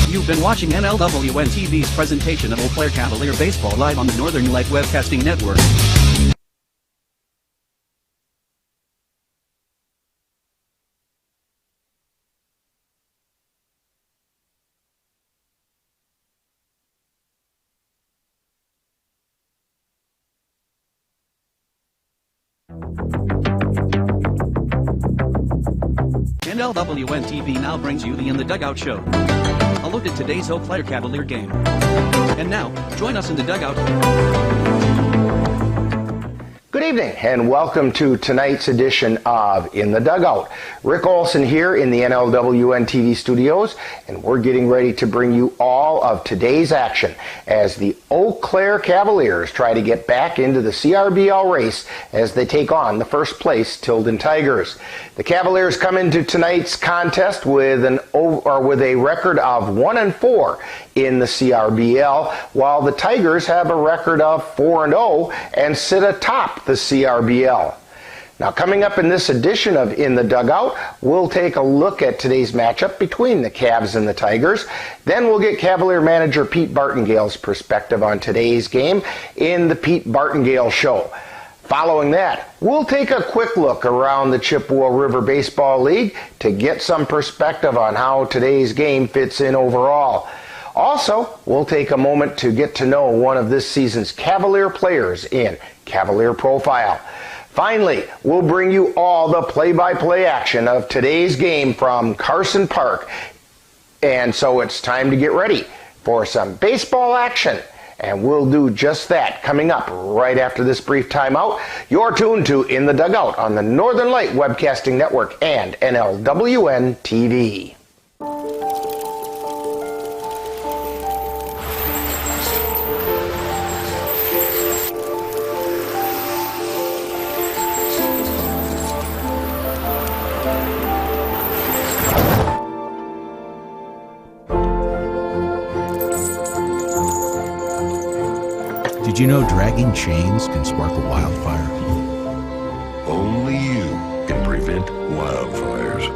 You've been watching NLWN-TV's presentation of Eau Claire Cavalier Baseball live on the Northern Light Webcasting Network. NLWN-TV now brings you the In the Dugout show. A look at today's Eau Claire Cavalier game. And now, join us in the dugout. Good evening and welcome to tonight's edition of In the Dugout. Rick Olson here in the NLWN-TV studios, and we're getting ready to bring you all of today's action as the Eau Claire Cavaliers try to get back into the CRBL race as they take on the first place Tilden Tigers. The Cavaliers come into tonight's contest with a record of 1-4 in the CRBL, while the Tigers have a record of 4-0 and sit atop the CRBL. Now, coming up in this edition of In the Dugout, we'll take a look at today's matchup between the Cavs and the Tigers. Then we'll get Cavalier manager Pete Bartingale's perspective on today's game in the Pete Bartingale Show. Following that, we'll take a quick look around the Chippewa River Baseball League to get some perspective on how today's game fits in overall. Also, we'll take a moment to get to know one of this season's Cavalier players in Cavalier Profile. Finally, we'll bring you all the play-by-play action of today's game from Carson Park. And so it's time to get ready for some baseball action. And we'll do just that coming up right after this brief timeout. You're tuned to In the Dugout on the Northern Light Webcasting Network and NLWN-TV. Did you know dragging chains can spark a wildfire? Only you can prevent wildfires.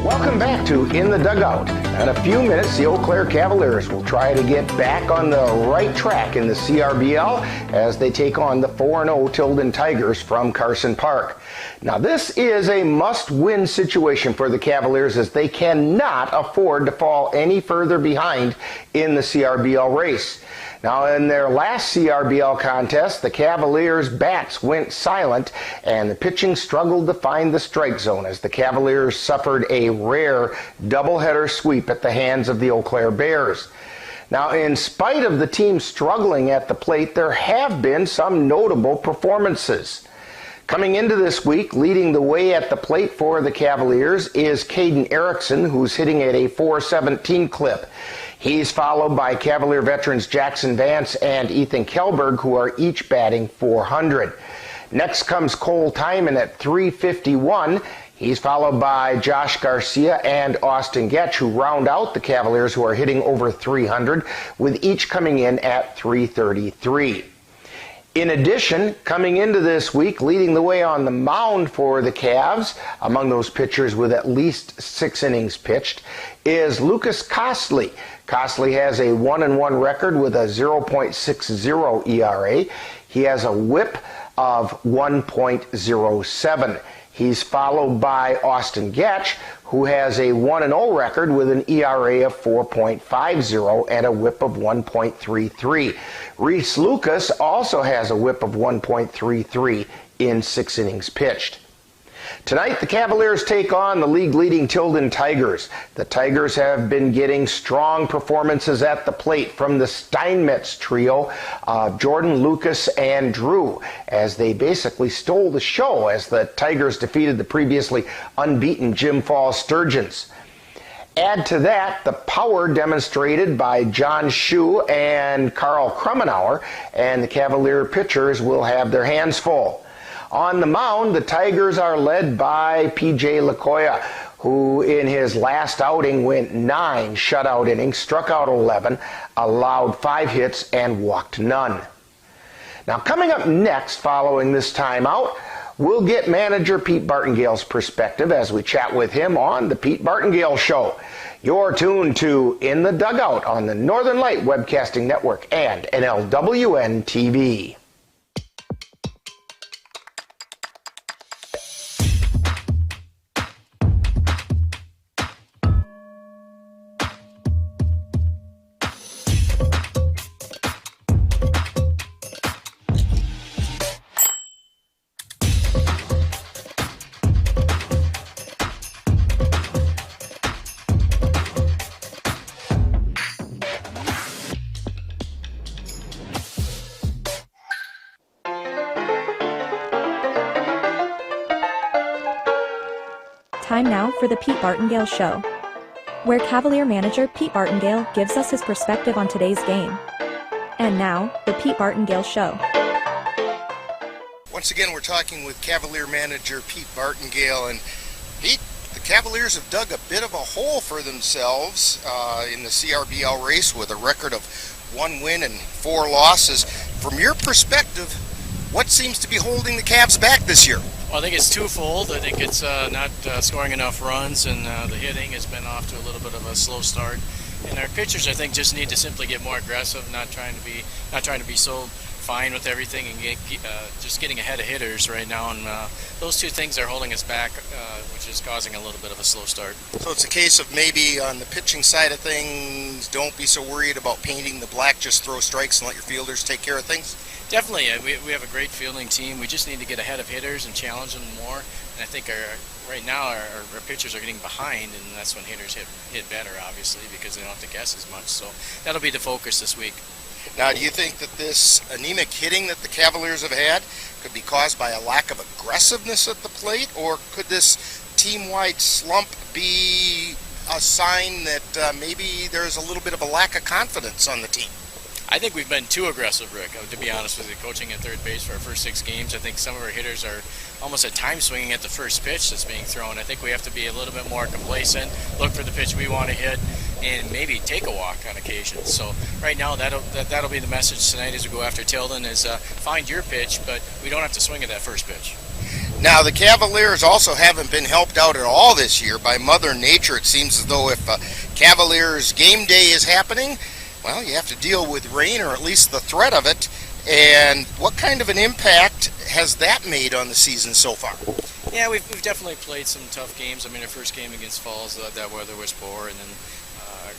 Welcome back to In the Dugout. In a few minutes, the Eau Claire Cavaliers will try to get back on the right track in the CRBL as they take on the 4-0 Tilden Tigers from Carson Park. Now, this is a must-win situation for the Cavaliers as they cannot afford to fall any further behind in the CRBL race. Now, in their last CRBL contest, the Cavaliers' bats went silent and the pitching struggled to find the strike zone as the Cavaliers suffered a rare doubleheader sweep at the hands of the Eau Claire Bears. Now, in spite of the team struggling at the plate, there have been some notable performances. Coming into this week, leading the way at the plate for the Cavaliers is Caden Erickson, who's hitting at a .417 clip. He's followed by Cavalier veterans Jackson Vance and Ethan Kelberg, who are each batting .400. Next comes Cole Timon at .351. He's followed by Josh Garcia and Austin Getch, who round out the Cavaliers, who are hitting over .300, with each coming in at .333. In addition, coming into this week, leading the way on the mound for the Cavs, among those pitchers with at least 6 innings pitched, is Lucas Costley. Costley has a 1-1 record with a 0.60 ERA. He has a whip of 1.07. He's followed by Austin Getch, who has a 1-0 record with an ERA of 4.50 and a whip of 1.33. Reese Lucas also has a whip of 1.33 in 6 innings pitched. Tonight, the Cavaliers take on the league-leading Tilden Tigers. The Tigers have been getting strong performances at the plate from the Steinmetz trio of Jordan, Lucas, and Drew, as they basically stole the show as the Tigers defeated the previously unbeaten Jim Falls Sturgeons. Add to that the power demonstrated by John Shue and Carl Krummenauer, and the Cavalier pitchers will have their hands full. On the mound, the Tigers are led by P.J. Lakoya, who in his last outing went 9 shutout innings, struck out 11, allowed 5 hits, and walked none. Now, coming up next following this timeout, we'll get manager Pete Bartingale's perspective as we chat with him on the Pete Bartingale Show. You're tuned to In the Dugout on the Northern Light Webcasting Network and NLWN-TV. Time now for the Pete Bartingale Show, where Cavalier manager Pete Bartingale gives us his perspective on today's game. And now, the Pete Bartingale Show. Once again, we're talking with Cavalier manager Pete Bartingale. And Pete, the Cavaliers have dug a bit of a hole for themselves in the CRBL race with a record of 1 win and 4 losses. From your perspective, what seems to be holding the Cavs back this year? Well, I think it's twofold. I think it's not scoring enough runs, and the hitting has been off to a little bit of a slow start. And our pitchers, I think, just need to simply get more aggressive, not trying to be so fine with everything, and just getting ahead of hitters right now. And those two things are holding us back, which is causing a little bit of a slow start. So it's a case of maybe on the pitching side of things, don't be so worried about painting the black, just throw strikes and let your fielders take care of things? Definitely. We have a great fielding team. We just need to get ahead of hitters and challenge them more. And I think right now our pitchers are getting behind, and that's when hitters hit better, obviously, because they don't have to guess as much. So that'll be the focus this week. Now, do you think that this anemic hitting that the Cavaliers have had could be caused by a lack of aggressiveness at the plate, or could this team-wide slump be a sign that maybe there's a little bit of a lack of confidence on the team? I think we've been too aggressive, Rick, to be honest with you. Coaching at third base for our first 6 games, I think some of our hitters are almost at times swinging at the first pitch that's being thrown. I think we have to be a little bit more complacent, look for the pitch we want to hit, and maybe take a walk on occasion. So right now, that'll be the message tonight as we go after Tilden is find your pitch, but we don't have to swing at that first pitch. Now, the Cavaliers also haven't been helped out at all this year by Mother Nature. It seems as though if Cavaliers game day is happening, well, you have to deal with rain, or at least the threat of it. And what kind of an impact has that made on the season so far? Yeah, we've definitely played some tough games. I mean, our first game against Falls, that weather was poor, and then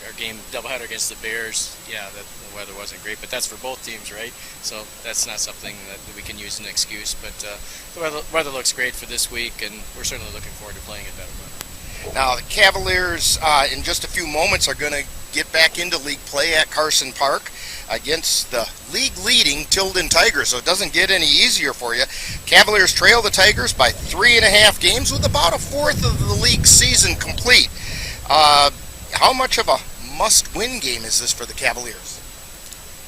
our game doubleheader against the Bears, yeah, the weather wasn't great, but that's for both teams, right? So that's not something that we can use as an excuse. But the weather looks great for this week, and we're certainly looking forward to playing it better. Now, the Cavaliers, in just a few moments, are going to get back into league play at Carson Park against the league-leading Tilden Tigers, so it doesn't get any easier for you. Cavaliers trail the Tigers by 3.5 games with about a fourth of the league season complete. How much of a must-win game is this for the Cavaliers?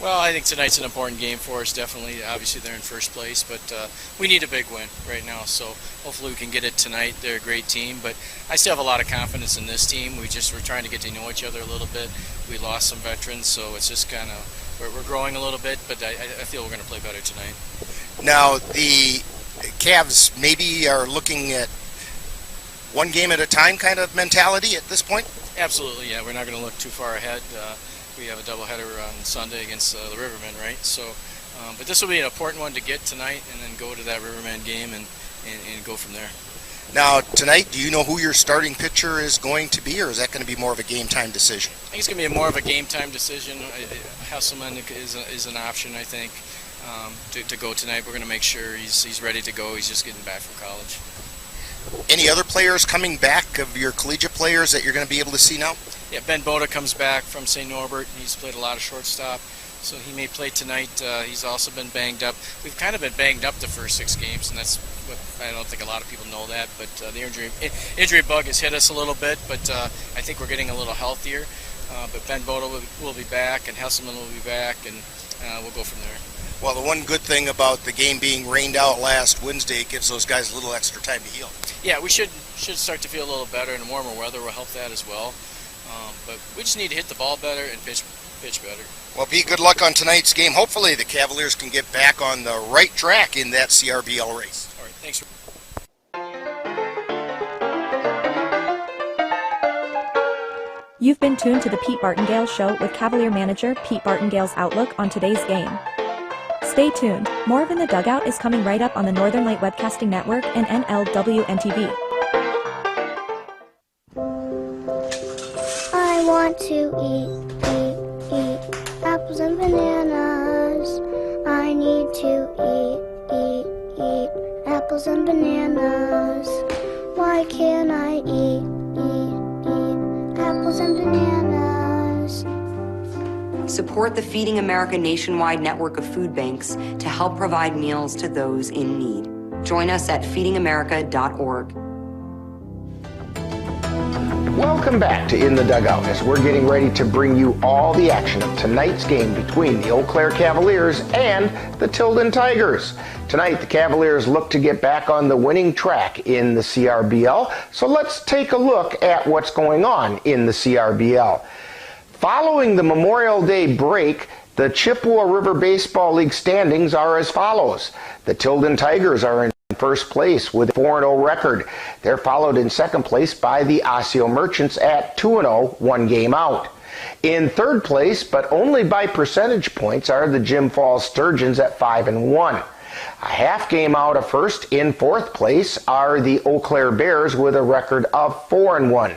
Well, I think tonight's an important game for us, definitely. Obviously, they're in first place, but we need a big win right now, so hopefully we can get it tonight. They're a great team, but I still have a lot of confidence in this team. We're trying to get to know each other a little bit. We lost some veterans, so it's just kind of, we're growing a little bit, but I feel we're going to play better tonight. Now, the Cavs maybe are looking at one game at a time kind of mentality at this point? Absolutely, yeah. We're not going to look too far ahead. We have a doubleheader on Sunday against the Rivermen, right? So, but this will be an important one to get tonight, and then go to that Rivermen game and go from there. Now, tonight, do you know who your starting pitcher is going to be, or is that going to be more of a game-time decision? I think it's going to be more of a game-time decision. Hasselman is an option, I think, to go tonight. We're going to make sure he's ready to go. He's just getting back from college. Any other players coming back of your collegiate players that you're going to be able to see now? Yeah, Ben Boda comes back from St. Norbert. He's played a lot of shortstop, so he may play tonight. He's also been banged up. We've kind of been banged up the first 6 games, and that's what I don't think a lot of people know that. But the injury bug has hit us a little bit, but I think we're getting a little healthier. But Ben Boda will be back, and Hesselman will be back, and we'll go from there. Well, the one good thing about the game being rained out last Wednesday, it gives those guys a little extra time to heal. Yeah, we should start to feel a little better, and warmer weather will help that as well. But we just need to hit the ball better and pitch better. Well, Pete, good luck on tonight's game. Hopefully the Cavaliers can get back on the right track in that CRBL race. All right, thanks. You've been tuned to the Pete Martingale Show with Cavalier manager Pete Martingale's outlook on today's game. Stay tuned, more of In the Dugout is coming right up on the Northern Light Webcasting Network and NLWN-TV. I want to eat apples and bananas. I need to eat apples and bananas. Why can't I eat apples and bananas? Support the Feeding America nationwide network of food banks to help provide meals to those in need. Join us at feedingamerica.org. Welcome back to In the Dugout as we're getting ready to bring you all the action of tonight's game between the Eau Claire Cavaliers and the Tilden Tigers. Tonight, the Cavaliers look to get back on the winning track in the CRBL, so let's take a look at what's going on in the CRBL. Following the Memorial Day break, the Chippewa River Baseball League standings are as follows. The Tilden Tigers are in first place with a 4-0 record. They're followed in second place by the Osseo Merchants at 2-0, one game out. In third place, but only by percentage points, are the Jim Falls Sturgeons at 5-1. A half game out of first. In fourth place are the Eau Claire Bears with a record of 4-1.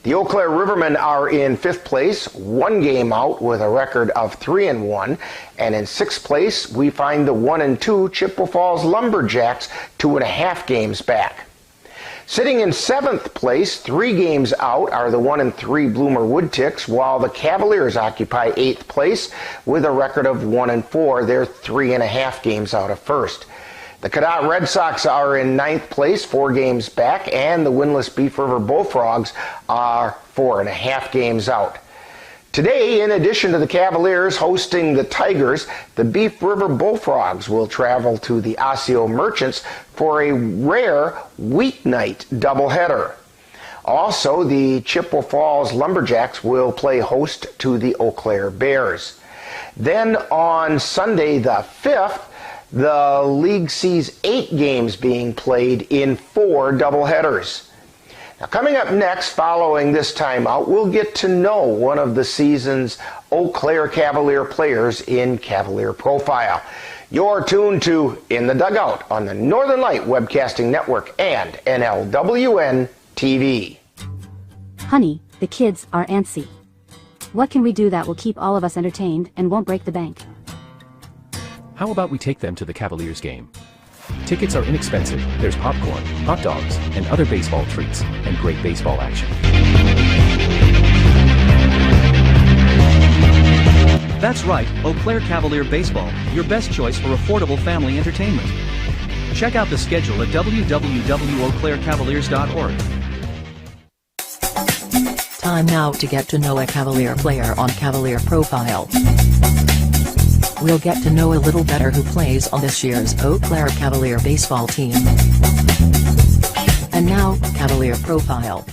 The Eau Claire Rivermen are in fifth place, one game out with a record of 3-1. And in sixth place, we find the 1-2 Chippewa Falls Lumberjacks, 2.5 games back. Sitting in seventh place, 3 games out, are the 1-3 Bloomer Woodticks, while the Cavaliers occupy eighth place with a record of 1-4. They're 3.5 games out of first. The Cadott Red Sox are in ninth place, 4 games back, and the winless Beef River Bullfrogs are 4.5 games out. Today, in addition to the Cavaliers hosting the Tigers, the Beef River Bullfrogs will travel to the Osseo Merchants for a rare weeknight doubleheader. Also, the Chippewa Falls Lumberjacks will play host to the Eau Claire Bears. Then on Sunday the 5th, the league sees 8 games being played in 4 doubleheaders. Now, coming up next, following this timeout, we'll get to know one of the season's Eau Claire Cavalier players in Cavalier Profile. You're tuned to In the Dugout on the Northern Light Webcasting Network and NLWN-TV. Honey, the kids are antsy. What can we do that will keep all of us entertained and won't break the bank? How about we take them to the Cavaliers game? Tickets are inexpensive, there's popcorn, hot dogs, and other baseball treats, and great baseball action. That's right, Eau Claire Cavalier Baseball, your best choice for affordable family entertainment. Check out the schedule at www.eauclaircavaliers.org. Time now to get to know a Cavalier player on Cavalier Profile. We'll get to know a little better who plays on this year's Eau Claire Cavalier baseball team. And now, Cavalier Profile.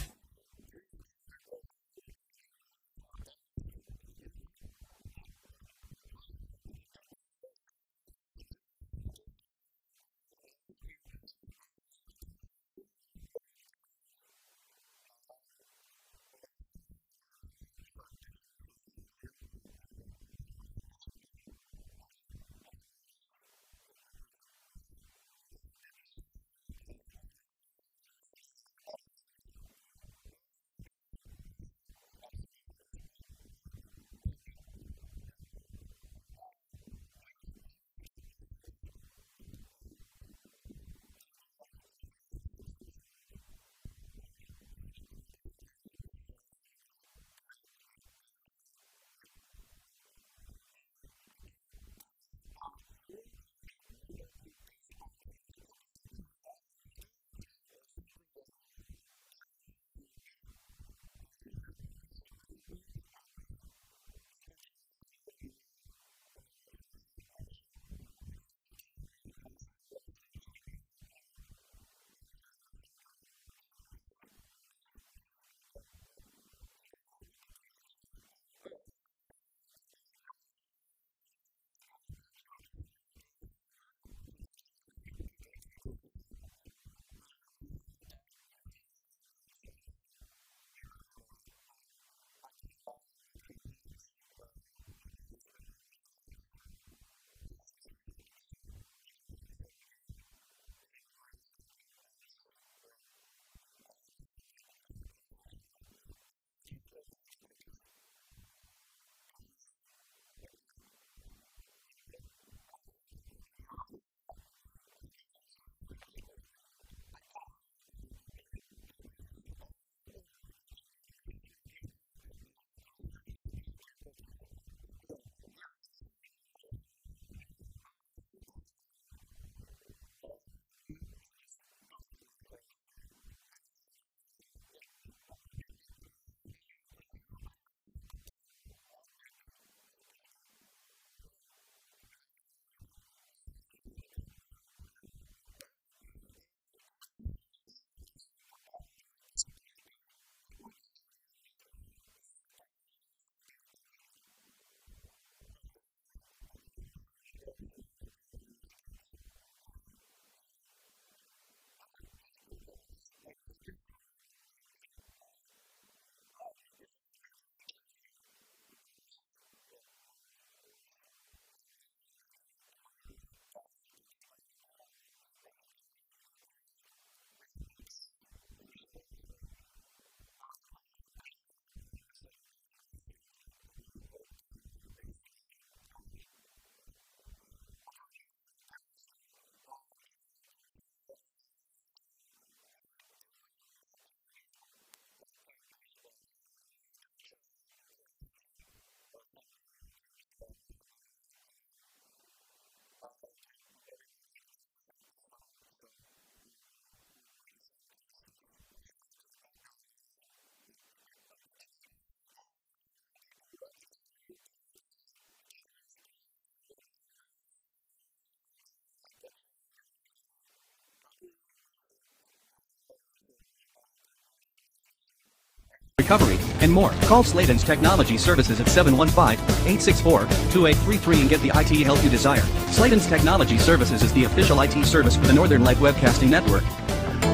recovery, and more. Call Sladen's Technology Services at 715-864-2833 and get the IT help you desire. Sladen's Technology Services is the official IT service for the Northern Light Webcasting Network.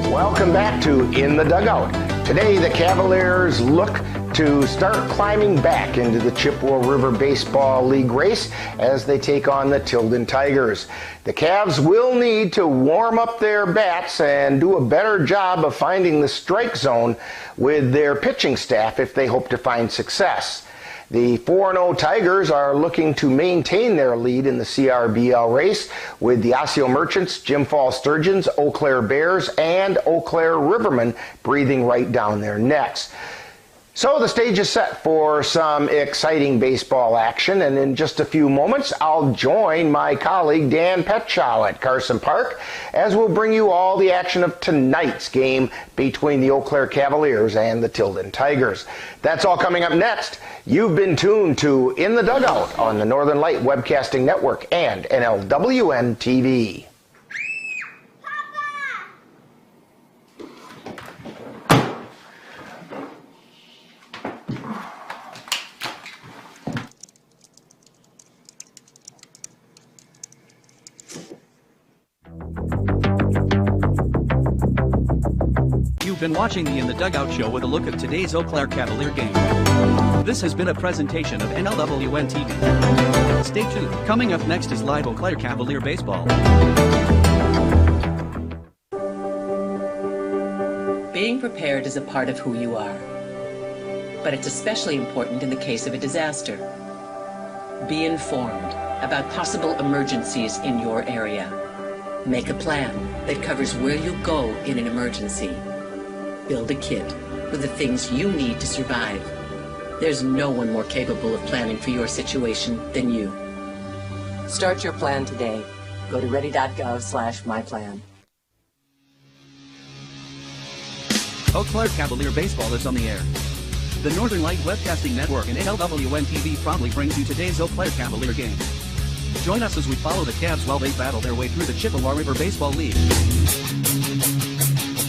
Welcome back to In the Dugout. Today the Cavaliers look to start climbing back into the Chippewa River Baseball League race as they take on the Tilden Tigers. The Cavs will need to warm up their bats and do a better job of finding the strike zone with their pitching staff if they hope to find success. The 4-0 Tigers are looking to maintain their lead in the CRBL race with the Osseo Merchants, Jim Falls Sturgeons, Eau Claire Bears, and Eau Claire Rivermen breathing right down their necks. So the stage is set for some exciting baseball action, and in just a few moments I'll join my colleague Dan Petschow at Carson Park as we'll bring you all the action of tonight's game between the Eau Claire Cavaliers and the Tilden Tigers. That's all coming up next. You've been tuned to In the Dugout on the Northern Light Webcasting Network and NLWN-TV. You've been watching the In the Dugout show with a look at today's Eau Claire Cavalier game. This has been a presentation of NLWN-TV. Stay tuned. Coming up next is live Eau Claire Cavalier baseball. Being prepared is a part of who you are, but it's especially important in the case of a disaster. Be informed about possible emergencies in your area. Make a plan that covers where you go in an emergency. Build a kit with the things you need to survive. There's no one more capable of planning for your situation than you. Start your plan today. Go to ready.gov/myplan. Eau Claire Cavalier baseball is on the air. The Northern Light Webcasting Network and NLWN-TV proudly brings you today's Eau Claire Cavalier game. Join us as we follow the Cavs while they battle their way through the Chippewa River Baseball League.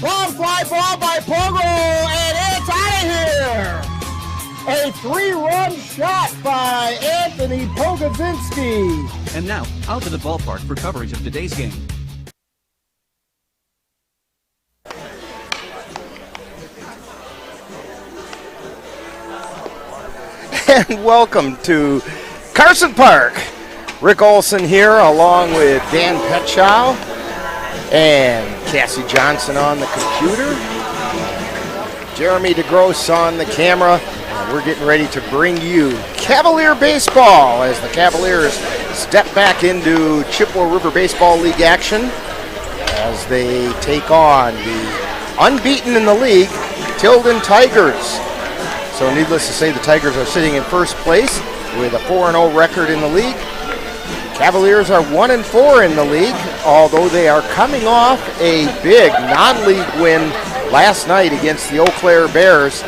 Long fly ball by Pogo, and it's out of here! A 3-run shot by Anthony Pogozinski. And now, out to the ballpark for coverage of today's game. And welcome to Carson Park. Rick Olson here along with Dan Petschow and Cassie Johnson on the computer. Jeremy DeGrosse on the camera. And we're getting ready to bring you Cavalier baseball as the Cavaliers step back into Chippewa River Baseball League action as they take on the unbeaten in the league Tilden Tigers. So needless to say, the Tigers are sitting in first place with a 4-0 record in the league. Cavaliers are 1-4 in the league, although they are coming off a big non-league win last night against the Eau Claire Bears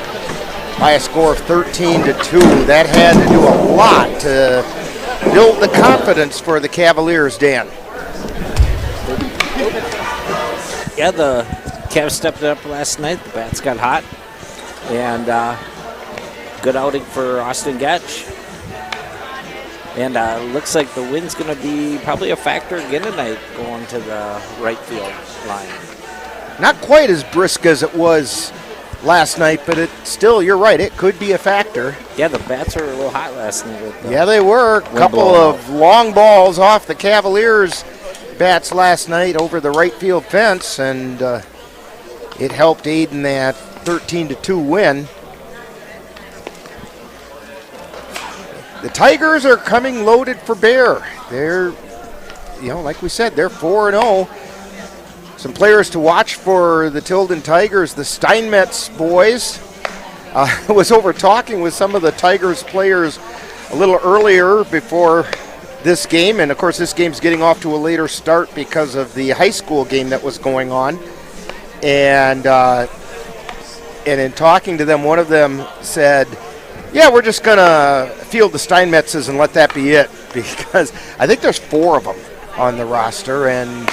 by a score of 13-2. That had to do a lot to build the confidence for the Cavaliers, Dan. Yeah, the Cavs stepped up last night. The bats got hot. And good outing for Austin Getch. And looks like the wind's going to be probably a factor again tonight going to the right field line. Not quite as brisk as it was last night, but it still, you're right, it could be a factor. Yeah, the bats were a little hot last night. Yeah, they were. A couple of long balls off the Cavaliers' bats last night over the right field fence, and it helped aid in that 13-2 win. The Tigers are coming loaded for bear. They're, like we said, they're 4-0. Some players to watch for the Tilden Tigers, the Steinmetz boys. I was over talking with some of the Tigers players a little earlier before this game, and of course this game's getting off to a later start because of the high school game that was going on. And in talking to them, one of them said, yeah, we're just going to field the Steinmetzes and let that be it, because I think there's 4 of them on the roster. And,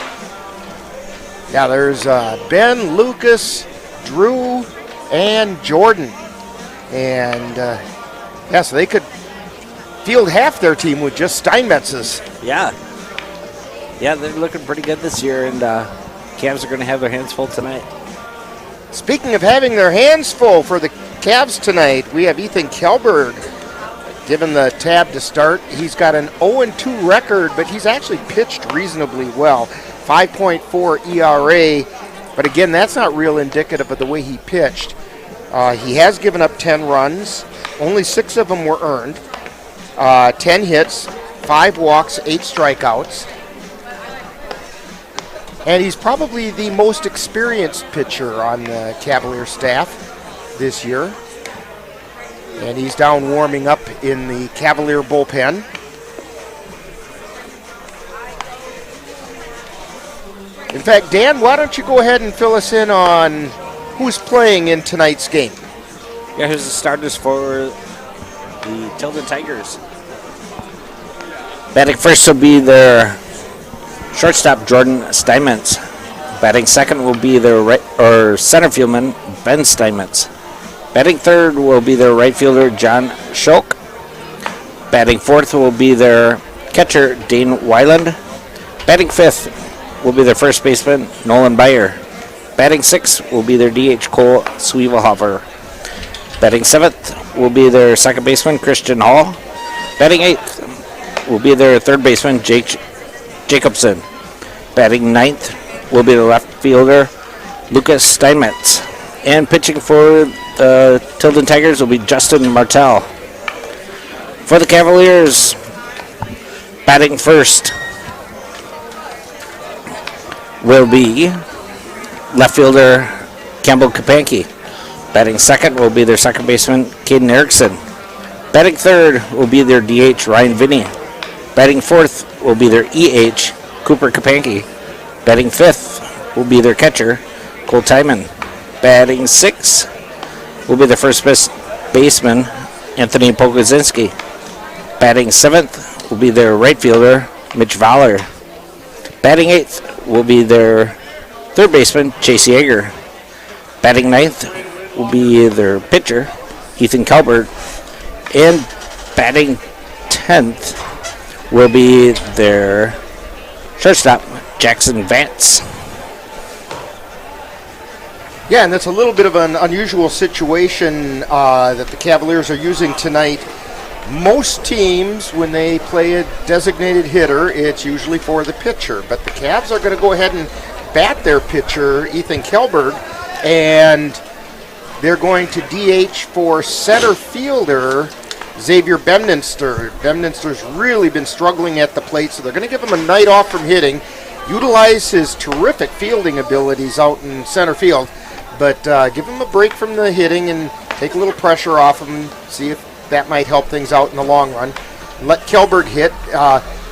yeah, there's Ben, Lucas, Drew, and Jordan. And, so they could field half their team with just Steinmetz's. Yeah. Yeah, they're looking pretty good this year, and Cavs are going to have their hands full tonight. Speaking of having their hands full for the Cavs tonight, we have Ethan Kelberg given the tab to start. He's got an 0-2 record, but he's actually pitched reasonably well. 5.4 ERA, but again, that's not real indicative of the way he pitched. He has given up 10 runs. Only 6 of them were earned. 10 hits, 5 walks, 8 strikeouts. And he's probably the most experienced pitcher on the Cavalier staff this year. And he's down warming up in the Cavalier bullpen. In fact, Dan, why don't you go ahead and fill us in on who's playing in tonight's game? Yeah, here's the starters for the Tilden Tigers. Batting first will be their shortstop, Jordan Steinmetz. Batting second will be their center fielder, Ben Steinmetz. Batting third will be their right fielder, John Schulk. Batting fourth will be their catcher, Dane Weiland. Batting fifth will be their first baseman, Nolan Beyer. Batting sixth will be their DH, Cole Sweevelhofer. Batting seventh will be their second baseman, Christian Hall. Batting eighth will be their third baseman, Jake Jacobson. Batting ninth will be the left fielder, Lucas Steinmetz. And pitching for the Tilden Tigers will be Justin Martell. For the Cavaliers, batting first will be left fielder Campbell Kapanke. Batting second will be their second baseman, Caden Erickson. Batting third will be their DH, Ryan Vinny. Batting fourth will be their EH, Cooper Kapanke. Batting fifth will be their catcher, Cole Tyman. Batting sixth will be their first baseman, Anthony Pogozinski. Batting seventh will be their right fielder, Mitch Valler. Batting eighth will be their third baseman, Chase Yeager. Batting ninth will be their pitcher, Ethan Kelberg. And batting 10th will be their shortstop, Jackson Vance. Yeah, and that's a little bit of an unusual situation that the Cavaliers are using tonight. Most teams, when they play a designated hitter, it's usually for the pitcher. But the Cavs are going to go ahead and bat their pitcher, Ethan Kelberg, and they're going to DH for center fielder, Xavier Bemninster. Bemninster's really been struggling at the plate, so they're going to give him a night off from hitting, utilize his terrific fielding abilities out in center field, but give him a break from the hitting and take a little pressure off him, see if that might help things out in the long run. Let Kelberg hit.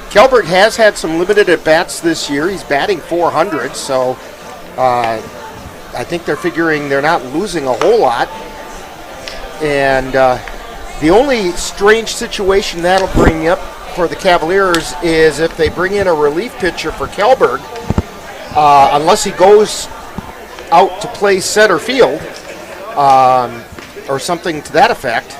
Kelberg has had some limited at-bats this year. He's batting .400, so I think they're figuring they're not losing a whole lot. And the only strange situation that'll bring up for the Cavaliers is if they bring in a relief pitcher for Kelberg, unless he goes out to play center field or something to that effect.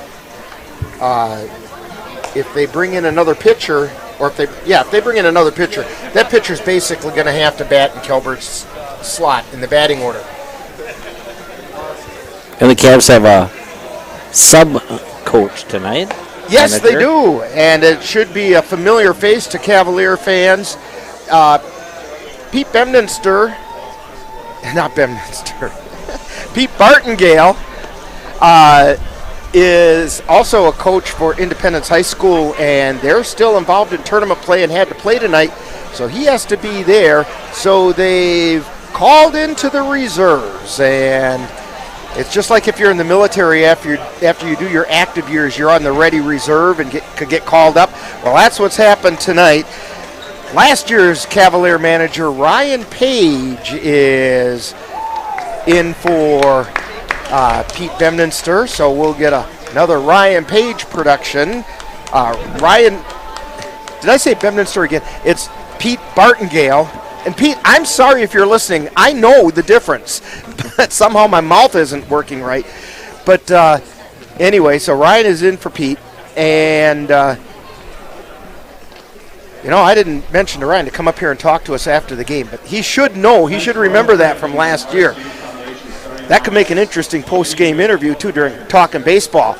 If they bring in another pitcher, or if they bring in another pitcher, that pitcher's basically going to have to bat in Kelberg's slot in the batting order. And the Cavs have a sub-coach tonight. Yes, they do, and it should be a familiar face to Cavalier fans. Pete Bemninster, not Bemninster, Pete Bartengale is also a coach for Independence High School, and they're still involved in tournament play and had to play tonight, so he has to be there. So they've called into the reserves, and it's just like if you're in the military after you do your active years, you're on the ready reserve and could get called up. Well, that's what's happened tonight. Last year's Cavalier manager Ryan Page is in for Pete Bemninster, so we'll get another Ryan Page production. Ryan, did I say Bemninster again? It's Pete Bartengale. And Pete, I'm sorry if you're listening. I know the difference, but somehow my mouth isn't working right. But Anyway, so Ryan is in for Pete, and I didn't mention to Ryan to come up here and talk to us after the game, but he should know, he should remember that from last year. That could make an interesting post-game interview, too, during talking baseball.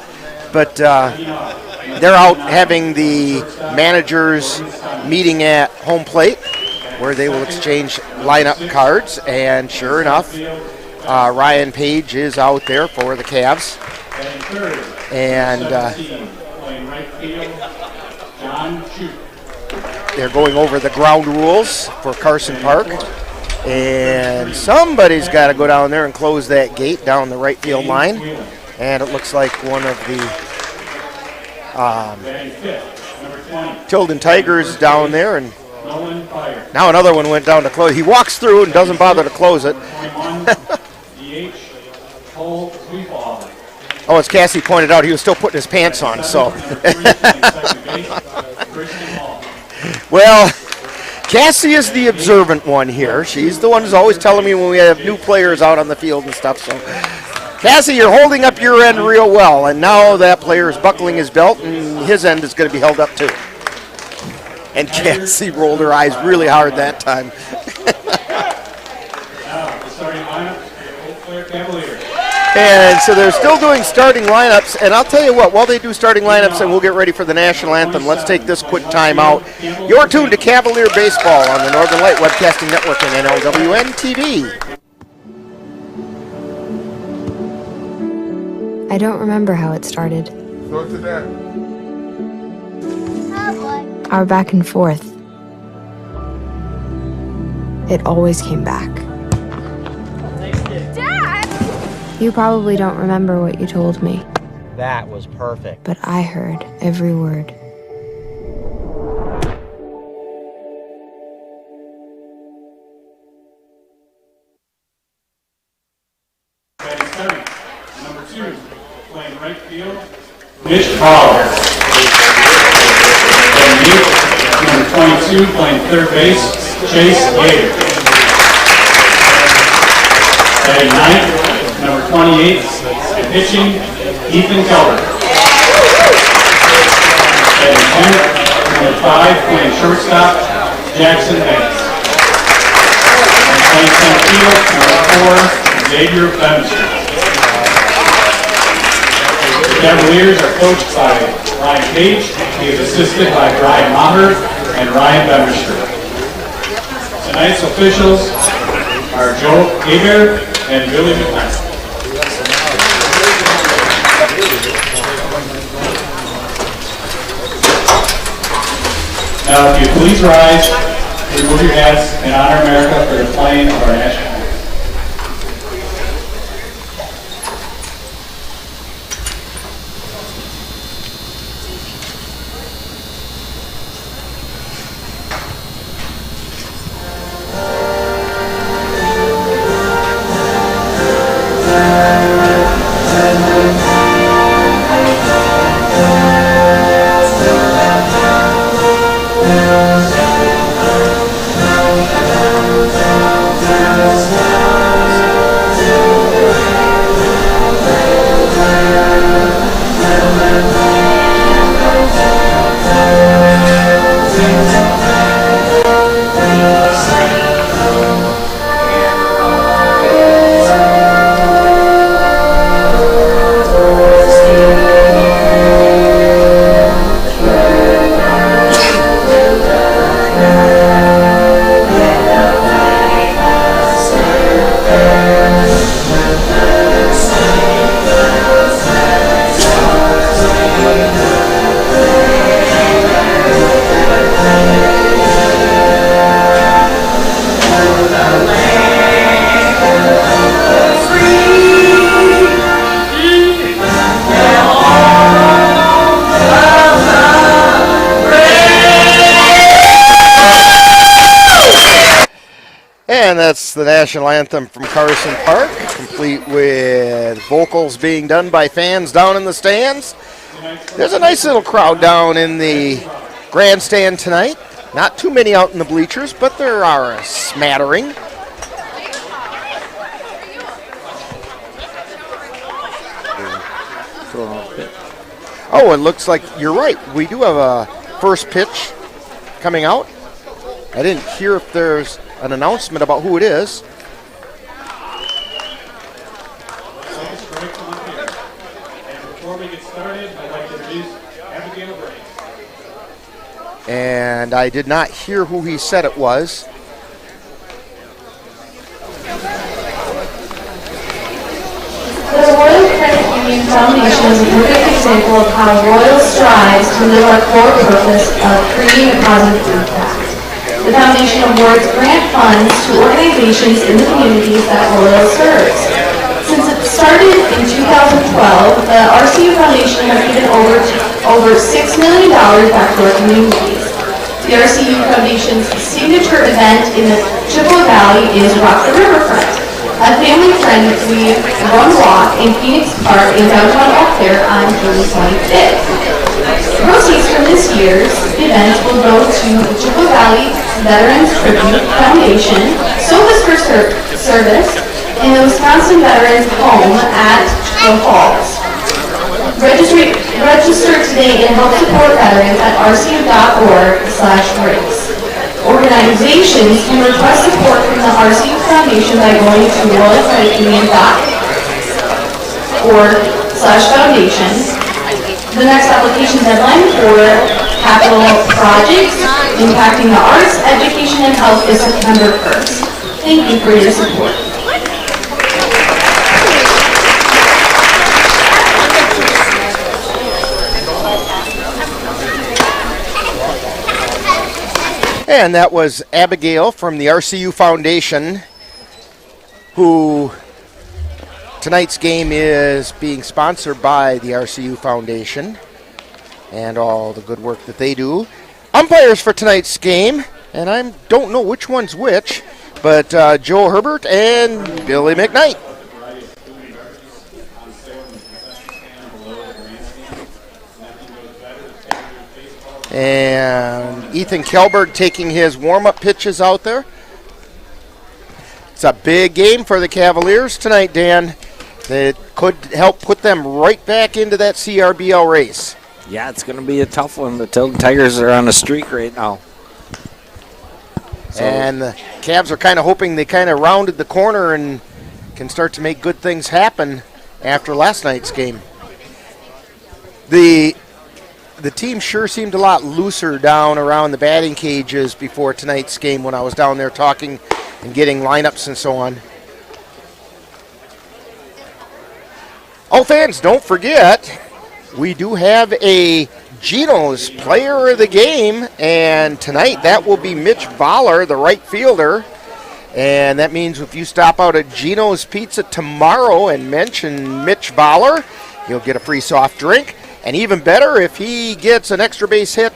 But they're out having the managers meeting at home plate, where they will exchange lineup cards, and sure enough, Ryan Page is out there for the Cavs. And they're going over the ground rules for Carson Park. And somebody's got to go down there and close that gate down the right field line. And it looks like one of the Tilden Tigers down there. And now another one went down to close. He walks through and doesn't bother to close it. Oh, as Cassie pointed out, he was still putting his pants on. So, well, Cassie is the observant one here. She's the one who's always telling me when we have new players out on the field and stuff. So, Cassie, you're holding up your end real well, and now that player is buckling his belt, and his end is going to be held up too. And Cassie rolled her eyes really hard that time. Now, the starting lineup, Eau Claire Cavaliers. And so they're still doing starting lineups, and I'll tell you what, while they do starting lineups and we'll get ready for the national anthem, let's take this quick time out. You're tuned to Cavalier Baseball on the Northern Light Webcasting Network and NLWN-TV. I don't remember how it started. Go to that. Our back and forth. It always came back. You probably don't remember what you told me, That was perfect. but I heard every word. Batting seventh, number 2, playing right field, Mitch Collar. Batting eighth, number 22, playing third base, Chase Gator. Batting ninth, number 28, pitching, Ethan Keller. Batting 10th, number 5, playing shortstop, Jackson Banks. And playing center field, number 4, Xavier Bemster. The Cavaliers are coached by Ryan Page. He is assisted by Brian Maher and Ryan Bemster. Tonight's officials are Joe Eger and Billy McKnight. Now, if you please rise, remove your hats, and honor America for the playing of our national anthem. And that's the national anthem from Carson Park, complete with vocals being done by fans down in the stands. There's a nice little crowd down in the grandstand tonight. Not too many out in the bleachers, but there are a smattering. So Oh, it looks like you're right. We do have a first pitch coming out. I didn't hear if there's an announcement about who it is. And I did not hear who he said it was. The Royal Credit Union Foundation is a perfect example of how Royal strives to live our core purpose of creating a positive impact. The foundation awards grant funds to organizations in the communities that Royal serves. Since it started in 2012, the RCU Foundation has given over $6 million back to our communities. The RCU Foundation's signature event in the Chippewa Valley is Rock the Riverfront, a family-friendly run-walk in Phoenix Park in downtown Eau Claire on June 25th. Proceeds from this year's event will go to the Chippewa Valley Veterans Tribute Foundation, Sophus for Service, and the Wisconsin Veterans Home at Chippewa Falls. Register today and help support veterans at rcu.org/race. Organizations can request support from the RCU Foundation by going to royalcreditunion.org/foundation. The next application deadline for capital projects impacting the arts, education, and health is September 1st. Thank you for your support. And that was Abigail from the RCU Foundation, who tonight's game is being sponsored by the RCU Foundation and all the good work that they do. Umpires for tonight's game, and I don't know which one's which, but Joe Herbert and Billy McKnight. And Ethan Kelberg taking his warm-up pitches out there. It's a big game for the Cavaliers tonight, Dan. That could help put them right back into that CRBL race. Yeah, it's going to be a tough one. The Tilden Tigers are on a streak right now. And the Cavs are kind of hoping they kind of rounded the corner and can start to make good things happen after last night's game. The team sure seemed a lot looser down around the batting cages before tonight's game when I was down there talking and getting lineups and so on. Oh, fans, don't forget, we do have a Geno's Player of the Game, and tonight that will be Mitch Voller, the right fielder. And that means if you stop out at Geno's Pizza tomorrow and mention Mitch Voller, you'll get a free soft drink. And even better, if he gets an extra base hit,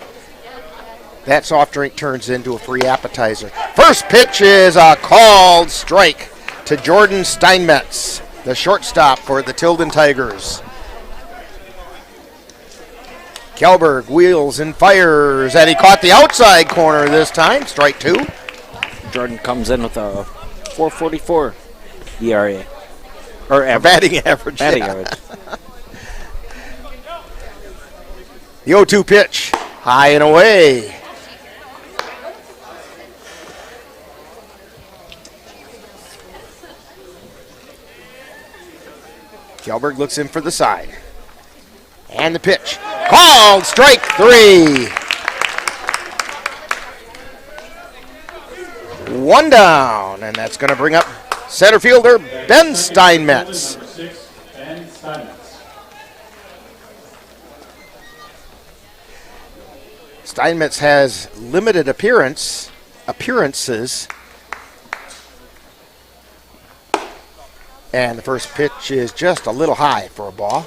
that soft drink turns into a free appetizer. First pitch is a called strike to Jordan Steinmetz, the shortstop for the Tilden Tigers. Kelberg wheels and fires, and he caught the outside corner this time, strike two. Jordan comes in with a 4.44 ERA. Or average. Batting average. Batting average. The 0-2 pitch, high and away. Kelberg looks in for the side. And the pitch, called strike three. One down, and that's going to bring up center fielder Ben Steinmetz. Steinmetz has limited appearances. And the first pitch is just a little high for a ball.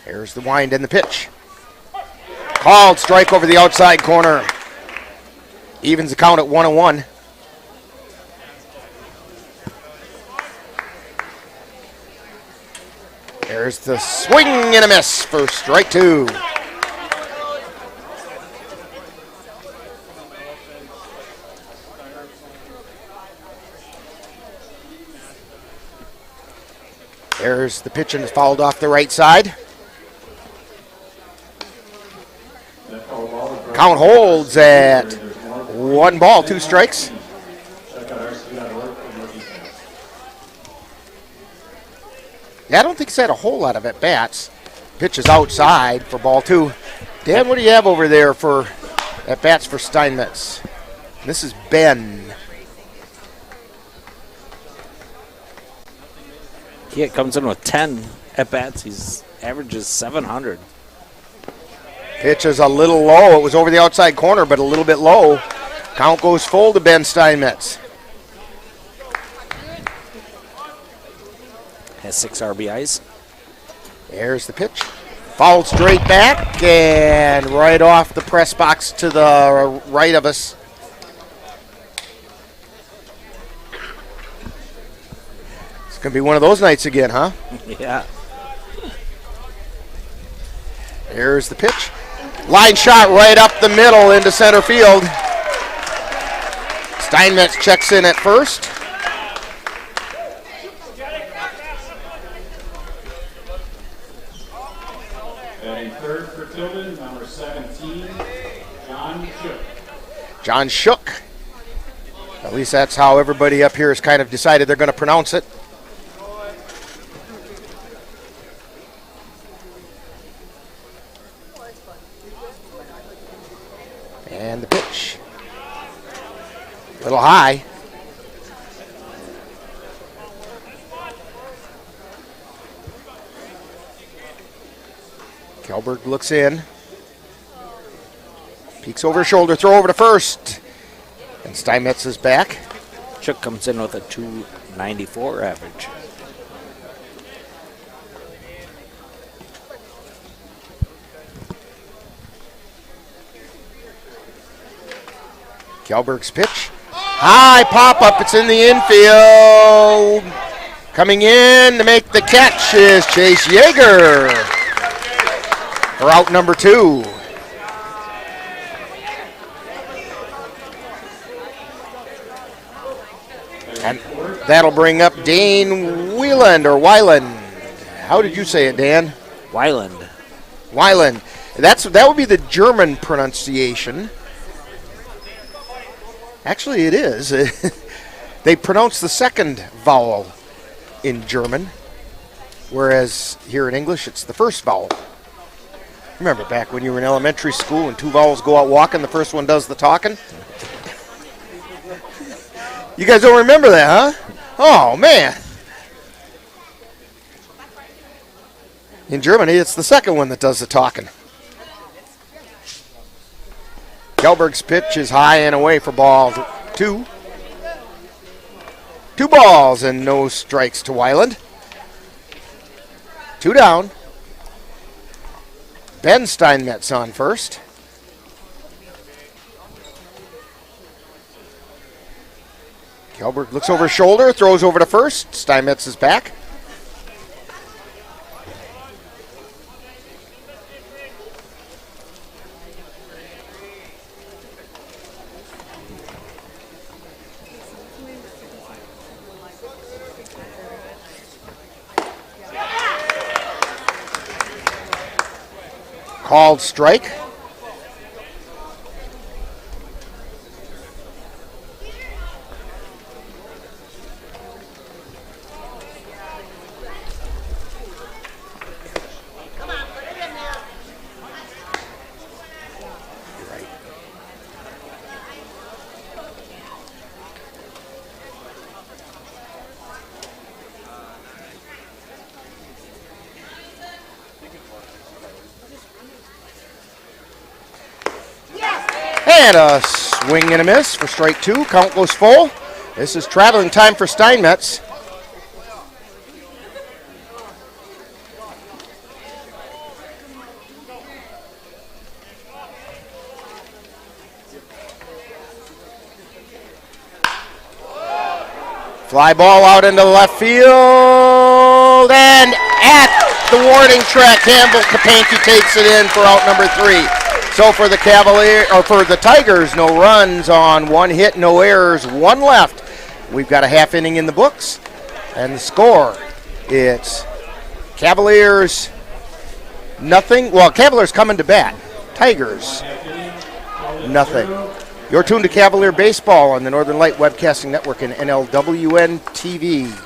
Here's the wind and the pitch. Called strike over the outside corner. Evens the count at 1-1. There's the swing and a miss for strike two. There's the pitch and it's fouled off the right side. Count holds at 1 ball, 2 strikes. Yeah, I don't think he's had a whole lot of at-bats. Pitch is outside for ball 2. Dan, what do you have over there for at-bats for Steinmetz? This is Ben. He comes in with 10 at-bats. He's averages 700. Pitch is a little low. It was over the outside corner, but a little bit low. Count goes full to Ben Steinmetz. Has 6 RBIs. There's the pitch. Fouled straight back and right off the press box to the right of us. It's going to be one of those nights again, huh? Yeah. There's the pitch. Line shot right up the middle into center field. Steinmetz checks in at first. Batting third for Tilden, number 17, John Shook. John Shook. At least that's how everybody up here has kind of decided they're going to pronounce it. And the pitch. A little high. Kelberg looks in. Peeks over his shoulder, throw over to first. And Steinmetz is back. Shook comes in with a 294 average. Kelberg's pitch. High pop-up. It's in the infield. Coming in to make the catch is Chase Yeager for out number 2. And that'll bring up Dane Weiland. How did you say it, Dan? Weiland. Weiland. That would be the German pronunciation. Actually, it is. They pronounce the second vowel in German, whereas here in English, it's the first vowel. Remember back when you were in elementary school and 2 vowels go out walking, the first one does the talking? You guys don't remember that, huh? Oh, man. In Germany, it's the second one that does the talking. Kelberg's pitch is high and away for ball 2. 2 balls and no strikes to Weiland. 2 down. Ben Steinmetz on first. Kelberg looks over his shoulder, throws over to first. Steinmetz is back. Called strike. And a swing and a miss for strike 2. Count goes full. This is traveling time for Steinmetz. Fly ball out into left field, and at the warning track, Campbell Kapanke takes it in for out number 3. So for the for the Tigers, no runs on 1 hit, no errors, 1 left. We've got a half inning in the books, and the score, it's Cavaliers, nothing. Well, Cavaliers coming to bat. Tigers, nothing. You're tuned to Cavalier Baseball on the Northern Light Webcasting Network and NLWN-TV.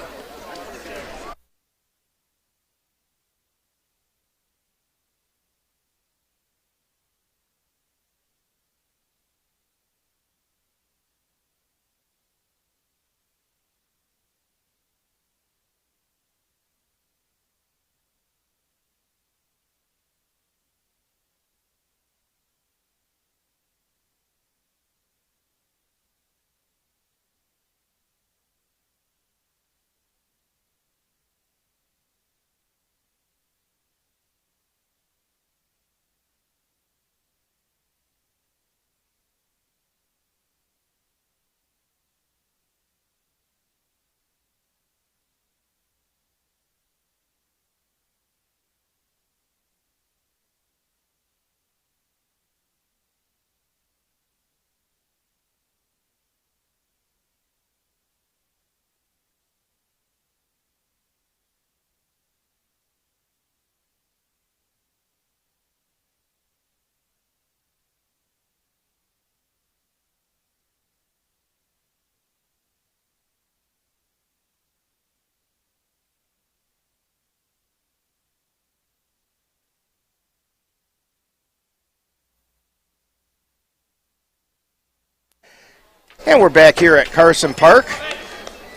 And we're back here at Carson Park.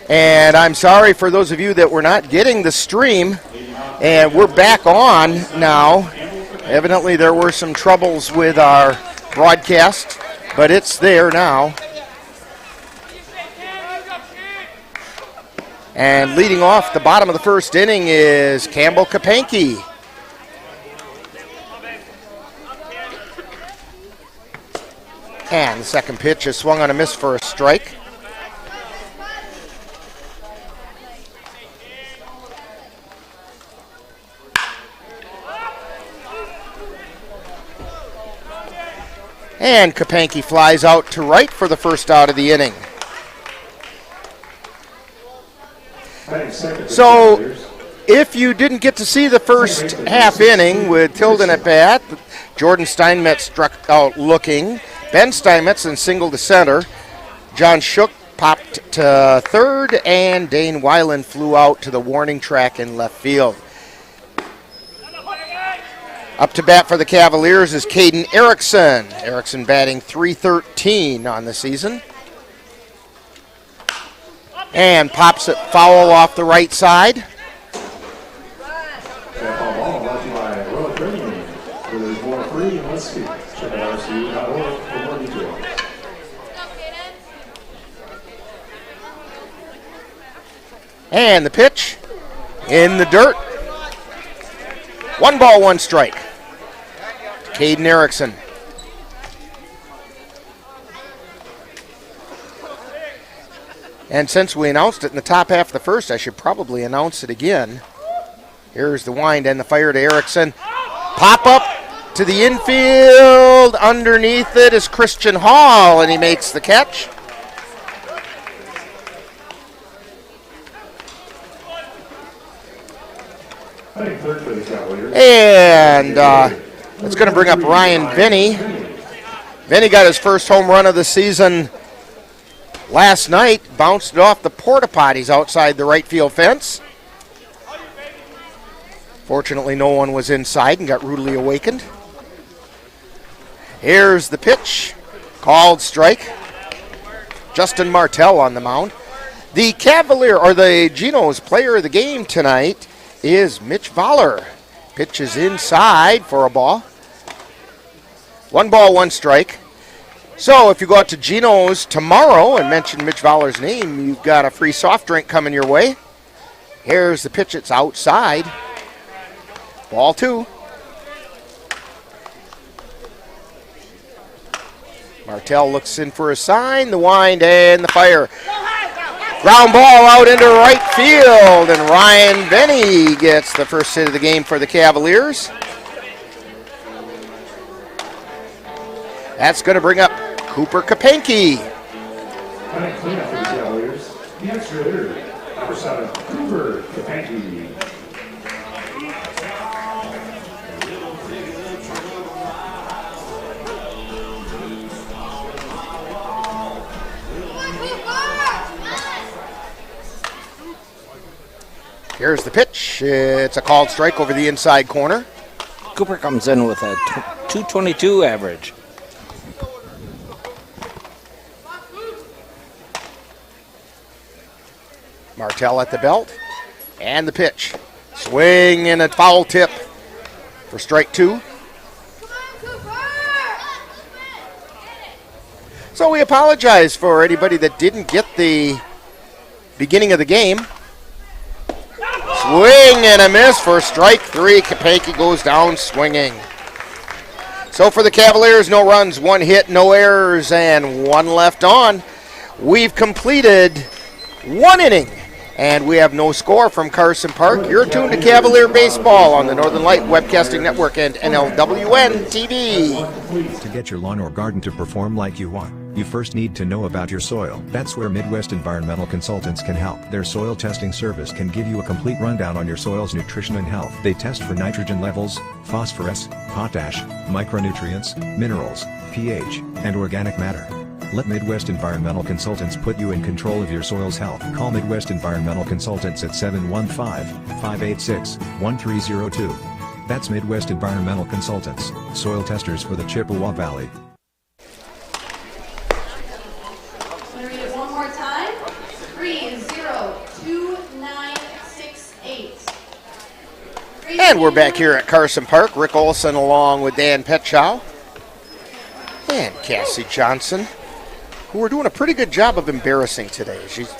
And I'm sorry for those of you that were not getting the stream. And we're back on now. Evidently there were some troubles with our broadcast, but it's there now. And leading off the bottom of the first inning is Campbell Kapanke. And the second pitch is swung on a miss for a strike. And Kapanke flies out to right for the first out of the inning. So, if you didn't get to see the first half inning with Tilden at bat, Jordan Steinmetz struck out looking. Ben Steinmetz then singled to center. John Shook popped to third, and Dane Weiland flew out to the warning track in left field. Up to bat for the Cavaliers is Caden Erickson. Erickson batting .313 on the season. And pops it foul off the right side. That ball brought to you by Royal Credit Union, where there's more free and less fee. Check out rcu.org for more details. And the pitch in the dirt. 1 ball, 1 strike. Caden Erickson. And since we announced it in the top half of the first, I should probably announce it again. Here's the wind and the fire to Erickson. Pop up to the infield. Underneath it is Christian Hall, and he makes the catch. And it's going to bring up Ryan Vinny. Vinny got his first home run of the season last night. Bounced it off the porta potties outside the right field fence. Fortunately, no one was inside and got rudely awakened. Here's the pitch. Called strike. Justin Martell on the mound. The Cavalier, or the Geno's player of the game tonight is Mitch Voller. Pitches inside for a ball. 1 ball, 1 strike. So if you go out to Geno's tomorrow and mention Mitch Voller's name, you've got a free soft drink coming your way. Here's the pitch. It's outside. Ball 2. Martell looks in for a sign. The wind and the fire. Ground ball out into right field, and Ryan Benny gets the first hit of the game for the Cavaliers. That's going to bring up Cooper Kapanke. Cleanup for the Cavaliers. The extra hitter, number 7, Cooper Kapanke. Here's the pitch. It's a called strike over the inside corner. Cooper comes in with a 222 average. Martell at the belt. And the pitch. Swing and a foul tip for strike 2. So we apologize for anybody that didn't get the beginning of the game. Swing and a miss for strike 3. Kapanke goes down swinging. So for the Cavaliers, no runs, 1 hit, no errors, and 1 left on. We've completed 1 inning, and we have no score from Carson Park. You're tuned to Cavalier Baseball on the Northern Light Webcasting Network and NLWN-TV. To get your lawn or garden to perform like you want, you first need to know about your soil. That's where Midwest Environmental Consultants can help. Their soil testing service can give you a complete rundown on your soil's nutrition and health. They test for nitrogen levels, phosphorus, potash, micronutrients, minerals, pH, and organic matter. Let Midwest Environmental Consultants put you in control of your soil's health. Call Midwest Environmental Consultants at 715-586-1302. That's Midwest Environmental Consultants, soil testers for the Chippewa Valley. Want to read it one more time? 302968. And we're back here at Carson Park. Rick Olson along with Dan Petschow and Cassie Johnson, who are doing a pretty good job of embarrassing today. She's All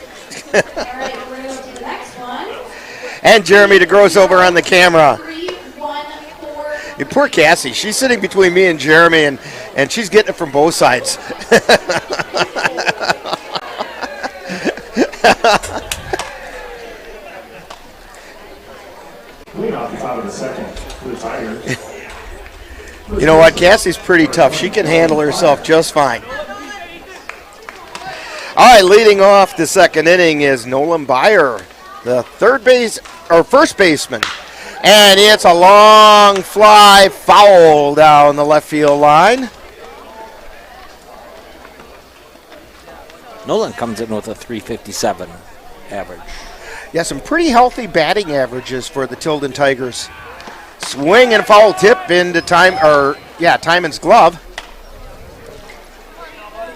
right, we're going to do the next one. and Jeremy DeGrosse over on the camera. 314. Poor Cassie. She's sitting between me and Jeremy, and she's getting it from both sides. Out of the second for the Tigers. You know what? Cassie's pretty tough. She can handle herself just fine. All right, leading off the second inning is Nolan Byer, the first baseman. And it's a long fly foul down the left field line. Nolan comes in with a 357 average. Yeah, some pretty healthy batting averages for the Tilden Tigers. Swing and a foul tip into Timon's glove.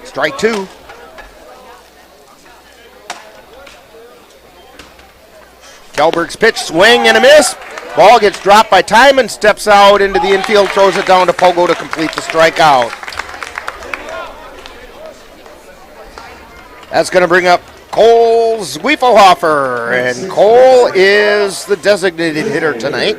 Strike 2. Kelberg's pitch, swing and a miss. Ball gets dropped by Timon, steps out into the infield, throws it down to Pogo to complete the strikeout. That's going to bring up Cole Zwiefelhofer, and Cole is the designated hitter tonight.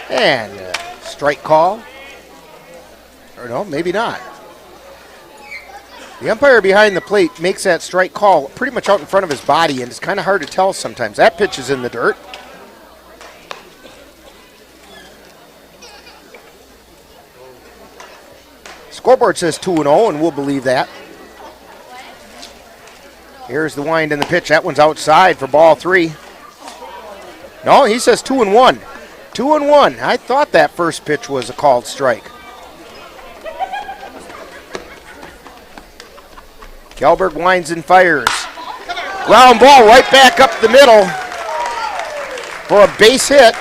And strike call. Or no, maybe not. The umpire behind the plate makes that strike call pretty much out in front of his body, and it's kind of hard to tell sometimes. That pitch is in the dirt. Scoreboard says 2-0, and we'll believe that. Here's the wind and the pitch. That one's outside for ball 3. No, he says 2-1. 2-1. I thought that first pitch was a called strike. Kelberg winds and fires. Ground ball right back up the middle for a base hit.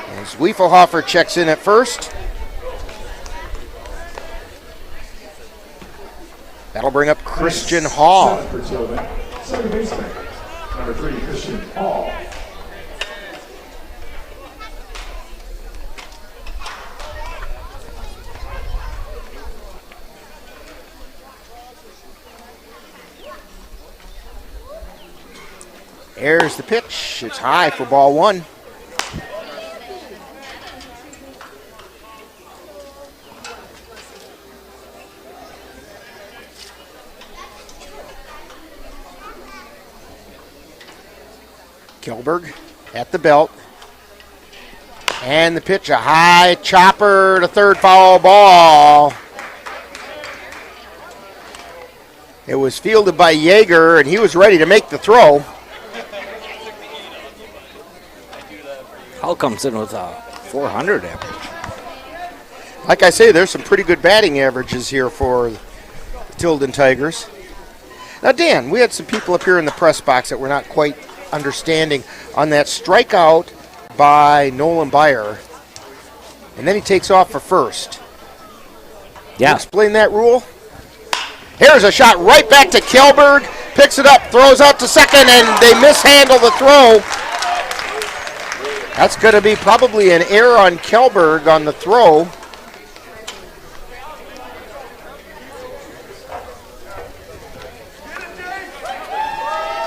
And Zwiefelhofer checks in at first. That'll bring up Christian Hall. Second baseman, number 3, Christian Hall. There's the pitch. It's high for ball 1. Kelberg at the belt. And the pitch, a high chopper to third, foul ball. It was fielded by Yeager, and he was ready to make the throw. Hall comes in with a 400 average. Like I say, there's some pretty good batting averages here for the Tilden Tigers. Now, Dan, we had some people up here in the press box that were not quite understanding on that strikeout by Nolan Byer, and then he takes off for first. Yeah. Explain that rule. Here's a shot right back to Kjellberg. Picks it up, throws out to second, and they mishandle the throw. That's going to be probably an error on Kjellberg on the throw.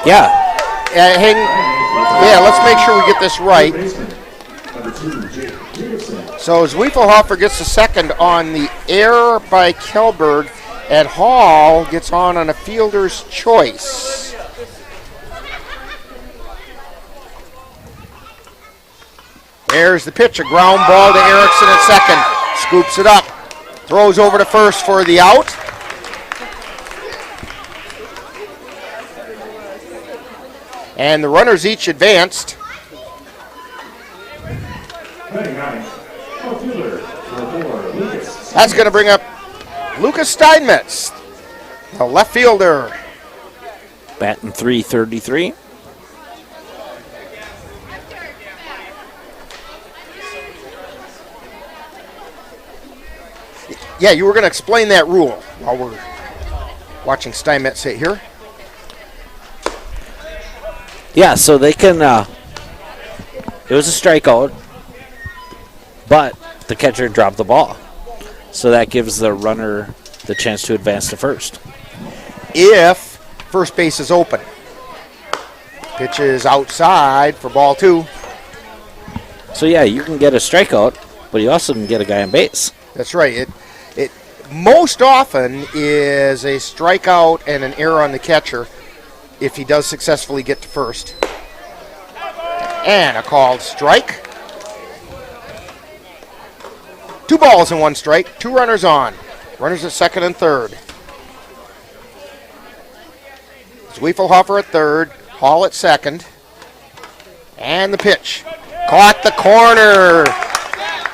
Yeah. Let's make sure we get this right. So Zwiefelhofer gets the second on the error by Kjellberg, and Hall gets on a fielder's choice. There's the pitch, a ground ball to Erickson at second. Scoops it up, throws over to first for the out. And the runners each advanced. That's going to bring up Lucas Steinmetz, the left fielder. Batting .333. Yeah, you were going to explain that rule while we're watching Steinmetz hit here. Yeah, so they can, it was a strikeout, but the catcher dropped the ball. So that gives the runner the chance to advance to first. If first base is open. Pitch is outside for ball two. So yeah, you can get a strikeout, but you also can get a guy on base. That's right. It most often is a strikeout and an error on the catcher if he does successfully get to first. And a called strike. 2 balls and 1 strike. 2 runners on. Runners at second and third. Zwiefelhofer at third. Hall at second. And the pitch. Caught the corner.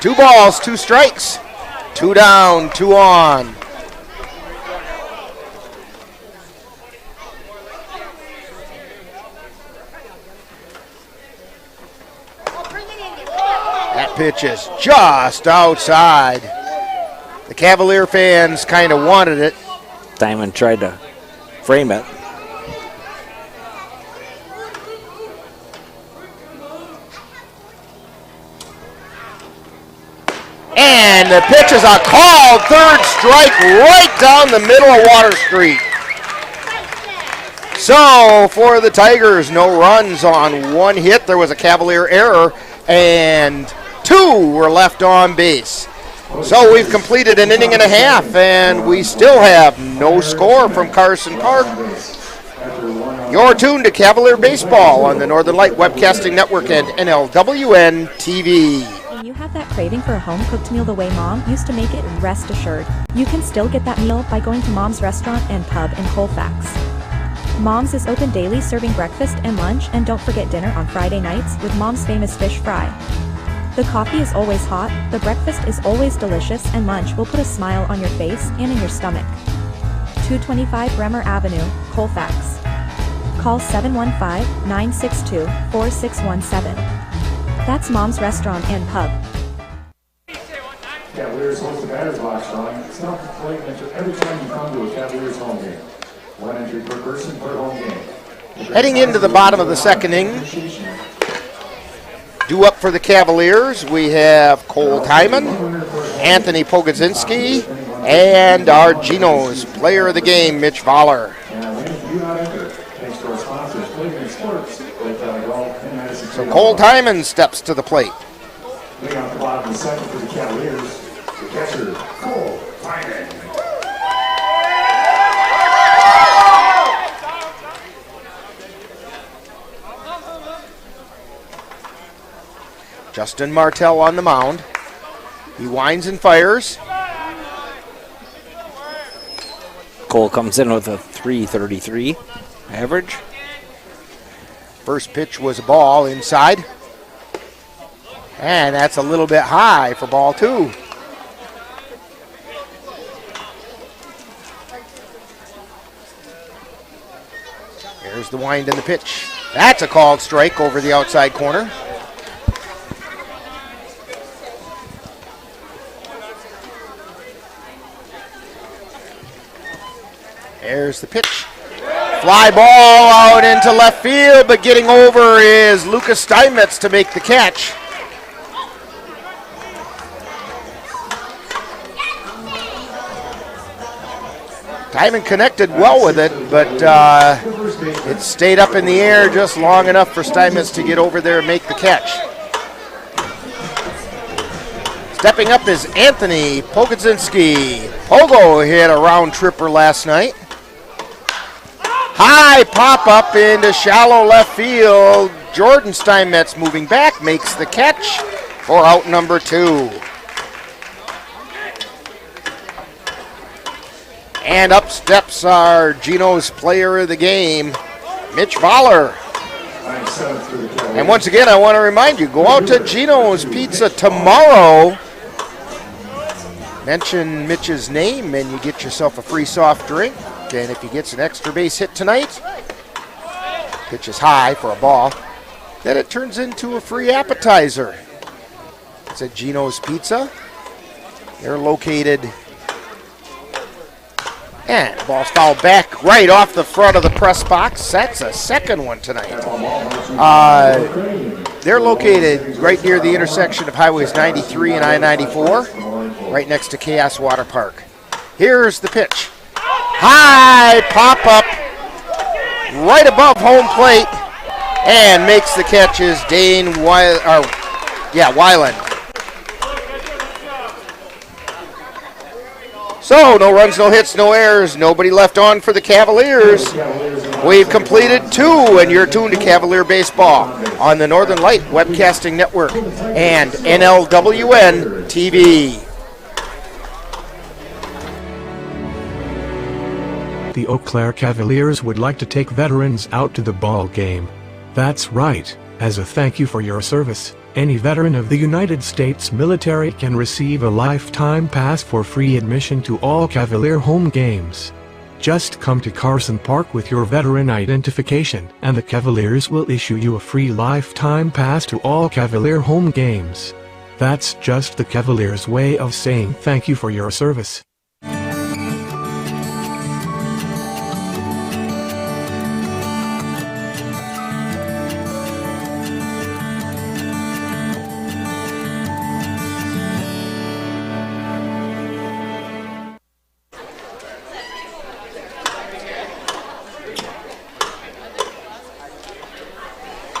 2 balls, 2 strikes. 2 down, 2 on. That pitch is just outside. The Cavalier fans kind of wanted it. Diamond tried to frame it. And the pitch is a called third strike right down the middle of Water Street. So for the Tigers, no runs on 1 hit. There was a Cavalier error, and 2 were left on base. So we've completed an inning and a half, and we still have no score from Carson Park. You're tuned to Cavalier Baseball on the Northern Light Webcasting Network and NLWN-TV. When you have that craving for a home-cooked meal the way Mom used to make it, rest assured, you can still get that meal by going to Mom's Restaurant and Pub in Colfax. Mom's is open daily, serving breakfast and lunch, and don't forget dinner on Friday nights with Mom's famous fish fry. The coffee is always hot, the breakfast is always delicious, and lunch will put a smile on your face and in your stomach. 225 Bremer Avenue, Colfax. Call 715-962-4617. That's Mom's Restaurant and Pub. Cavaliers host the batter's box drawing. It's not the plate entry every time you come to a Cavaliers home game. 1 entry per person per home game. Heading into the bottom of the second inning, due up for the Cavaliers, we have Cole Hyman, Anthony Pogodzinski, and our Geno's player of the game, Mitch Voller. So Cole Hyman steps to the plate. Leading off the bottom of the second for the Cavaliers, the catcher, Cole Hyman. Justin Martell on the mound. He winds and fires. Cole comes in with a .333 average. First pitch was a ball inside. And that's a little bit high for ball 2. Here's the wind and the pitch. That's a called strike over the outside corner. There's the pitch. Fly ball out into left field, but getting over is Lucas Steinmetz to make the catch. Timon connected well with it, but it stayed up in the air just long enough for Steinmetz to get over there and make the catch. Stepping up is Anthony Pogodzinski. Pogo hit a round tripper last night. High pop up into shallow left field. Jordan Steinmetz moving back makes the catch for out number 2. And up steps our Geno's player of the game, Mitch Voller. And once again, I want to remind you, go out to Geno's Pizza tomorrow. Mention Mitch's name and you get yourself a free soft drink. And if he gets an extra base hit tonight, pitch is high for a ball, then it turns into a free appetizer. It's at Geno's Pizza. They're located, and ball's fouled back right off the front of the press box. That's a second one tonight. They're located right near the intersection of Highways 93 and I-94, right next to Chaos Water Park. Here's the pitch. High pop up right above home plate and makes the catch is Dane Weiland. So no runs, no hits, no errors, nobody left on for the Cavaliers. We've completed 2 and you're tuned to Cavalier Baseball on the Northern Light Webcasting Network and NLWN-TV. The Eau Claire Cavaliers would like to take veterans out to the ball game. That's right, as a thank you for your service, any veteran of the United States military can receive a lifetime pass for free admission to all Cavalier home games. Just come to Carson Park with your veteran identification, and the Cavaliers will issue you a free lifetime pass to all Cavalier home games. That's just the Cavaliers' way of saying thank you for your service.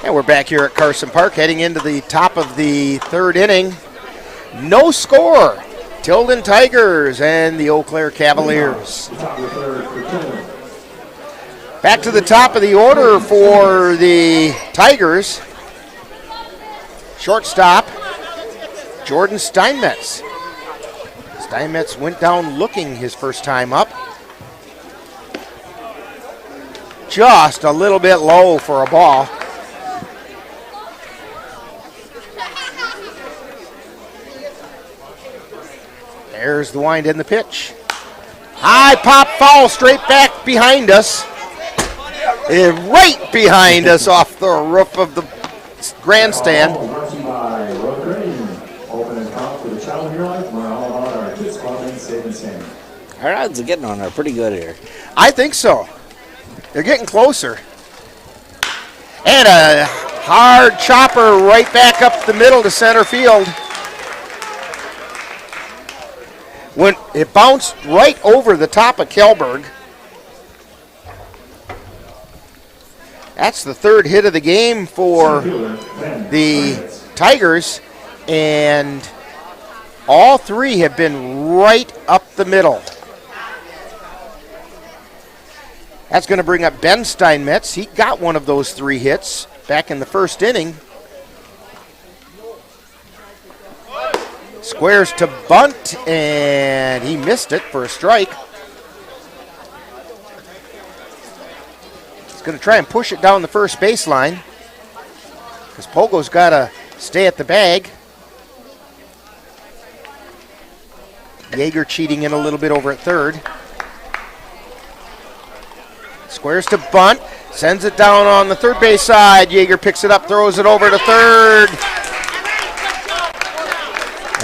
And we're back here at Carson Park, heading into the top of the 3rd inning. No score. Tilden Tigers and the Eau Claire Cavaliers. Back to the top of the order for the Tigers. Shortstop, Jordan Steinmetz. Steinmetz went down looking his first time up. Just a little bit low for a ball. There's the wind and the pitch. High pop foul straight back behind us. Right behind us off the roof of the grandstand. Our odds of getting on are pretty good here. I think so. They're getting closer. And a hard chopper right back up the middle to center field. When it bounced right over the top of Kjellberg. That's the 3rd hit of the game for the Tigers, and all 3 have been right up the middle. That's going to bring up Ben Steinmetz. He got one of those 3 hits back in the 1st inning. Squares to bunt, and he missed it for a strike. He's going to try and push it down the first baseline because Pogo's got to stay at the bag. Yeager cheating in a little bit over at third. Squares to bunt, sends it down on the third base side. Yeager picks it up, throws it over to third.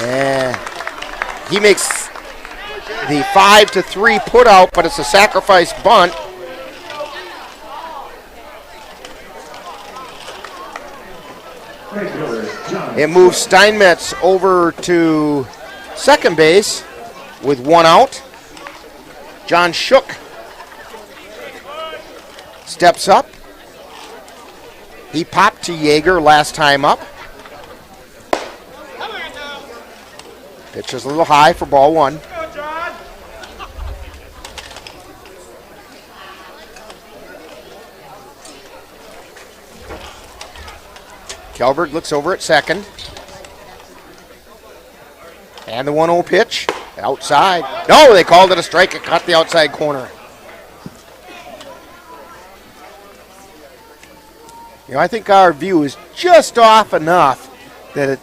And he makes the 5-3 put out, but it's a sacrifice bunt. It moves Steinmetz over to second base with one out. John Shook steps up. He popped to Yeager last time up. Pitch is a little high for ball one. Kjellberg looks over at second. And the 1-0 pitch, outside. No, they called it a strike. It caught the outside corner. You know, I think our view is just off enough that it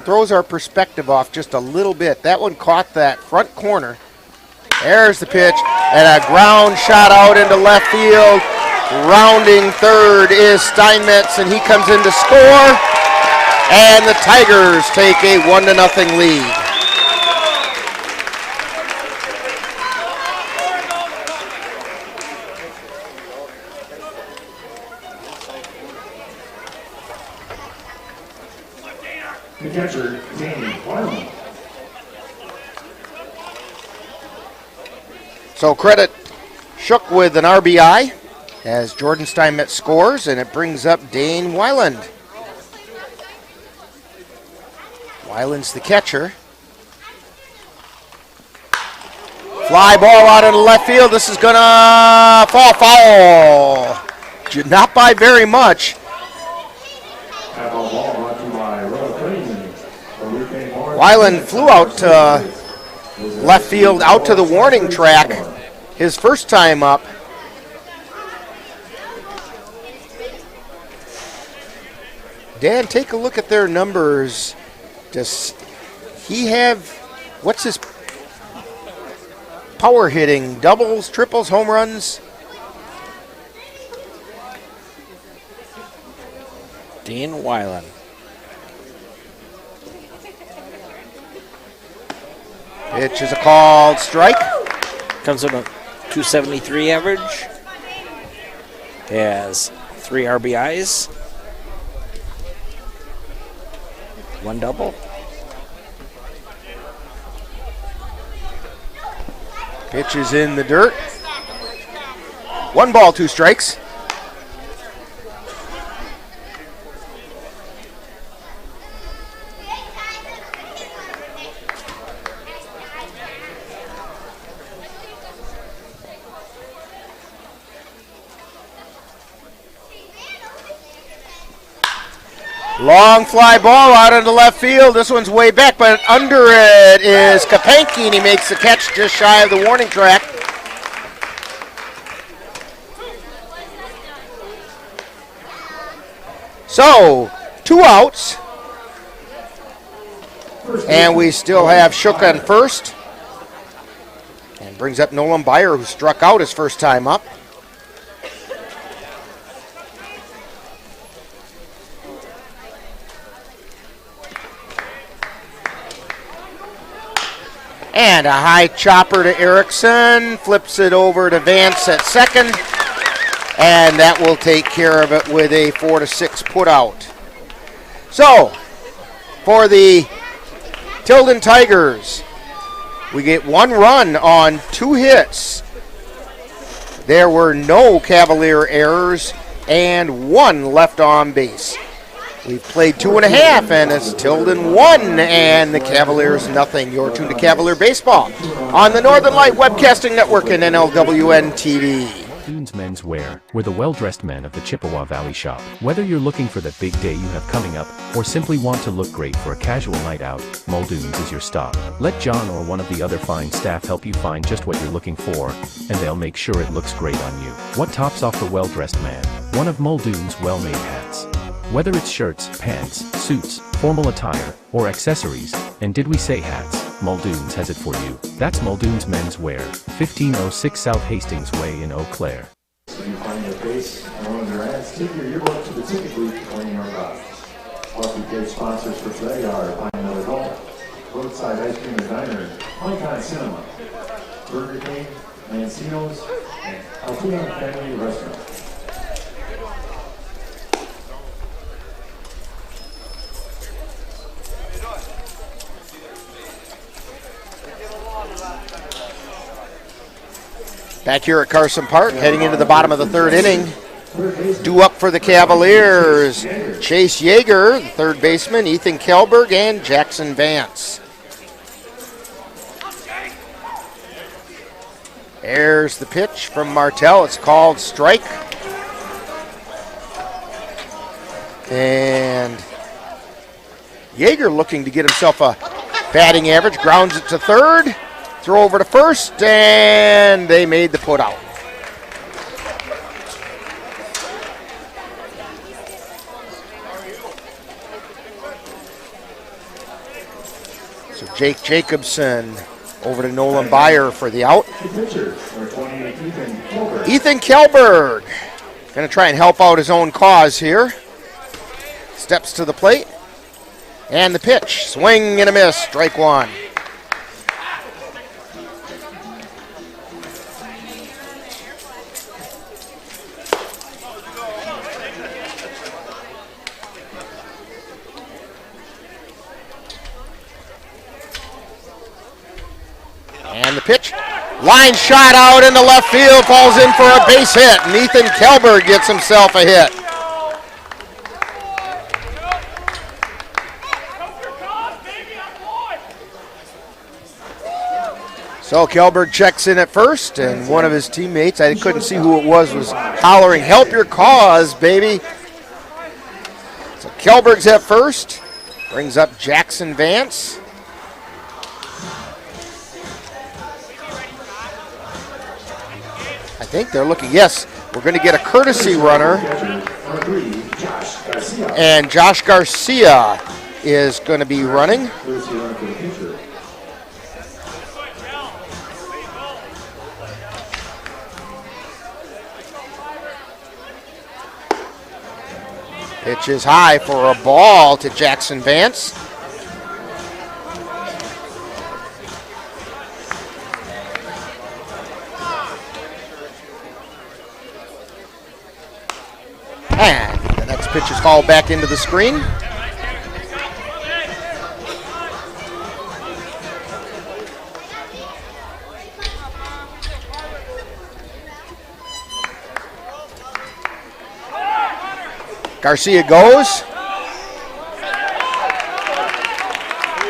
throws our perspective off just a little bit. That one caught that front corner. There's the pitch, and a ground shot out into left field. Rounding third is Steinmetz, and he comes in to score. And the Tigers take a 1-0 lead. The catcher, Danny Wyland. So credit Shook with an RBI as Jordan Steinmetz scores, and it brings up Dane Wyland. Wyland's the catcher. Fly ball out into left field. This is gonna fall foul. Not by very much. Wyland flew out to left field, out to the warning track his first time up. Dan, take a look at their numbers. Does he have, what's his power hitting? Doubles, triples, home runs? Dean Wyland. Pitch is a called strike. Comes in a 273 average. Has 3 RBIs. 1 double. Pitch is in the dirt. 1 ball, 2 strikes. Long fly ball out into left field. This one's way back, but under it is Kapanki, and he makes the catch just shy of the warning track. So, 2 outs. And we still have Shook on first. And brings up Nolan Byer, who struck out his first time up. And a high chopper to Erickson, flips it over to Vance at second, and that will take care of it with a 4-6 put out. So, for the Tilden Tigers, we get 1 run on 2 hits. There were no Cavalier errors and 1 left on base. We've played 2.5, and it's Tilden 1 and the Cavaliers nothing. You're tuned to Cavalier Baseball on the Northern Light Webcasting Network and NLWN-TV. Dunes Menswear, we're the well-dressed men of the Chippewa Valley shop. Whether you're looking for the big day you have coming up, or simply want to look great for a casual night out, Muldoon's is your stop. Let John or one of the other fine staff help you find just what you're looking for, and they'll make sure it looks great on you. What tops off the well-dressed man? One of Muldoon's well-made hats. Whether it's shirts, pants, suits, formal attire, or accessories, and did we say hats? Muldoon's has it for you. That's Muldoon's Menswear, 1506 South Hastings Way in Eau Claire. So you find your face on one of their ads, take your yearbook to the ticket booth to claim your prize. Lucky page sponsors for today are Find Another Adult, Roadside Ice Cream and Diner, Icon Cinema, Burger King, Mancino's, and Altoona Family Restaurant. Back here at Carson Park, heading into the bottom of the third inning. Due up for the Cavaliers, Chase Yeager, the third baseman, Ethan Kelberg, and Jackson Vance. There's the pitch from Martell. It's called strike. And Yeager looking to get himself a batting average, grounds it to third. Throw over to first, and they made the put out. So Jake Jacobson over to Nolan Byer for the out. Ethan Kelberg going to try and help out his own cause here. Steps to the plate. And the pitch, swing and a miss, strike one. And the pitch, line shot out into left field, falls in for a base hit, and Ethan Kelberg gets himself a hit. So Kelberg checks in at first, and one of his teammates, I couldn't see who it was hollering, "Help your cause, baby." So Kelberg's at first, brings up Jackson Vance. I think they're looking, yes, we're going to get a courtesy runner. And Josh Garcia is going to be running. Pitch is high for a ball to Jackson Vance. And the next pitch is called back into the screen. Garcia goes.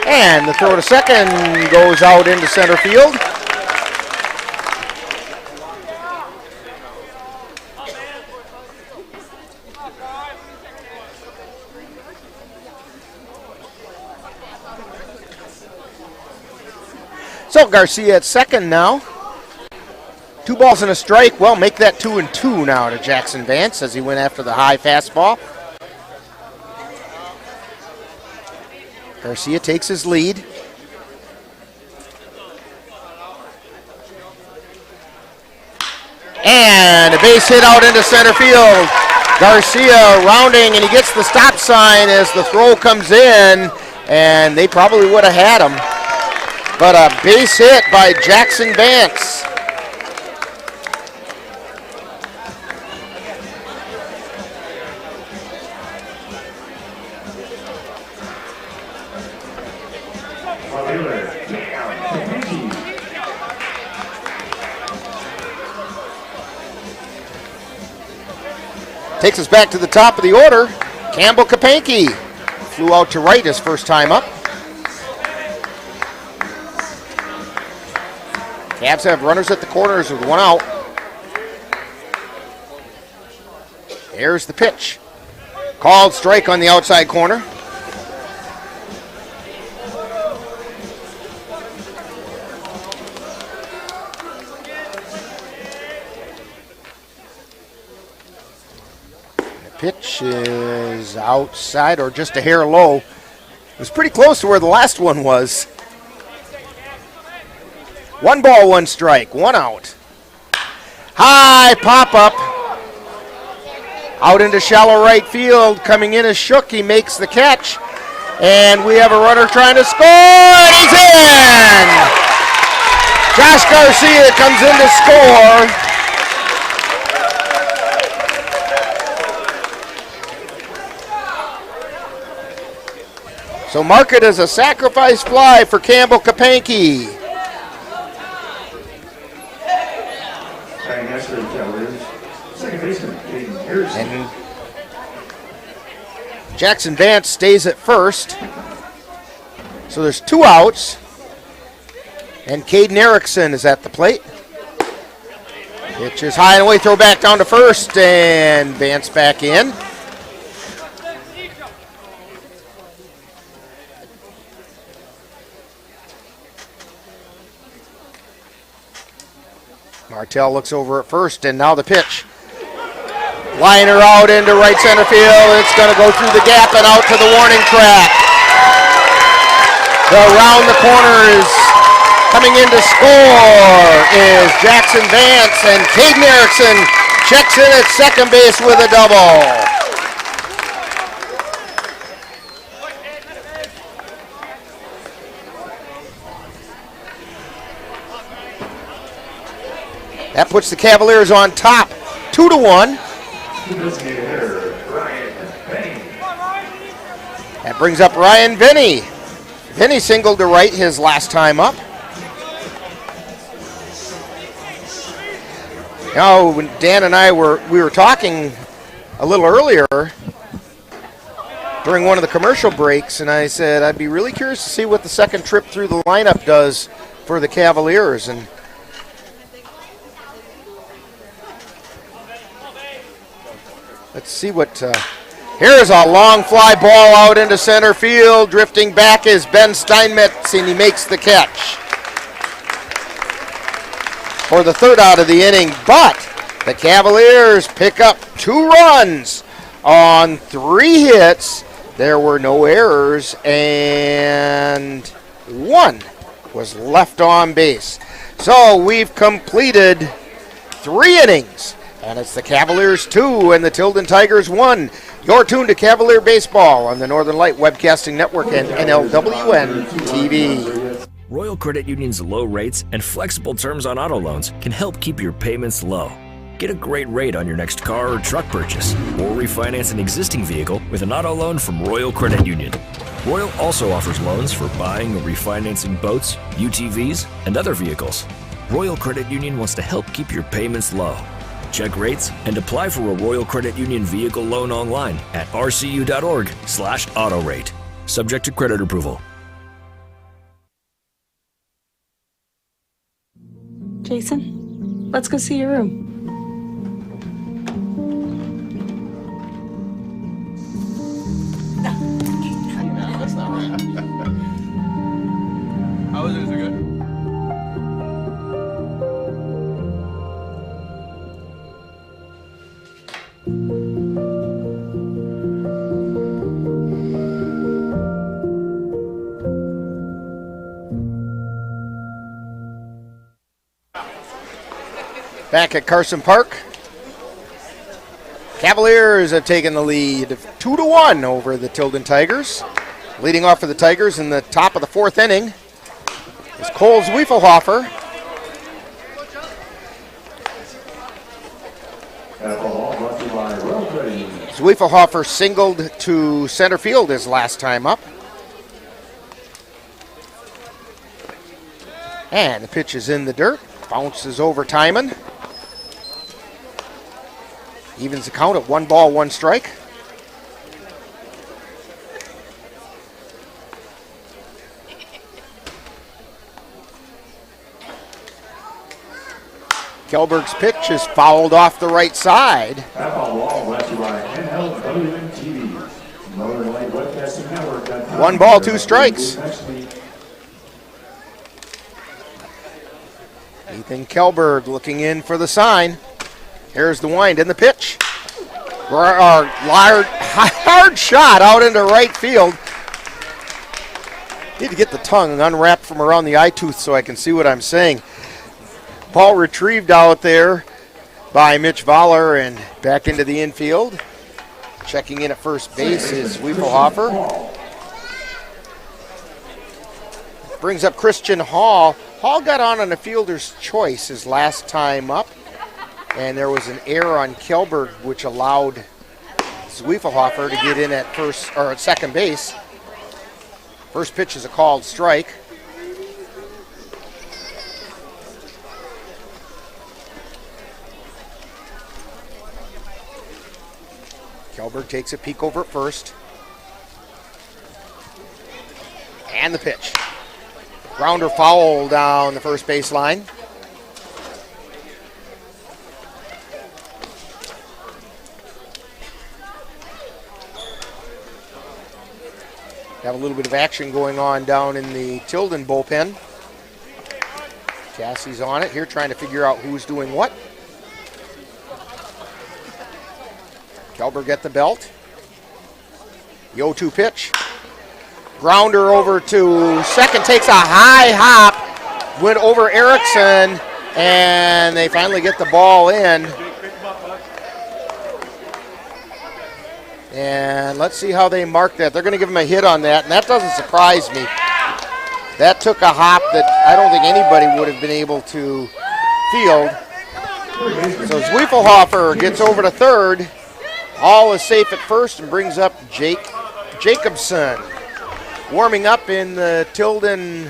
And the throw to second goes out into center field. So Garcia at second now. 2 balls and a strike. Well, make that 2-2 now to Jackson Vance as he went after the high fastball. Garcia takes his lead. And a base hit out into center field. Garcia rounding, and he gets the stop sign as the throw comes in, and they probably would have had him. But a base hit by Jackson Vance. Takes us back to the top of the order. Campbell Kapanke flew out to right his first time up. Cavs have runners at the corners with 1 out. There's the pitch. Called strike on the outside corner. Pitch is outside or just a hair low. It was pretty close to where the last one was. 1 ball, 1 strike, 1 out. High pop up. Out into shallow right field. Coming in is Shook. He makes the catch. And we have a runner trying to score. And he's in! Josh Garcia comes in to score. So mark it as a sacrifice fly for Campbell Kapanke. And Jackson Vance stays at first. So there's 2 outs. And Caden Erickson is at the plate. Pitch is high and away, throw back down to first, and Vance back in. Martell looks over at first, and now the pitch. Liner out into right center field. It's going to go through the gap and out to the warning track. Around the corner is coming in to score is Jackson Vance, and Caden Erickson checks in at second base with a double. That puts the Cavaliers on top, 2-1. That brings up Ryan Vinny. Vinny singled to right his last time up. Now, when Dan and I were talking a little earlier during one of the commercial breaks, and I said I'd be really curious to see what the second trip through the lineup does for the Cavaliers. And let's see what. Here's a long fly ball out into center field. Drifting back is Ben Steinmetz, and he makes the catch for the 3rd out of the inning. But the Cavaliers pick up 2 runs on 3 hits. There were no errors, and 1 was left on base. So we've completed 3 innings. And it's the Cavaliers 2 and the Tilden Tigers 1. You're tuned to Cavalier Baseball on the Northern Light Webcasting Network and NLWN-TV. Royal Credit Union's low rates and flexible terms on auto loans can help keep your payments low. Get a great rate on your next car or truck purchase, or refinance an existing vehicle with an auto loan from Royal Credit Union. Royal also offers loans for buying or refinancing boats, UTVs, and other vehicles. Royal Credit Union wants to help keep your payments low. Check rates and apply for a Royal Credit Union vehicle loan online at rcu.org/autorate. Subject to credit approval. Jason, let's go see your room. That's not right. How is it? Is it good? Back at Carson Park, Cavaliers have taken the lead of 2-1 over the Tilden Tigers. Leading off for the Tigers in the top of the 4th inning is Cole Zwiefelhofer. Zwiefelhofer singled to center field his last time up. And the pitch is in the dirt. Bounces over Timon. Evens the count at 1 ball, 1 strike. Kelberg's pitch is fouled off the right side. That ball brought to you by NLWN-TV. Northern Light Webcasting Network. 1 ball, 2 strikes. Ethan Kelberg looking in for the sign. Here's the wind and the pitch. Hard shot out into right field. Need to get the tongue unwrapped from around the eye tooth so I can see what I'm saying. Ball retrieved out there by Mitch Voller and back into the infield. Checking in at first base is Wiefelhofer. Brings up Christian Hall. Hall got on a fielder's choice his last time up, and there was an error on Kjellberg which allowed Wiefelhofer to get in at first or at second base. First pitch is a called strike. Kjellberg takes a peek over at first. And the pitch. Grounder foul down the first baseline. Have a little bit of action going on down in the Tilden bullpen. Cassie's on it here trying to figure out who's doing what. Kjellberg at the belt. The 0-2 pitch. Grounder over to second, takes a high hop, went over Erickson, and they finally get the ball in. And let's see how they mark that. They're going to give him a hit on that, and that doesn't surprise me. That took a hop that I don't think anybody would have been able to field. So Wiefelhofer gets over to third. Hall is safe at first and brings up Jacobson. Warming up in the Tilden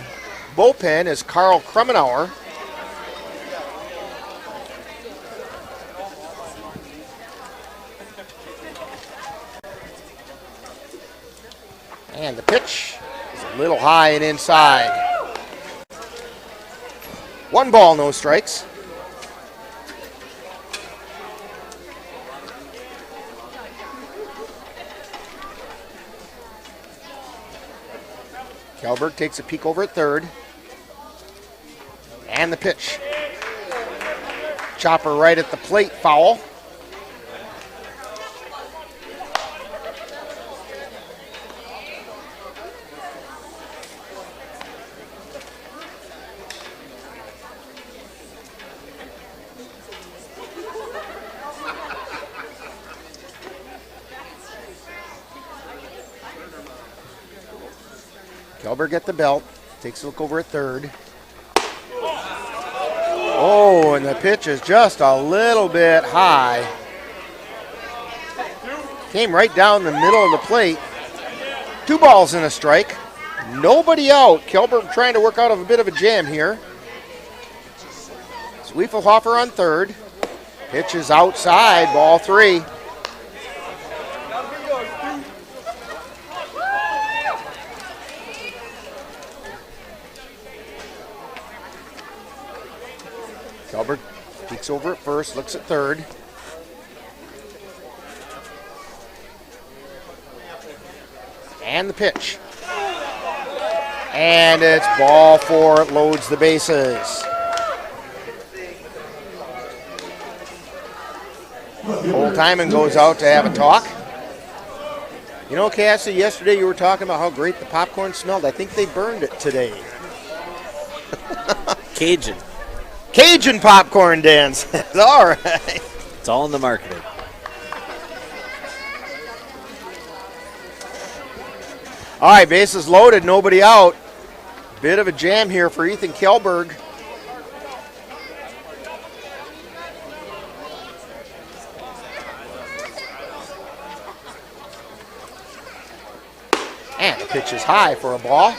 bullpen is Carl Krummenauer. And the pitch is a little high and inside. 1 ball, no strikes. Kjellberg takes a peek over at third. And the pitch. Chopper right at the plate, foul. Kjellberg at the belt, takes a look over at third. Oh, and the pitch is just a little bit high. Came right down the middle of the plate. 2 balls and a strike. Nobody out. Kjellberg trying to work out of a bit of a jam here. Wiefelhofer on third. Pitch is outside, ball 3. Kjellberg peeks over at first, looks at third. And the pitch. And it's ball 4, it loads the bases. Old Timon goes out to have a talk. You know, Cassie, yesterday you were talking about how great the popcorn smelled. I think they burned it today. Cajun popcorn dance. All right. It's all in the marketing. All right, bases loaded, nobody out. Bit of a jam here for Ethan Kjellberg. And the pitch is high for a ball.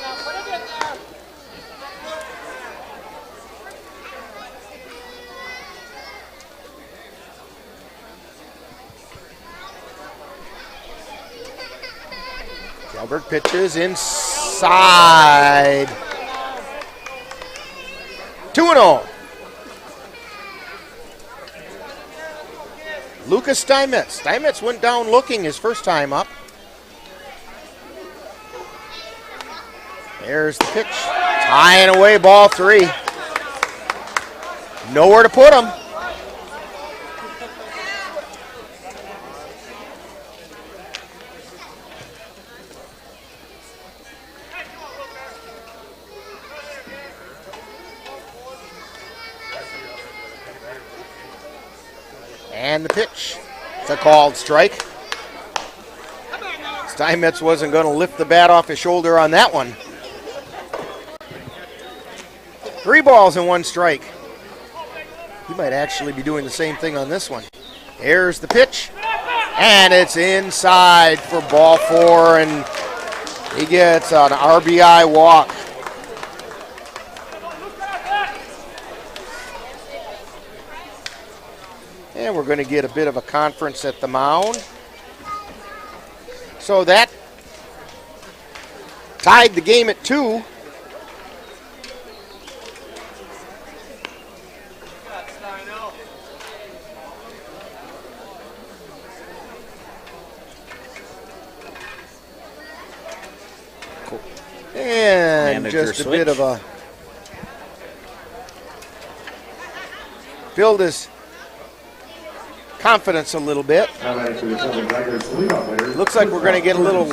Kjellberg pitches inside. 2-0. Lucas Steinmetz. Steinmetz went down looking his first time up. There's the pitch. It's high and away, ball 3. Nowhere to put him. And the pitch. It's a called strike. Steinmetz wasn't going to lift the bat off his shoulder on that one. 3 balls and 1 strike. He might actually be doing the same thing on this one. Here's the pitch. And it's inside for ball 4, and he gets an RBI walk. And we're going to get a bit of a conference at the mound. So that tied the game at 2. And just a bit of a build his confidence a little bit. Looks like we're going to get a little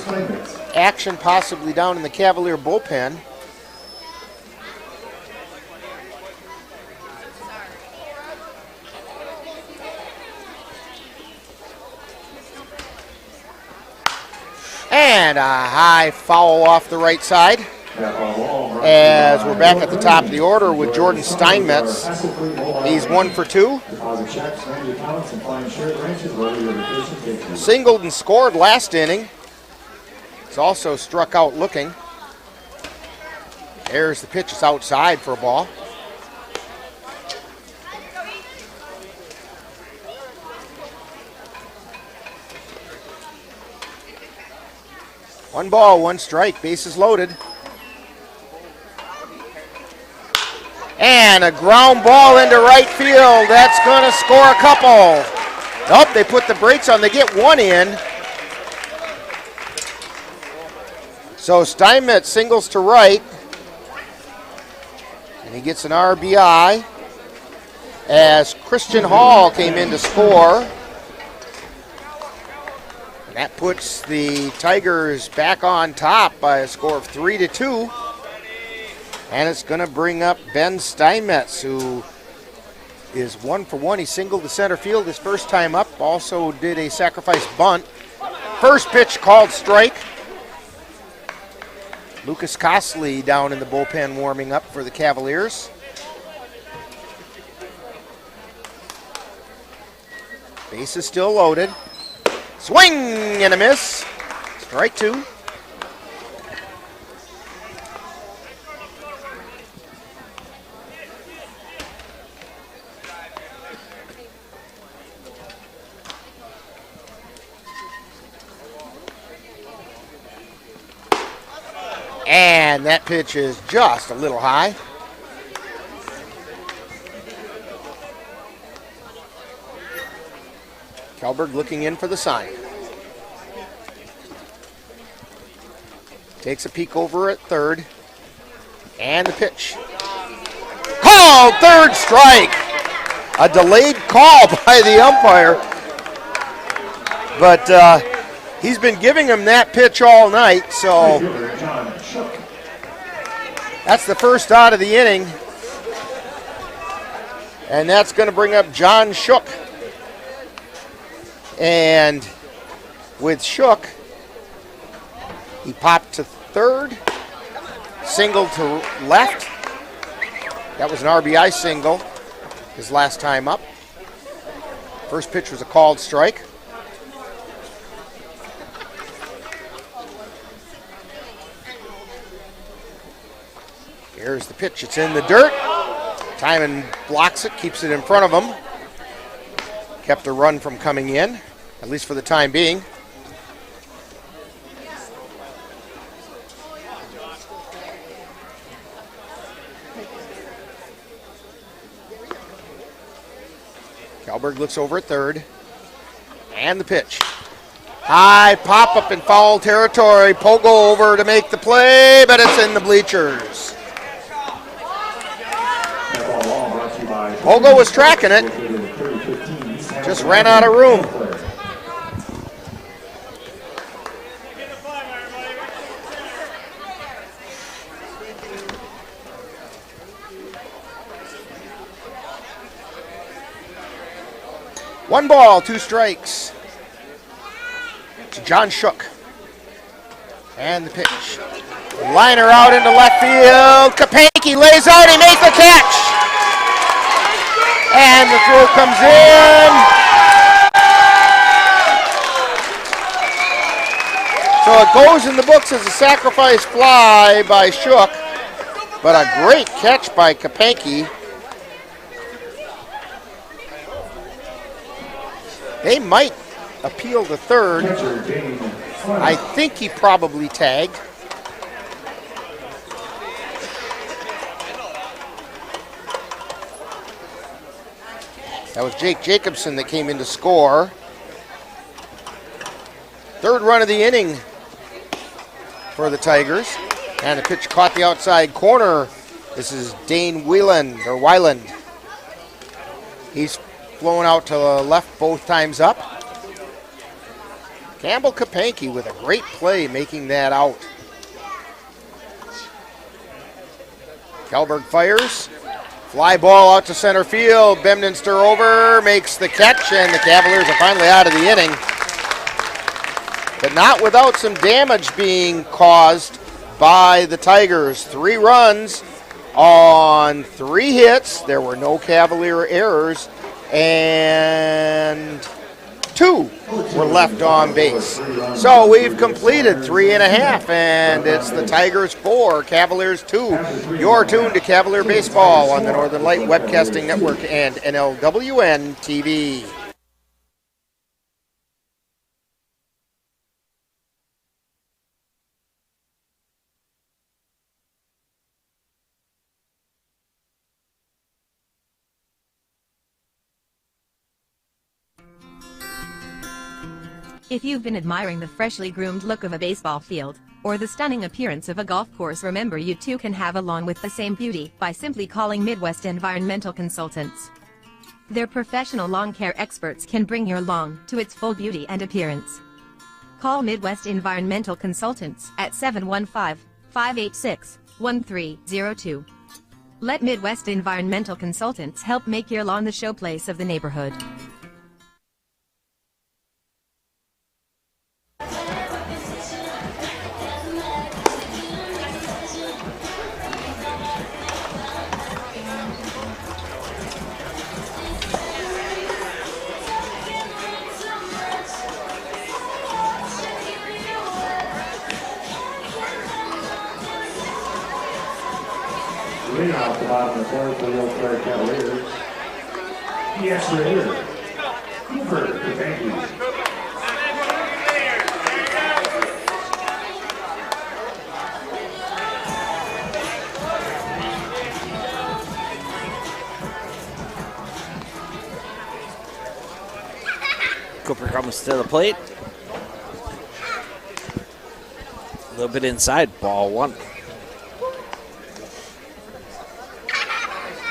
action possibly down in the Cavalier bullpen. And a high foul off the right side. As we're back at the top of the order with Jordan Steinmetz. He's 1 for 2. Singled and scored last inning. He's also struck out looking. There's the pitch. It's outside for a ball. One ball, 1 strike, bases loaded. And a ground ball into right field. That's going to score a couple. Nope, they put the brakes on. They get 1 in. So Steinmetz singles to right. And he gets an RBI as Christian Hall came in to score. That puts the Tigers back on top by a score of 3-2. And it's going to bring up Ben Steinmetz, who is 1 for 1. He singled to center field his first time up. Also did a sacrifice bunt. First pitch called strike. Lucas Cosley down in the bullpen warming up for the Cavaliers. Base is still loaded. Swing and a miss. Strike 2. And that pitch is just a little high. Kelberg looking in for the sign. Takes a peek over at third. And the pitch. Called, third strike. A delayed call by the umpire. But he's been giving him that pitch all night, so that's the first out of the inning. And that's going to bring up John Shook. And with Shook, he popped to third, singled to left. That was an RBI single his last time up. First pitch was a called strike. Here's the pitch. It's in the dirt. Timon blocks it, keeps it in front of him. Kept the run from coming in, at least for the time being. Kelberg looks over at third. And the pitch. High pop-up in foul territory. Pogo over to make the play, but it's in the bleachers. Pogo was tracking it. Just ran out of room. 1 ball, 2 strikes. To John Shook. And the pitch. Liner out into left field. Kapanke lays out. He makes the catch. And the throw comes in. So it goes in the books as a sacrifice fly by Shook. But a great catch by Kapanke. They might appeal to third. I think he probably tagged. That was Jake Jacobson that came in to score. Third run of the inning for the Tigers. And the pitch caught the outside corner. This is Dane Weiland. He's flown out to the left both times up. Campbell Kapanke with a great play making that out. Kelberg fires. Fly ball out to center field. Bemdenster over, makes the catch, and the Cavaliers are finally out of the inning. But not without some damage being caused by the Tigers. 3 runs on 3 hits. There were no Cavalier errors, and 2 were left on base. So we've completed 3.5, and it's the Tigers 4, Cavaliers 2. You're tuned to Cavalier Baseball on the Northern Light Webcasting Network and NLWN-TV. If you've been admiring the freshly groomed look of a baseball field, or the stunning appearance of a golf course, remember you too can have a lawn with the same beauty by simply calling Midwest Environmental Consultants. Their professional lawn care experts can bring your lawn to its full beauty and appearance. Call Midwest Environmental Consultants at 715-586-1302. Let Midwest Environmental Consultants help make your lawn the showplace of the neighborhood. Leading off the bottom of the 4th for the Eau Claire Cavaliers. The extra hitter, Cooper Kapanke. Cooper comes to the plate. A little bit inside, ball 1.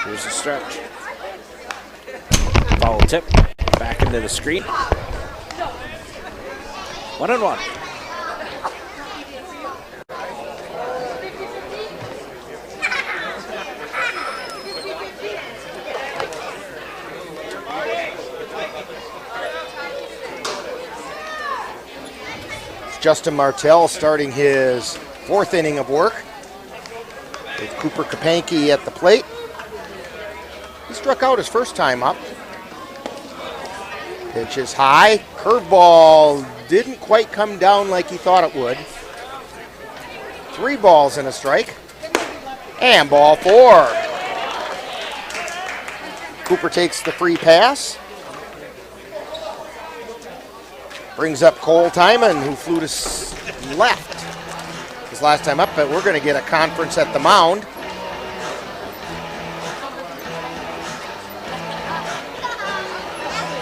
Here's the stretch. Foul tip. Back into the screen. 1-1. Justin Martell starting his 4th inning of work with Cooper Kapanke at the plate. He struck out his first time up. Pitch is high. Curveball didn't quite come down like he thought it would. 3 balls and a strike. And ball 4. Cooper takes the free pass. Brings up Cole Timon, who flew to left his last time up, but we're going to get a conference at the mound.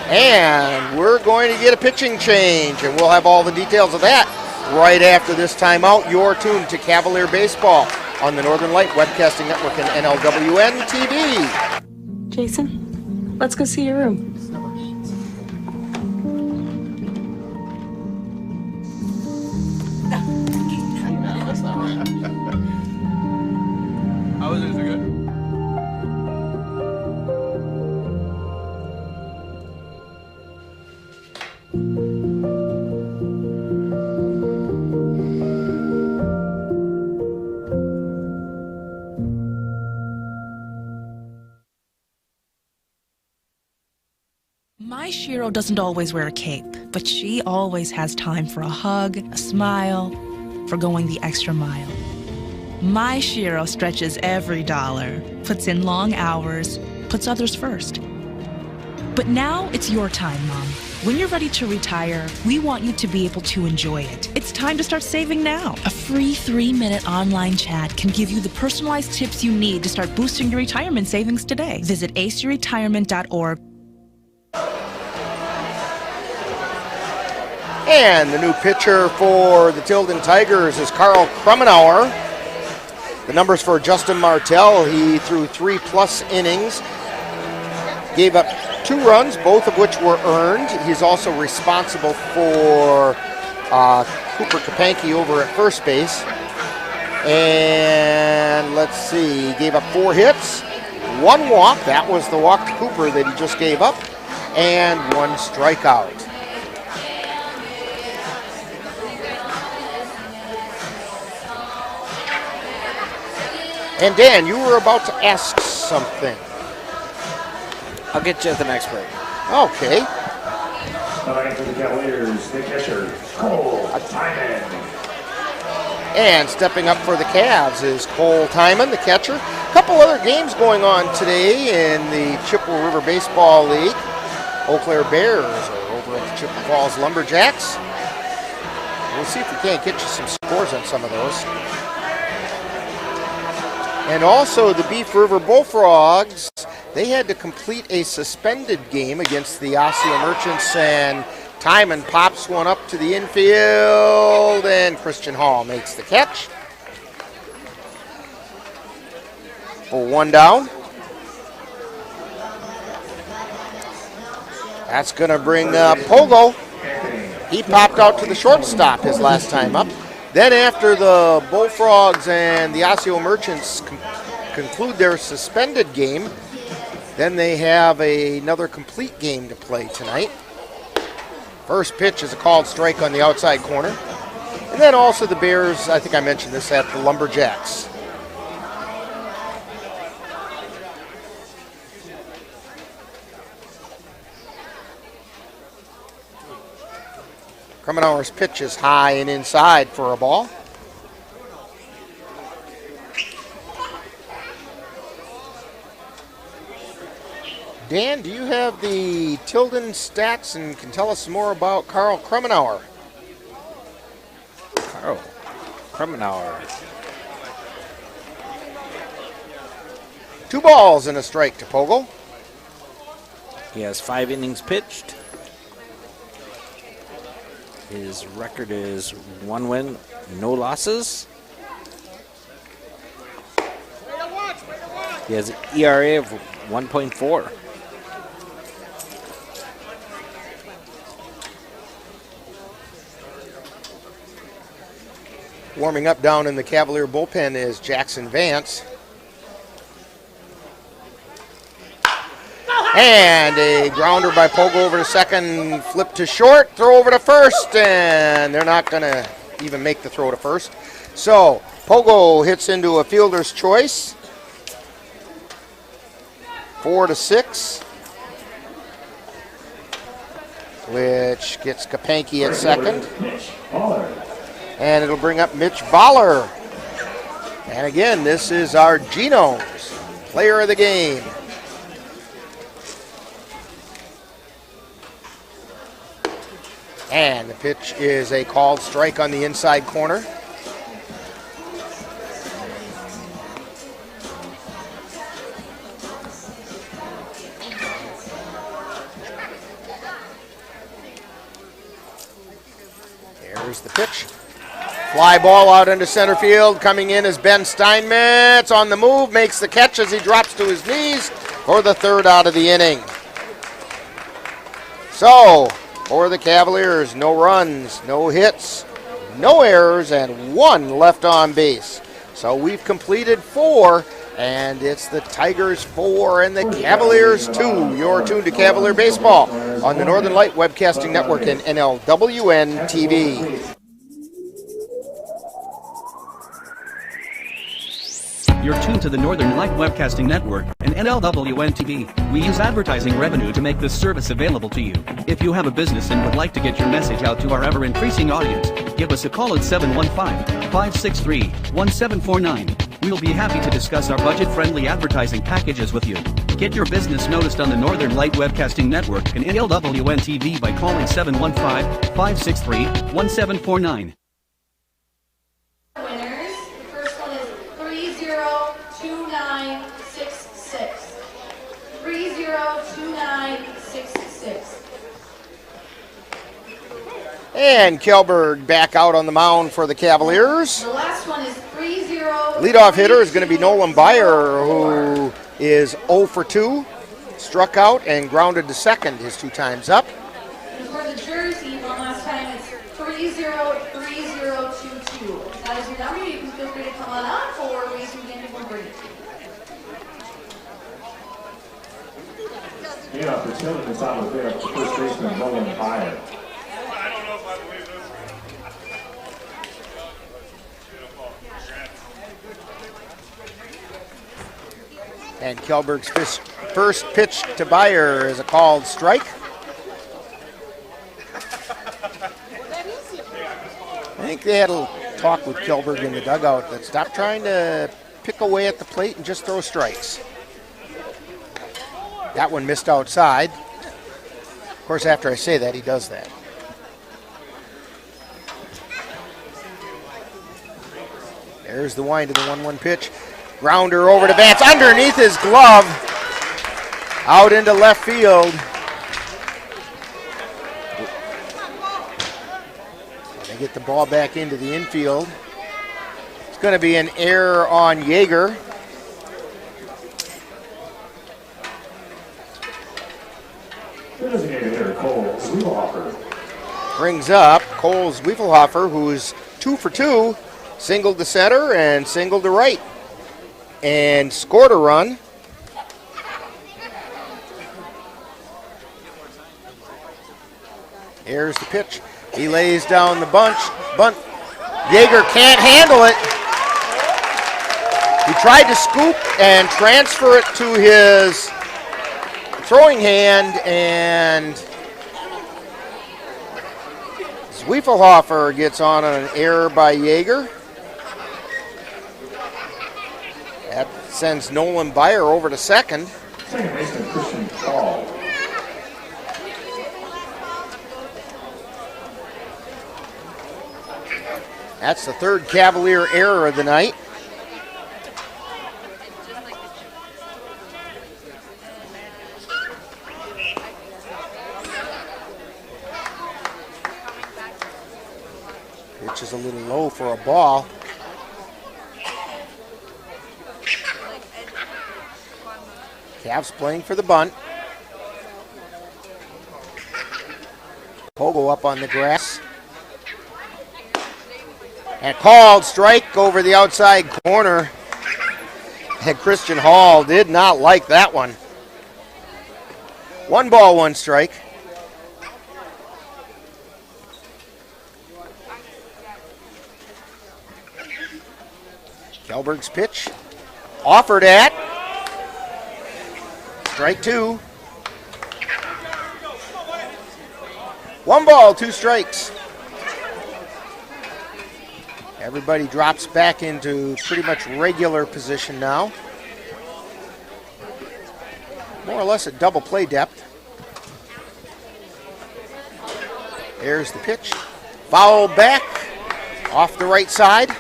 And we're going to get a pitching change, and we'll have all the details of that right after this timeout. You're tuned to Cavalier Baseball on the Northern Light Webcasting Network and NLWN-TV. Jason, let's go see your room. That's not right. How is it? Is it good? My Shiro doesn't always wear a cape, but she always has time for a hug, a smile, for going the extra mile. My Shiro stretches every dollar, puts in long hours, puts others first. But now it's your time, Mom. When you're ready to retire, we want you to be able to enjoy it. It's time to start saving now. A free 3-minute online chat can give you the personalized tips you need to start boosting your retirement savings today. Visit aceyourretirement.org. And the new pitcher for the Tilden Tigers is Carl Krummenauer. The numbers for Justin Martell, he threw 3+ innings, gave up 2 runs, both of which were earned. He's also responsible for Cooper Kapanke over at first base. And let's see, he gave up 4 hits, 1 walk, that was the walk to Cooper that he just gave up, and 1 strikeout. And Dan, you were about to ask something. I'll get you at the next break. Okay. Starting for the Cavaliers, the catcher, Cole Timon. And stepping up for the Cavs is Cole Timon, the catcher. A couple other games going on today in the Chippewa River Baseball League. Eau Claire Bears are over at the Chippewa Falls Lumberjacks. We'll see if we can't get you some scores on some of those. And also the Beef River Bullfrogs, they had to complete a suspended game against the Osseo Merchants, and Timon pops one up to the infield, and Christian Hall makes the catch for 1 down. That's going to bring Pogo. He popped out to the shortstop his last time up. Then after the Bullfrogs and the Osseo Merchants conclude their suspended game, then they have another complete game to play tonight. First pitch is a called strike on the outside corner. And then also the Bears, I think I mentioned this, at the Lumberjacks. Krummenauer's pitch is high and inside for a ball. Dan, do you have the Tilden stats and can tell us more about Carl Krummenauer? Carl Krummenauer. 2 balls and a strike to Pogo. He has 5 innings pitched. His record is 1 win, no losses. He has an ERA of 1.4. Warming up down in the Cavalier bullpen is Jackson Vance. And a grounder by Pogo over to second, flip to short, throw over to first, and they're not going to even make the throw to first. So Pogo hits into a fielder's choice. 4-6, which gets Kapanke at second. And it'll bring up Mitch Baller. And again, this is our Geno's player of the game. And the pitch is a called strike on the inside corner. There's the pitch. Fly ball out into center field. Coming in is Ben Steinmetz on the move. Makes the catch as he drops to his knees for the 3rd out of the inning. So, for the Cavaliers, no runs, no hits, no errors, and 1 left on base. So we've completed 4, and it's the Tigers 4 and the Cavaliers 2. You're tuned to Cavalier Baseball on the Northern Light Webcasting Network and NLWN-TV. You're tuned to the Northern Light Webcasting Network and and NLWN-TV. We use advertising revenue to make this service available to you. If you have a business and would like to get your message out to our ever-increasing audience, give us a call at 715-563-1749. We'll be happy to discuss our budget-friendly advertising packages with you. Get your business noticed on the Northern Light Webcasting Network and NLWN-TV by calling 715-563-1749. Winners. The first one is 302966. 302966. And Kjellberg back out on the mound for the Cavaliers. The last one is 30. Leadoff hitter is going to be Nolan Byer, who is 0 for 2. Struck out and grounded to second his 2 times up. And for the jersey, one last time, it's 303022. That is your number. You can feel free to come on up or raise your hand and we'll bring it to you. Yeah, for Tilden, it's on the first baseman, Nolan Byer. And Kjellberg's first pitch to Byer is a called strike. I think they had a talk with Kjellberg in the dugout that stop trying to pick away at the plate and just throw strikes. That one missed outside. Of course, after I say that, he does that. There's the wind of the 1-1 pitch. Grounder over to Vance, underneath his glove, out into left field. They get the ball back into the infield. It's going to be an error on Yeager. Designated hitter Cole Zwiefelhofer. Brings up Cole Zwiefelhofer, who's 2 for 2, singled to center and singled to right, and scored a run. Here's the pitch. He lays down the bunt. Yeager can't handle it. He tried to scoop and transfer it to his throwing hand, and Zwiefelhofer gets on an error by Yeager. That sends Nolan Byer over to second. Second baseman Christian Hall. That's the third Cavalier error of the night. Pitch is a little low for a ball. Cavs playing for the bunt. Pogo up on the grass. And called strike over the outside corner. And Christian Hall did not like that one. 1 ball, 1 strike. Kjellberg's pitch. Offered at. Strike 2. 1 ball, 2 strikes. Everybody drops back into pretty much regular position now. More or less at double play depth. There's the pitch. Foul back off the right side.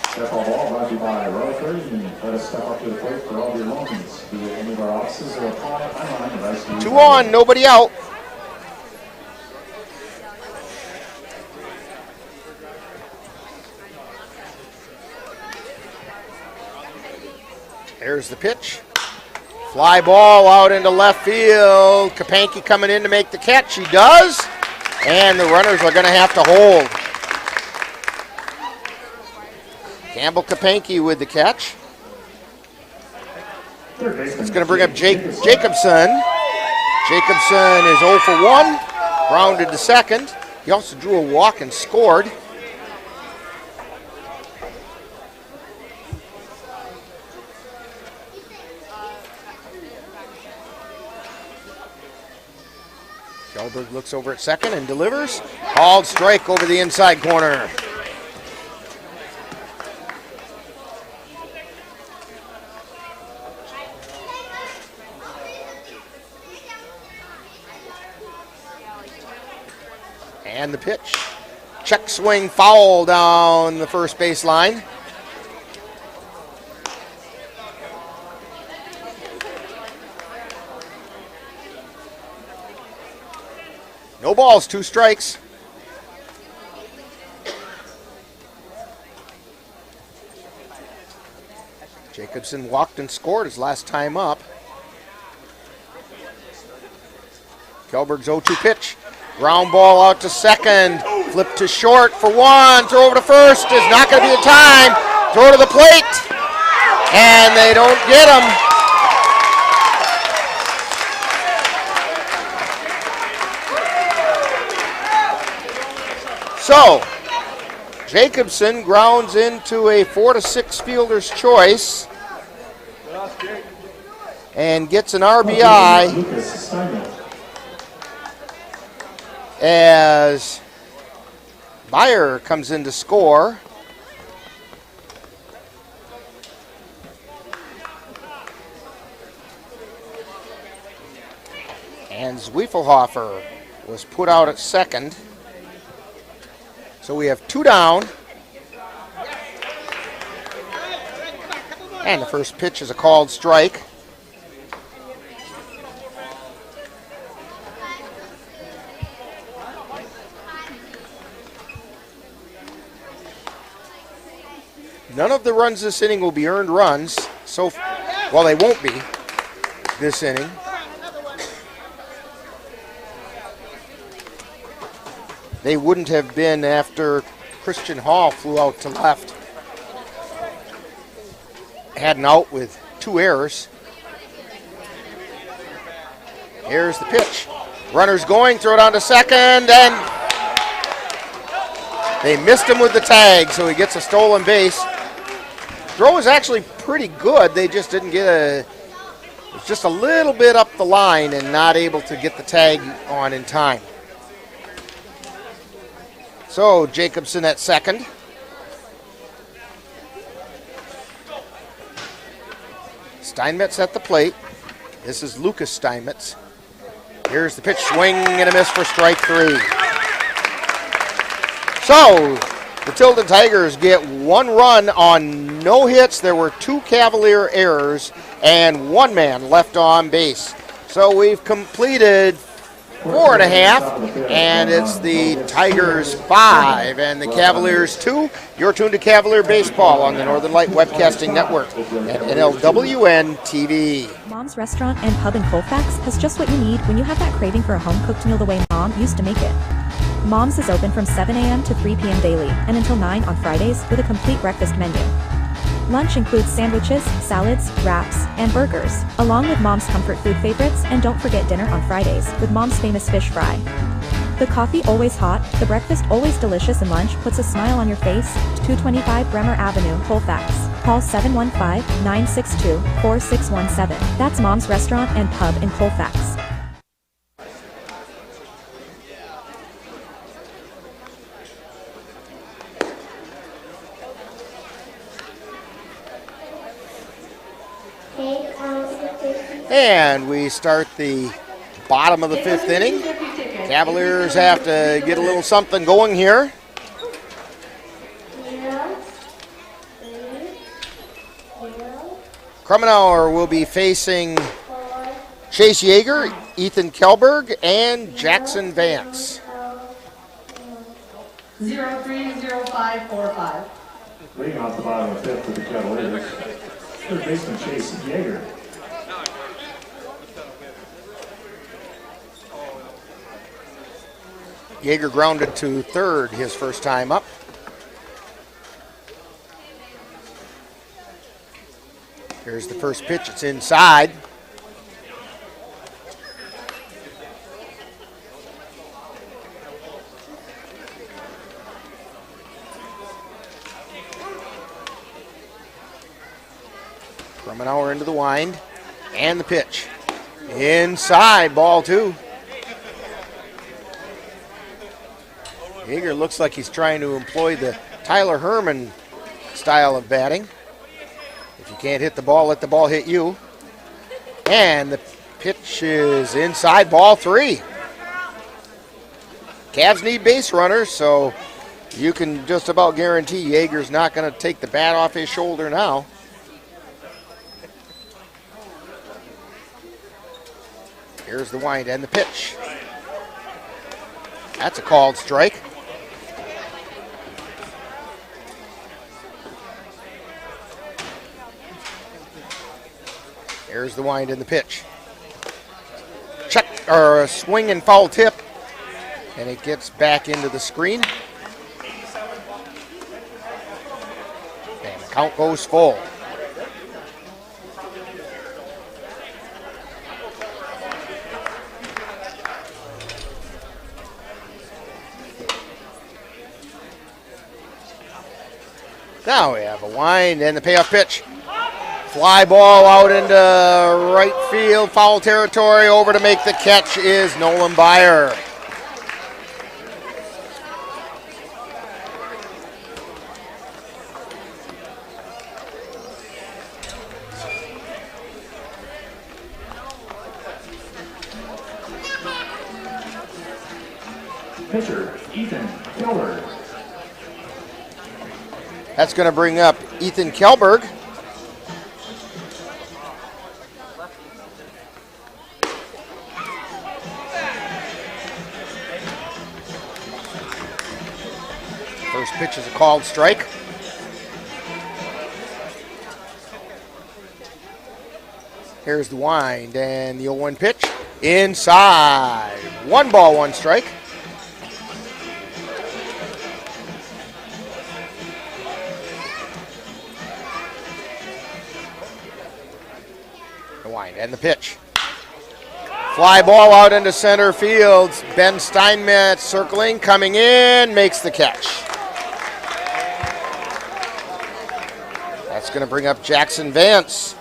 Step on ball brought to you by Rutherford. And let us step up to the plate for all of your loans. Be at any of our offices or apply online at ICU. 2 on, nobody out. There's the pitch. Fly ball out into left field. Kapanke coming in to make the catch. He does. And the runners are going to have to hold. Campbell Kapanke with the catch. It's going to bring up Jacobson. Jacobson is 0 for 1. Grounded to second. He also drew a walk and scored. Kjellberg looks over at second and delivers. Called strike over the inside corner. And the pitch. Check swing foul down the first base line. No balls, 2 strikes. Jacobson walked and scored his last time up. Kjellberg's 0-2 pitch. Ground ball out to second. Flip to short for 1. Throw over to first is not going to be in time. Throw to the plate. And they don't get him. So, Jacobson grounds into a 4-6 fielder's choice and gets an RBI as Beyer comes in to score. And Zwiefelhofer was put out at second. So we have 2 down. And the first pitch is a called strike. None of the runs this inning will be earned runs. Well, they won't be this inning. They wouldn't have been after Christian Hall flew out to left. Had an out with 2 errors. Here's the pitch. Runner's going, throw it on to second, and they missed him with the tag, so he gets a stolen base. Throw was actually pretty good. They just didn't get it was just a little bit up the line and not able to get the tag on in time. So Jacobson at second. Steinmetz at the plate. This is Lucas Steinmetz. Here's the pitch, swing and a miss for strike 3. So the Tilden Tigers get 1 run on no hits. There were 2 Cavalier errors and 1 man left on base. So we've completed 4.5, and it's the Tigers 5 and the Cavaliers 2. You're tuned to Cavalier Baseball on the Northern Light Webcasting Network and NLWN-TV. Mom's Restaurant and Pub in Colfax has just what you need when you have that craving for a home-cooked meal the way Mom used to make it. Mom's is open from 7 a.m. to 3 p.m. daily and until 9 on Fridays with a complete breakfast menu. Lunch includes sandwiches, salads, wraps, and burgers, along with Mom's comfort food favorites, and don't forget dinner on Fridays with Mom's famous fish fry. The coffee always hot, the breakfast always delicious, and lunch puts a smile on your face. 225 Bremer Avenue, Colfax. Call 715-962-4617. That's Mom's Restaurant and Pub in Colfax. And we start the bottom of the 5th inning. Cavaliers have to get a little something going here. Krummenauer will be facing Chase Yeager, Ethan Kjellberg, and Jackson Vance. 030545. Leading off the bottom of the 5th for the Cavaliers, third baseman Chase Yeager. Yeager grounded to third his first time up. Here's the first pitch. It's inside. Krummenauer into the wind. And the pitch. Inside, ball 2. Yeager looks like he's trying to employ the Tyler Herman style of batting. If you can't hit the ball, let the ball hit you. And the pitch is inside, ball 3. Cavs need base runners, so you can just about guarantee Yeager's not going to take the bat off his shoulder now. Here's the wind and the pitch. That's a called strike. Here's the wind and the pitch. Check, or a swing and foul tip. And it gets back into the screen. And the count goes full. Now we have a wind and the payoff pitch. Fly ball out into right field, foul territory. Over to make the catch is Nolan Byer. Pitcher, Ethan Kelberg. That's going to bring up Ethan Kelberg. First pitch is a called strike. Here's the wind and the 0-1 pitch. Inside. 1 ball, 1 strike. The wind and the pitch. Fly ball out into center field. Ben Steinmetz circling, coming in, makes the catch. That's going to bring up Jackson Vance.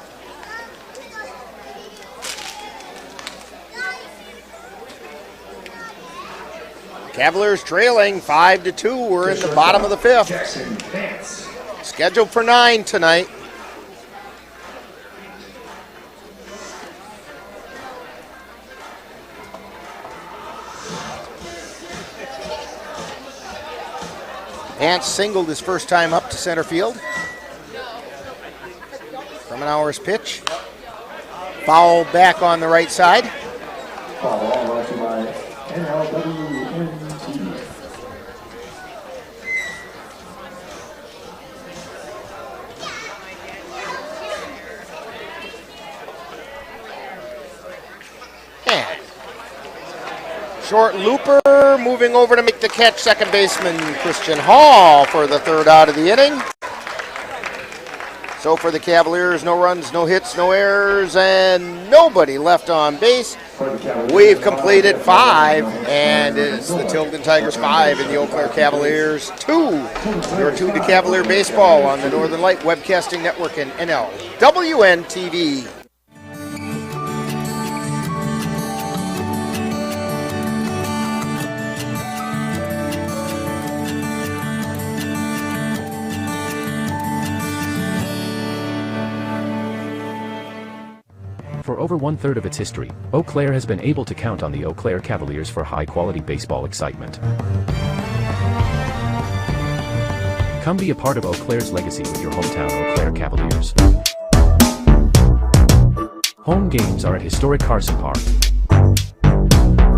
Cavaliers trailing 5-2. We're in the bottom of the 5th. Scheduled for 9 tonight. Vance singled his first time up to center field. From an hour's pitch. Foul back on the right side. Foul brought to you by NLWN-TV. And short looper moving over to make the catch, second baseman Christian Hall for the 3rd out of the inning. So for the Cavaliers, no runs, no hits, no errors, and nobody left on base. We've completed 5, and it's the Tilden Tigers 5 and the Eau Claire Cavaliers 2. You're tuned to Cavalier Baseball on the Northern Light Webcasting Network and NLWN-TV. For over 1/3 of its history, Eau Claire has been able to count on the Eau Claire Cavaliers for high-quality baseball excitement. Come be a part of Eau Claire's legacy with your hometown Eau Claire Cavaliers. Home games are at historic Carson Park.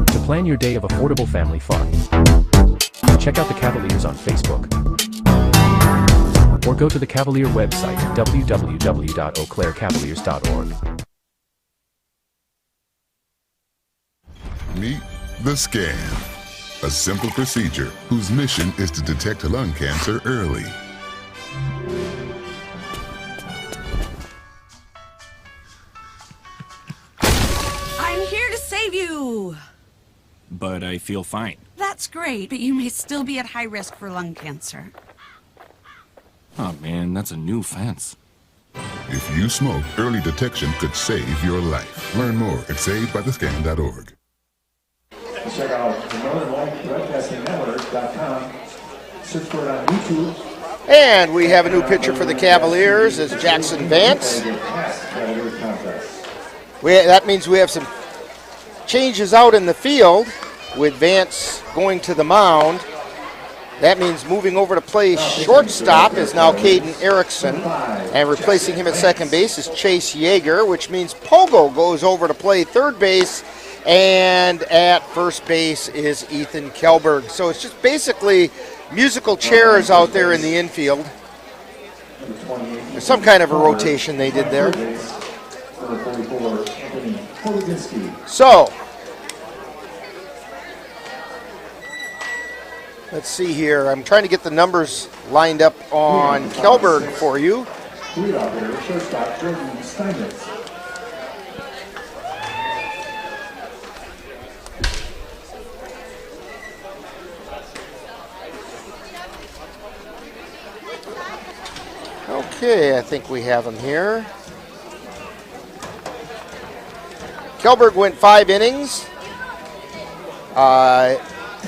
To plan your day of affordable family fun, check out the Cavaliers on Facebook. Or go to the Cavalier website at www.eauclaircavaliers.org. Meet the scan, a simple procedure whose mission is to detect lung cancer early. I'm here to save you! But I feel fine. That's great, but you may still be at high risk for lung cancer. Oh man, that's a new fence. If you smoke, early detection could save your life. Learn more at savedbythescan.org. Check out the NorthernLightWebcastingNetwork.com Search for it on YouTube. And we have a new pitcher for the Cavaliers as Jackson Vance. That means we have some changes out in the field with Vance going to the mound. That means moving over to play shortstop is now Caden Erickson, and replacing him at second base is Chase Yeager, which means Pogo goes over to play third base, and at first base is Ethan Kelberg. So it's just basically musical chairs out there in the infield. There's some kind of a rotation they did there. So, let's see here. I'm trying to get the numbers lined up on Kelberg for you. Okay, I think we have him here. Kelberg went 5 innings.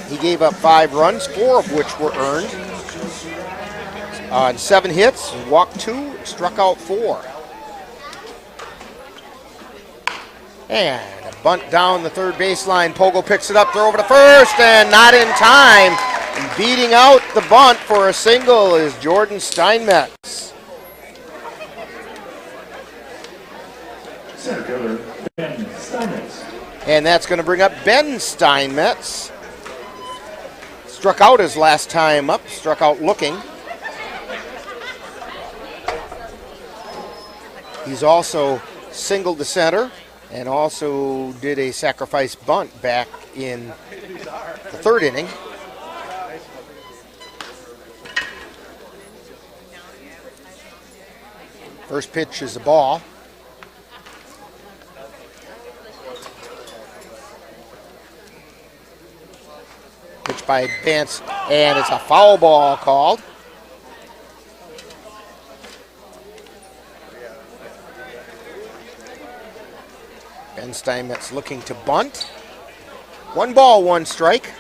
He gave up 5 runs, 4 of which were earned. On 7 hits, walked 2, struck out 4. And a bunt down the third baseline. Pogo picks it up, throw over to first, and not in time. And beating out the bunt for a single is Jordan Steinmetz. Center fielder Ben Steinmetz. And that's going to bring up Ben Steinmetz. Struck out his last time up, struck out looking. He's also singled to center and also did a sacrifice bunt back in the 3rd inning. First pitch is a ball. Pitch by Vance, and it's a foul ball called. Ben Steinmetz looking to bunt. 1 ball, 1 strike.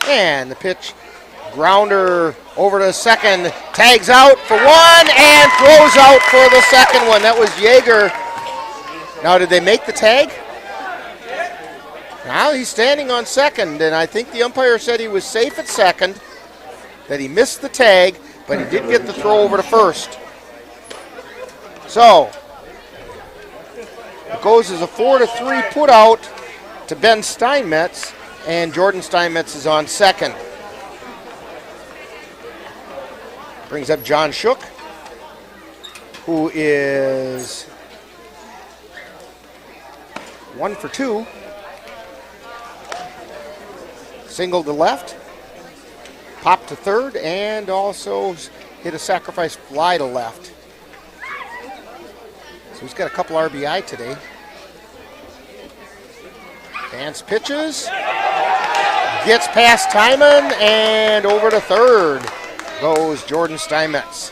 And the pitch, grounder over to second, tags out for 1 and throws out for the second one. That was Yeager. Now, did they make the tag? Now he's standing on second, and I think the umpire said he was safe at second, that he missed the tag, but he did get the throw over to first. So, it goes as a 4-3 put out to Ben Steinmetz, and Jordan Steinmetz is on second. Brings up John Shook, who is 1 for 2. Single to left, popped to third, and also hit a sacrifice fly to left. So he's got a couple RBI today. Vance pitches, gets past Timon, and over to third goes Jordan Steinmetz.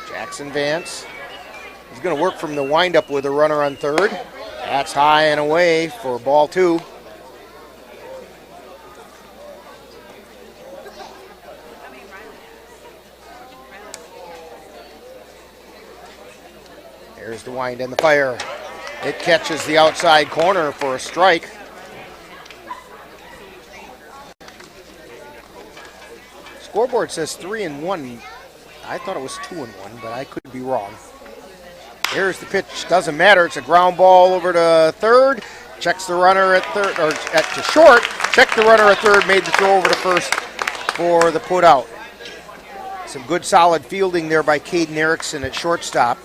Jackson Vance. He's going to work from the windup with a runner on third. That's high and away for ball 2. There's the wind and the fire. It catches the outside corner for a strike. Scoreboard says 3-1. I thought it was 2-1, but I could be wrong. Here's the pitch. Doesn't matter. It's a ground ball over to third. Checks the runner at third, or to short. Checked the runner at third. Made the throw over to first for the put out. Some good solid fielding there by Caden Erickson at shortstop.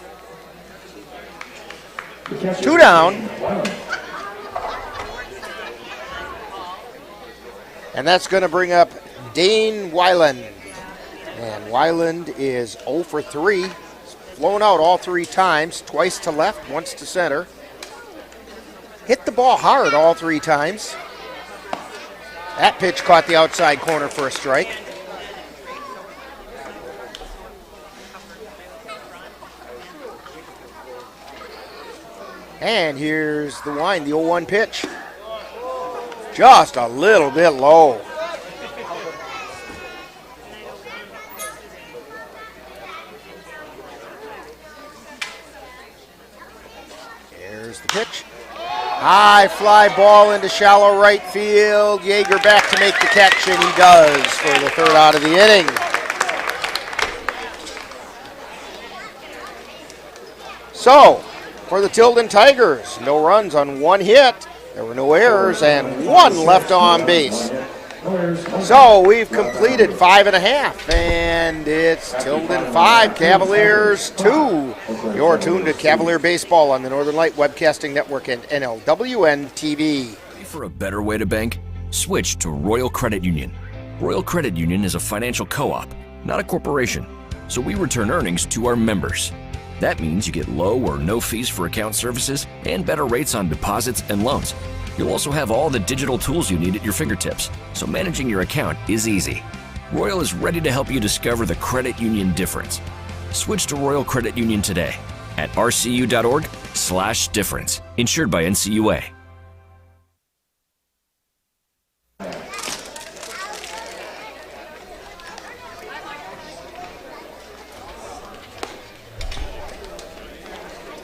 2 down. And that's going to bring up Dane Weiland. And Weiland is 0 for 3. Flown out all 3 times, twice to left, once to center. Hit the ball hard all 3 times. That pitch caught the outside corner for a strike. And here's the wind, the 0-1 pitch. Just a little bit low. Here's the pitch. High fly ball into shallow right field. Yeager back to make the catch, and he does for the 3rd out of the inning. So, for the Tilden Tigers, no runs on 1 hit. There were no errors and 1 left on base. So we've completed 5.5, and it's Tilden 5, Cavaliers 2. You're tuned to Cavalier Baseball on the Northern Light Webcasting Network and NLWN-TV. For a better way to bank, switch to Royal Credit Union. Royal Credit Union is a financial co-op, not a corporation, so we return earnings to our members. That means you get low or no fees for account services and better rates on deposits and loans. You'll also have all the digital tools you need at your fingertips, so managing your account is easy. Royal is ready to help you discover the credit union difference. Switch to Royal Credit Union today at rcu.org/difference. Insured by NCUA.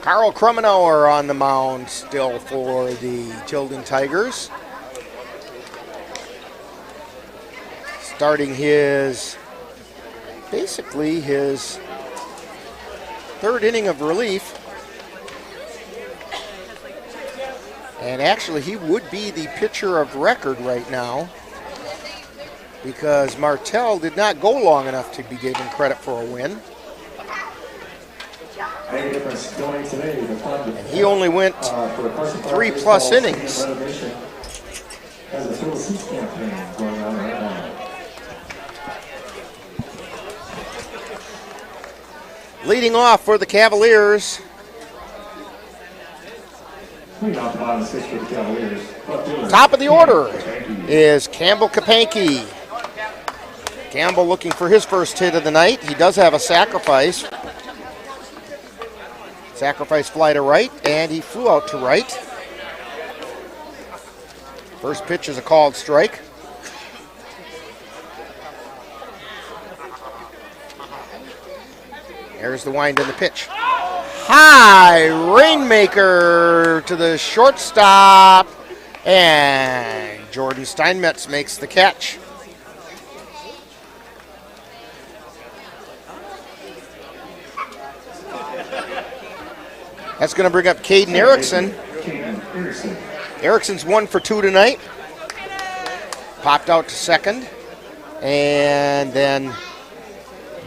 Carl Krummenauer on the mound still for the Tilden Tigers. Starting basically his 3rd inning of relief. And actually he would be the pitcher of record right now because Martell did not go long enough to be given credit for a win. And he only went 3+ innings. Leading off for the Cavaliers. Top of the order is Campbell Kapanke. Campbell looking for his first hit of the night. He does have a sacrifice. Sacrifice fly to right, and he flew out to right. First pitch is a called strike. There's the wind and the pitch. High rainmaker to the shortstop, and Jordan Steinmetz makes the catch. That's going to bring up Caden Erickson. Erickson's 1 for 2 tonight. Popped out to second and then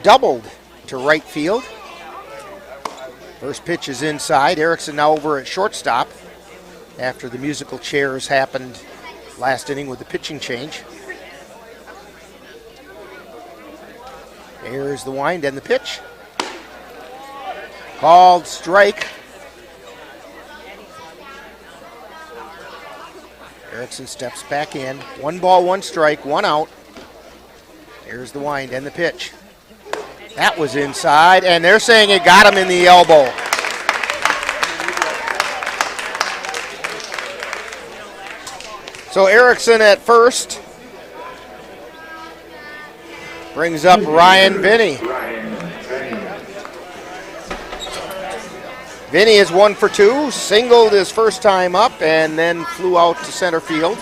doubled to right field. First pitch is inside. Erickson now over at shortstop after the musical chairs happened last inning with the pitching change. There's the wind and the pitch. Called strike. Erickson steps back in. 1 ball, 1 strike, 1 out. Here's the wind and the pitch. That was inside, and they're saying it got him in the elbow. So Erickson at first. Brings up Ryan Vinny. Vinny is 1 for 2, singled his first time up and then flew out to center field.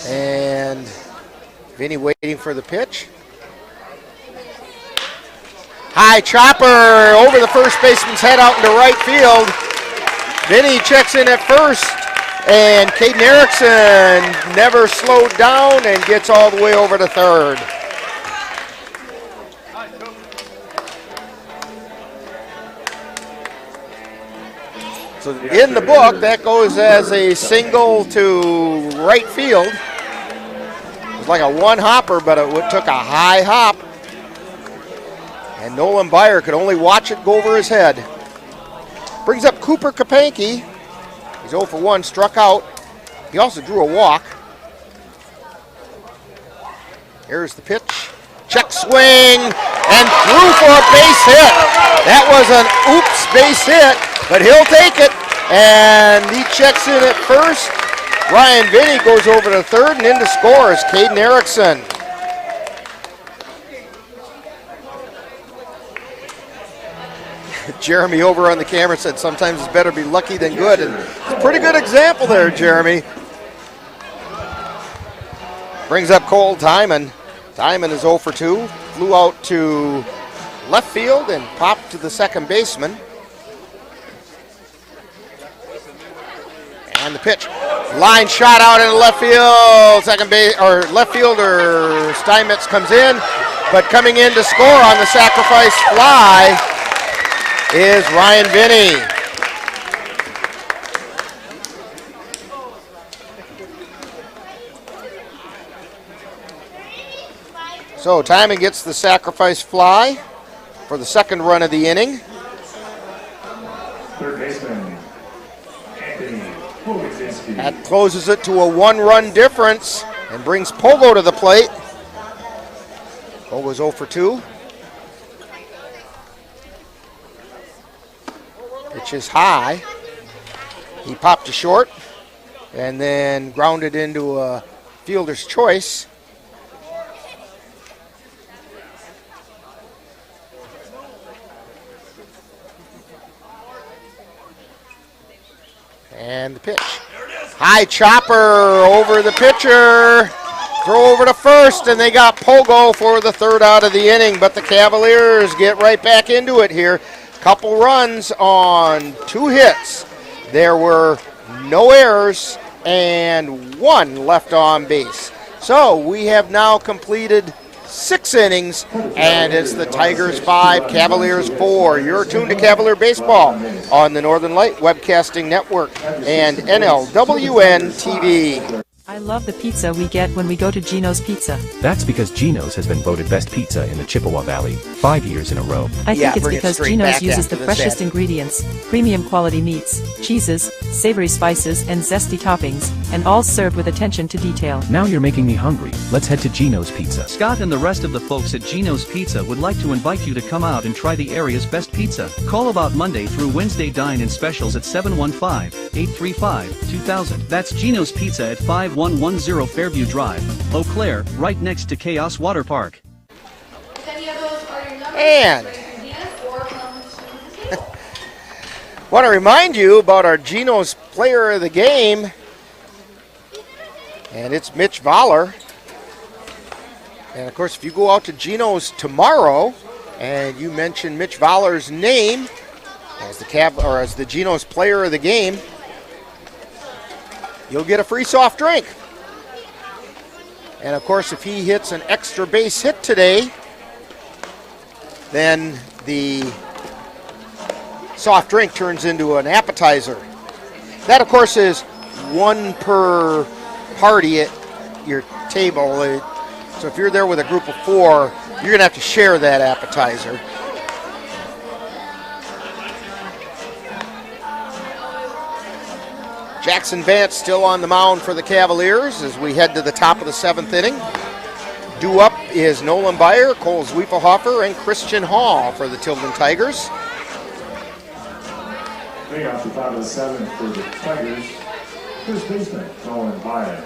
And Vinny waiting for the pitch. High chopper over the first baseman's head out into right field. Vinny checks in at first, and Caden Erickson never slowed down and gets all the way over to third. So in the book, that goes as a single to right field. It was like a one-hopper, but it took a high hop. And Nolan Byer could only watch it go over his head. Brings up Cooper Kapanke. He's 0 for 1, struck out. He also drew a walk. Here's the pitch. Check swing, and threw for a base hit. That was an oops base hit, but he'll take it. And he checks in at first. Ryan Vinny goes over to third, and in to score is Caden Erickson. Jeremy over on the camera said sometimes it's better be lucky than good, and it's a pretty good example there, Jeremy. Brings up Cole Timon. Timon is 0 for 2. Flew out to left field and popped to the second baseman. And the pitch. Line shot out into left field. Left fielder Steinmetz comes in, but coming in to score on the sacrifice fly is Ryan Vinny. So Timon gets the sacrifice fly for the second run of the inning. Third baseman, Anthony Pogozinski. That closes it to a one-run difference and brings Pogo to the plate. Pogo's 0 for 2. Pitch is high. He popped to short and then grounded into a fielder's choice. And the pitch. High chopper over the pitcher. Throw over to first, and they got Pogo for the third out of the inning, but the Cavaliers get right back into it here. Couple runs on 2 hits. There were no errors and 1 left on base. So we have now completed 6 innings, and it's the Tigers 5, Cavaliers 4. You're tuned to Cavalier Baseball on the Northern Light Webcasting Network and NLWN-TV. I love the pizza we get when we go to Gino's Pizza. That's because Gino's has been voted best pizza in the Chippewa Valley 5 years in a row. I think it's because Gino's uses the freshest ingredients, premium quality meats, cheeses, savory spices, and zesty toppings, and all served with attention to detail. Now you're making me hungry. Let's head to Gino's Pizza. Scott and the rest of the folks at Gino's Pizza would like to invite you to come out and try the area's best pizza. Call about Monday through Wednesday dine-in specials at 715-835-2000. That's Gino's Pizza at 5110 Fairview Drive, Eau Claire, right next to Chaos Water Park. And want to remind you about our Gino's player of the game, and it's Mitch Voller. And of course, if you go out to Gino's tomorrow and you mention Mitch Voller's name as the Gino's player of the game, you'll get a free soft drink. And of course, if he hits an extra base hit today, then the soft drink turns into an appetizer. That, of course, is 1 per party at your table. So if you're there with a group of 4, you're going to have to share that appetizer. Jackson Vance still on the mound for the Cavaliers as we head to the top of the 7th inning. Due up is Nolan Byer, Cole Zwiefelhofer, and Christian Hall for the Tilden Tigers. Bring off the top of the 7th for the Tigers, first baseman, Nolan Byer.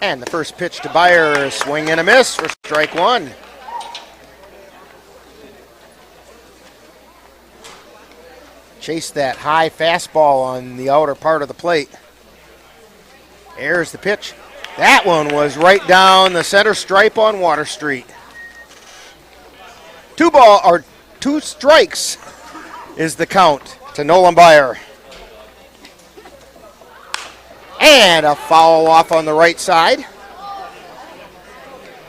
And the first pitch to Byer, swing and a miss for strike 1. chase that high fastball on the outer part of the plate. There's the pitch. That one was right down the center stripe on Water Street. 2 strikes is the count to Nolan Byer. And a foul off on the right side.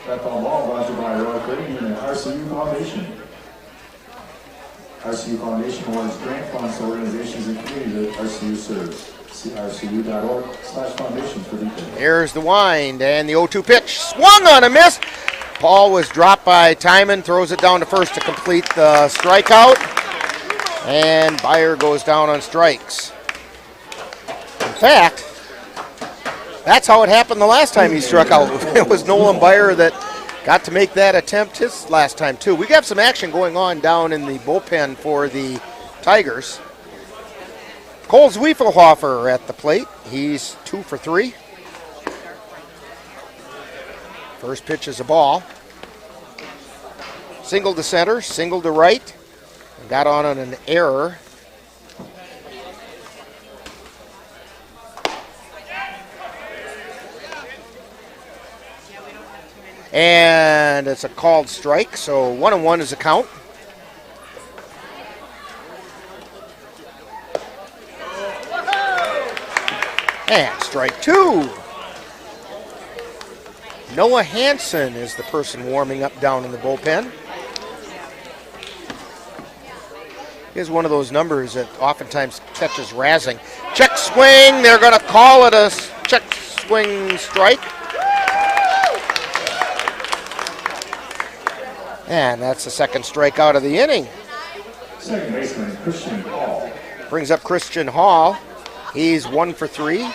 That foul ball brought to you by Royal Caribbean and RCU Foundation. RCU Foundation awards grant funds to organizations and communities that RCU serves. See rcu.org/foundation for details. Here's the wind and the 0-2 pitch. Swung on a miss. Ball was dropped by Timon, throws it down to first to complete the strikeout. And Byer goes down on strikes. In fact, that's how it happened the last time he struck out. It was Nolan Byer that got to make that attempt his last time too. We got some action going on down in the bullpen for the Tigers. Cole Zwiefelhofer at the plate. He's 2 for 3. First pitch is a ball. Single to center, single to right. Got on an error. And it's a called strike, so 1-1 is the count. And strike 2. Noah Hansen is the person warming up down in the bullpen. Here's one of those numbers that oftentimes catches razzing. Check swing, they're going to call it a check swing strike. And that's the second strikeout of the inning. Second baseman Christian Hall. Brings up Christian Hall. He's 1 for 3.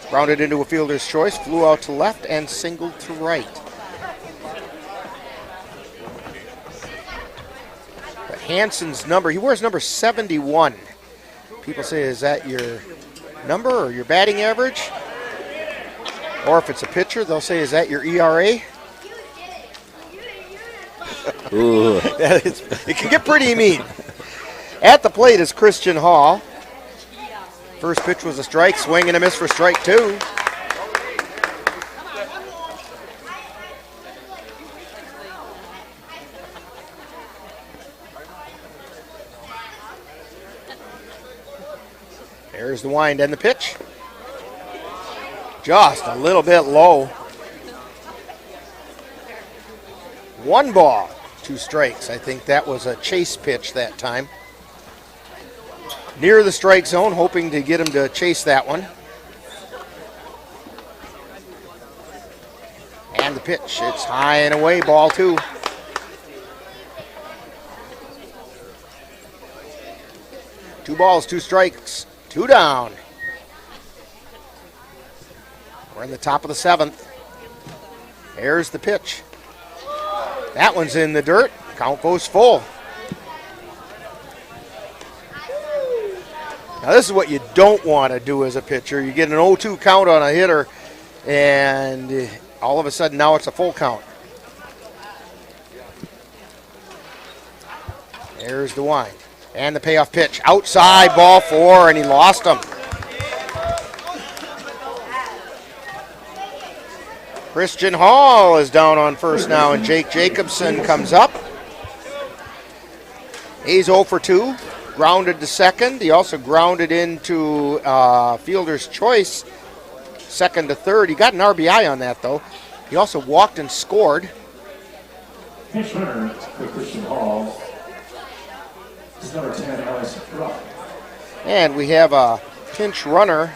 Grounded into a fielder's choice, flew out to left and singled to right. But Hansen's number, he wears number 71. People say, is that your number or your batting average? Or if it's a pitcher, they'll say, is that your ERA? Ooh. It can get pretty mean. At the plate is Christian Hall. First pitch was a strike, swing and a miss for strike 2. There's the wind and the pitch. Just a little bit low. 1 ball, 2 strikes. I think that was a chase pitch that time. Near the strike zone, hoping to get him to chase that one. And the pitch, it's high and away, ball 2. Two balls, 2 strikes, 2 down. We're in the top of the 7th. There's the pitch. That one's in the dirt. Count goes full. Now this is what you don't want to do as a pitcher. You get an 0-2 count on a hitter, and all of a sudden now it's a full count. There's the wind. And the payoff pitch. Outside, ball 4, and he lost him. Christian Hall is down on first now, and Jake Jacobson comes up. He's 0 for 2. Grounded to second. He also grounded into fielder's choice, second to third. He got an RBI on that, though. He also walked and scored. Pinch runner for Christian Hall is number 10, Alex Ruff. And we have a pinch runner,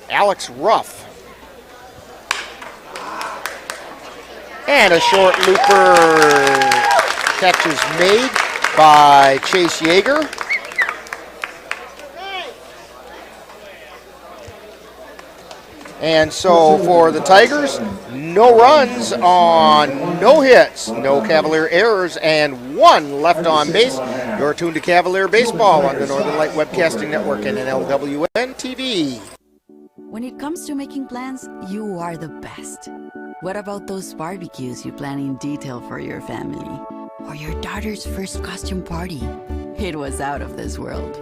Alex Ruff. And a short looper catch is made by Chase Yeager. And so for the Tigers, no runs on no hits, no Cavalier errors, and 1 left on base. You're tuned to Cavalier Baseball on the Northern Light Webcasting Network and NLWN-TV. When it comes to making plans, you are the best. What about those barbecues you plan in detail for your family? or your daughter's first costume party. It was out of this world.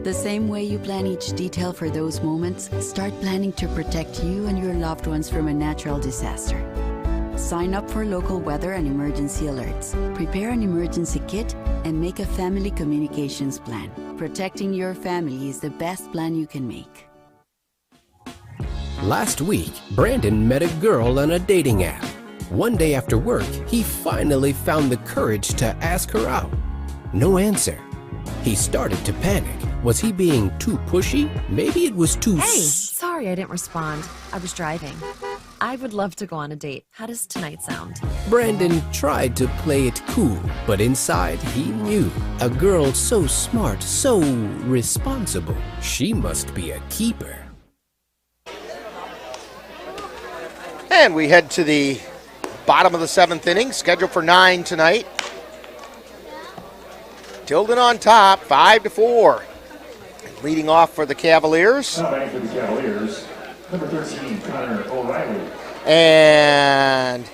The same way you plan each detail for those moments, start planning to protect you and your loved ones from a natural disaster. Sign up for local weather and emergency alerts. Prepare an emergency kit and make a family communications plan. Protecting your family is the best plan you can make. Last week, Brandon met a girl on a dating app. One day after work, he finally found the courage to ask her out. No answer. He started to panic. Was he being too pushy? Maybe it was too... Hey, sorry I didn't respond. I was driving. I would love to go on a date. How does tonight sound? Brandon tried to play it cool, but inside he knew. A girl so smart, so responsible. She must be a keeper. And we head to the bottom of the 7th inning, scheduled for 9 tonight. Tilden on top, 5-4. Leading off for the Cavaliers. Now batting for the Cavaliers, number 13, Connor O'Reilly. And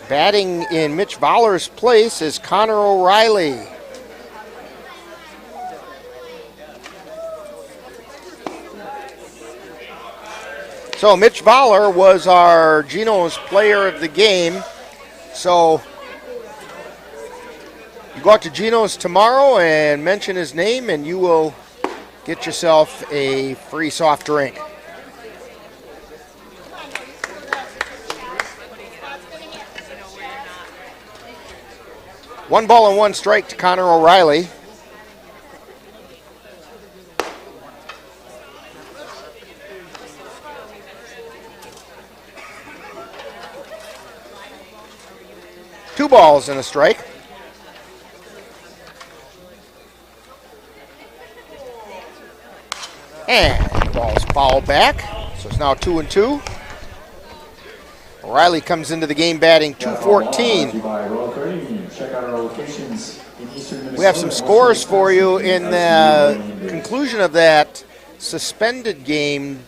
batting in Mitch Voller's place is Connor O'Reilly. So Mitch Voller was our Geno's player of the game. So you go out to Geno's tomorrow and mention his name and you will get yourself a free soft drink. One ball and one strike to Connor O'Reilly. Two balls and a strike. And the ball's fouled back, so it's now 2-2. O'Reilly comes into the game batting .214. We have some scores for you in the conclusion of that suspended game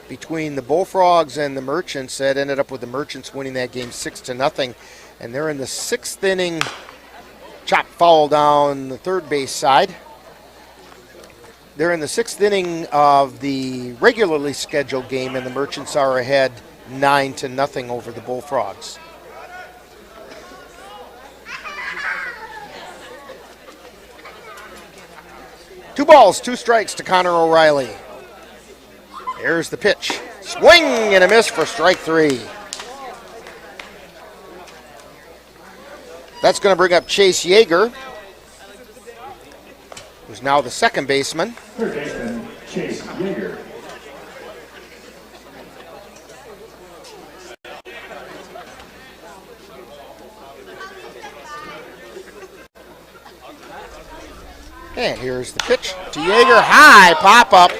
between the Bullfrogs and the Merchants. That ended up with the Merchants winning that game 6-0. And they're in the 6th inning. Chop foul down the third base side. They're in the 6th inning of the regularly scheduled game, and the Merchants are ahead 9-0 over the Bullfrogs. Two balls, two strikes to Connor O'Reilly. Here's the pitch. Swing and a miss for strike 3. That's going to bring up Chase Yeager, who's now the second baseman. Third baseman, Chase Yeager. And here's the pitch to Yeager. High pop-up.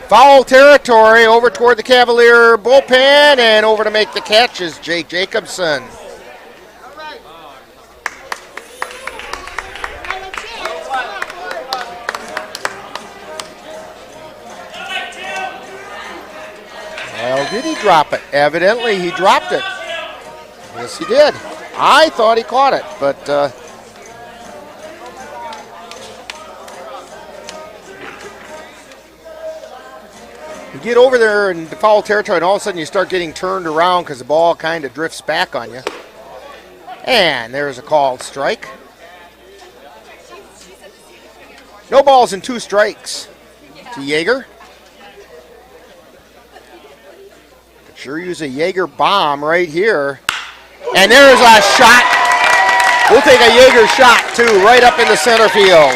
Foul territory over toward the Cavalier bullpen, and over to make the catch is Jake Jacobson. Well, did he drop it? Evidently, he dropped it. Yes, he did. I thought he caught it, but you get over there in the foul territory, and all of a sudden you start getting turned around because the ball kind of drifts back on you. And there's a called strike. No balls and 2 strikes to Yeager. Sure use a Yeager bomb right here. And there's a shot. We'll take a Yeager shot, too, right up in the center field.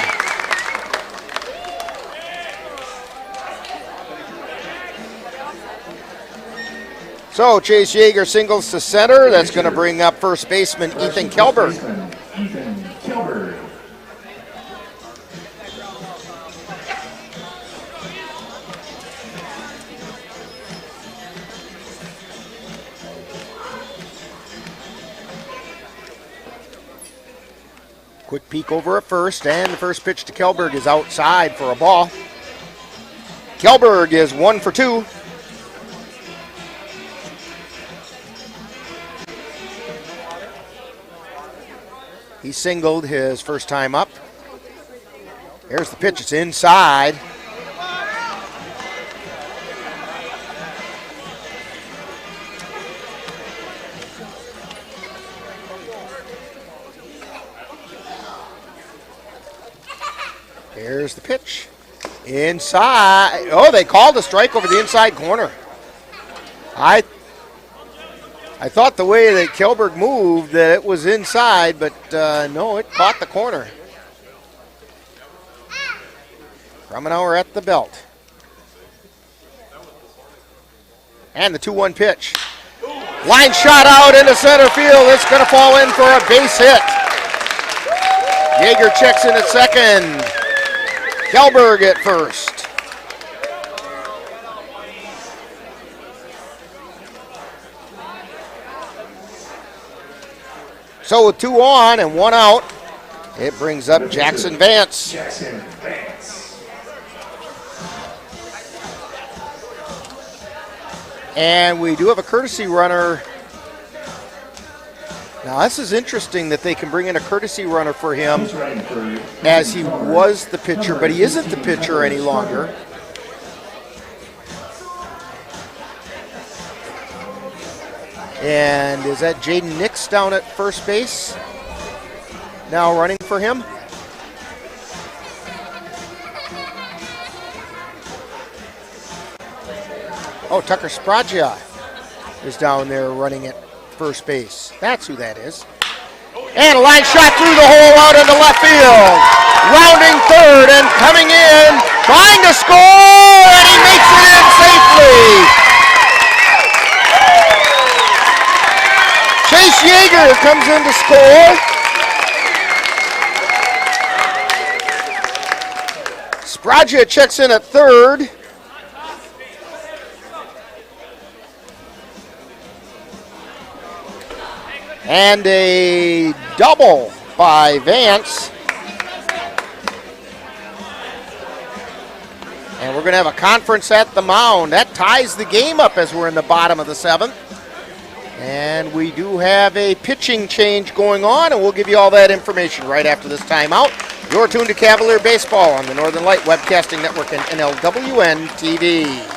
So Chase Yeager singles to center. That's going to bring up first baseman Ethan Kelberg. Ethan Kelberg. Quick peek over at first, and the first pitch to Kelberg is outside for a ball. Kelberg is 1 for 2. He singled his first time up. Here's the pitch. It's inside. Here's the pitch. Inside. Oh, they called a strike over the inside corner. I thought the way that Kjellberg moved that it was inside, but no, it caught the corner. Krummenauer at the belt. And the 2-1 pitch. Line shot out into center field. It's going to fall in for a base hit. Yeager checks in at second. Kjellberg at first. So with 2 on and 1 out, it brings up Jackson Vance. Jackson Vance. And we do have a courtesy runner. Now this is interesting that they can bring in a courtesy runner for him as he was the pitcher, but he isn't the pitcher any longer. And is that Jaden Nix down at first base? Now running for him. Oh, Tucker Spragia is down there running at first base. That's who that is. And a line shot through the hole out into left field. Rounding third and coming in, trying to score, and he makes it in safely. Chase Yeager comes in to score. Spragia checks in at third. And a double by Vance. And we're going to have a conference at the mound. That ties the game up as we're in the bottom of the 7th. And we do have a pitching change going on, and we'll give you all that information right after this timeout. You're tuned to Cavalier Baseball on the Northern Light Webcasting Network and NLWN-TV.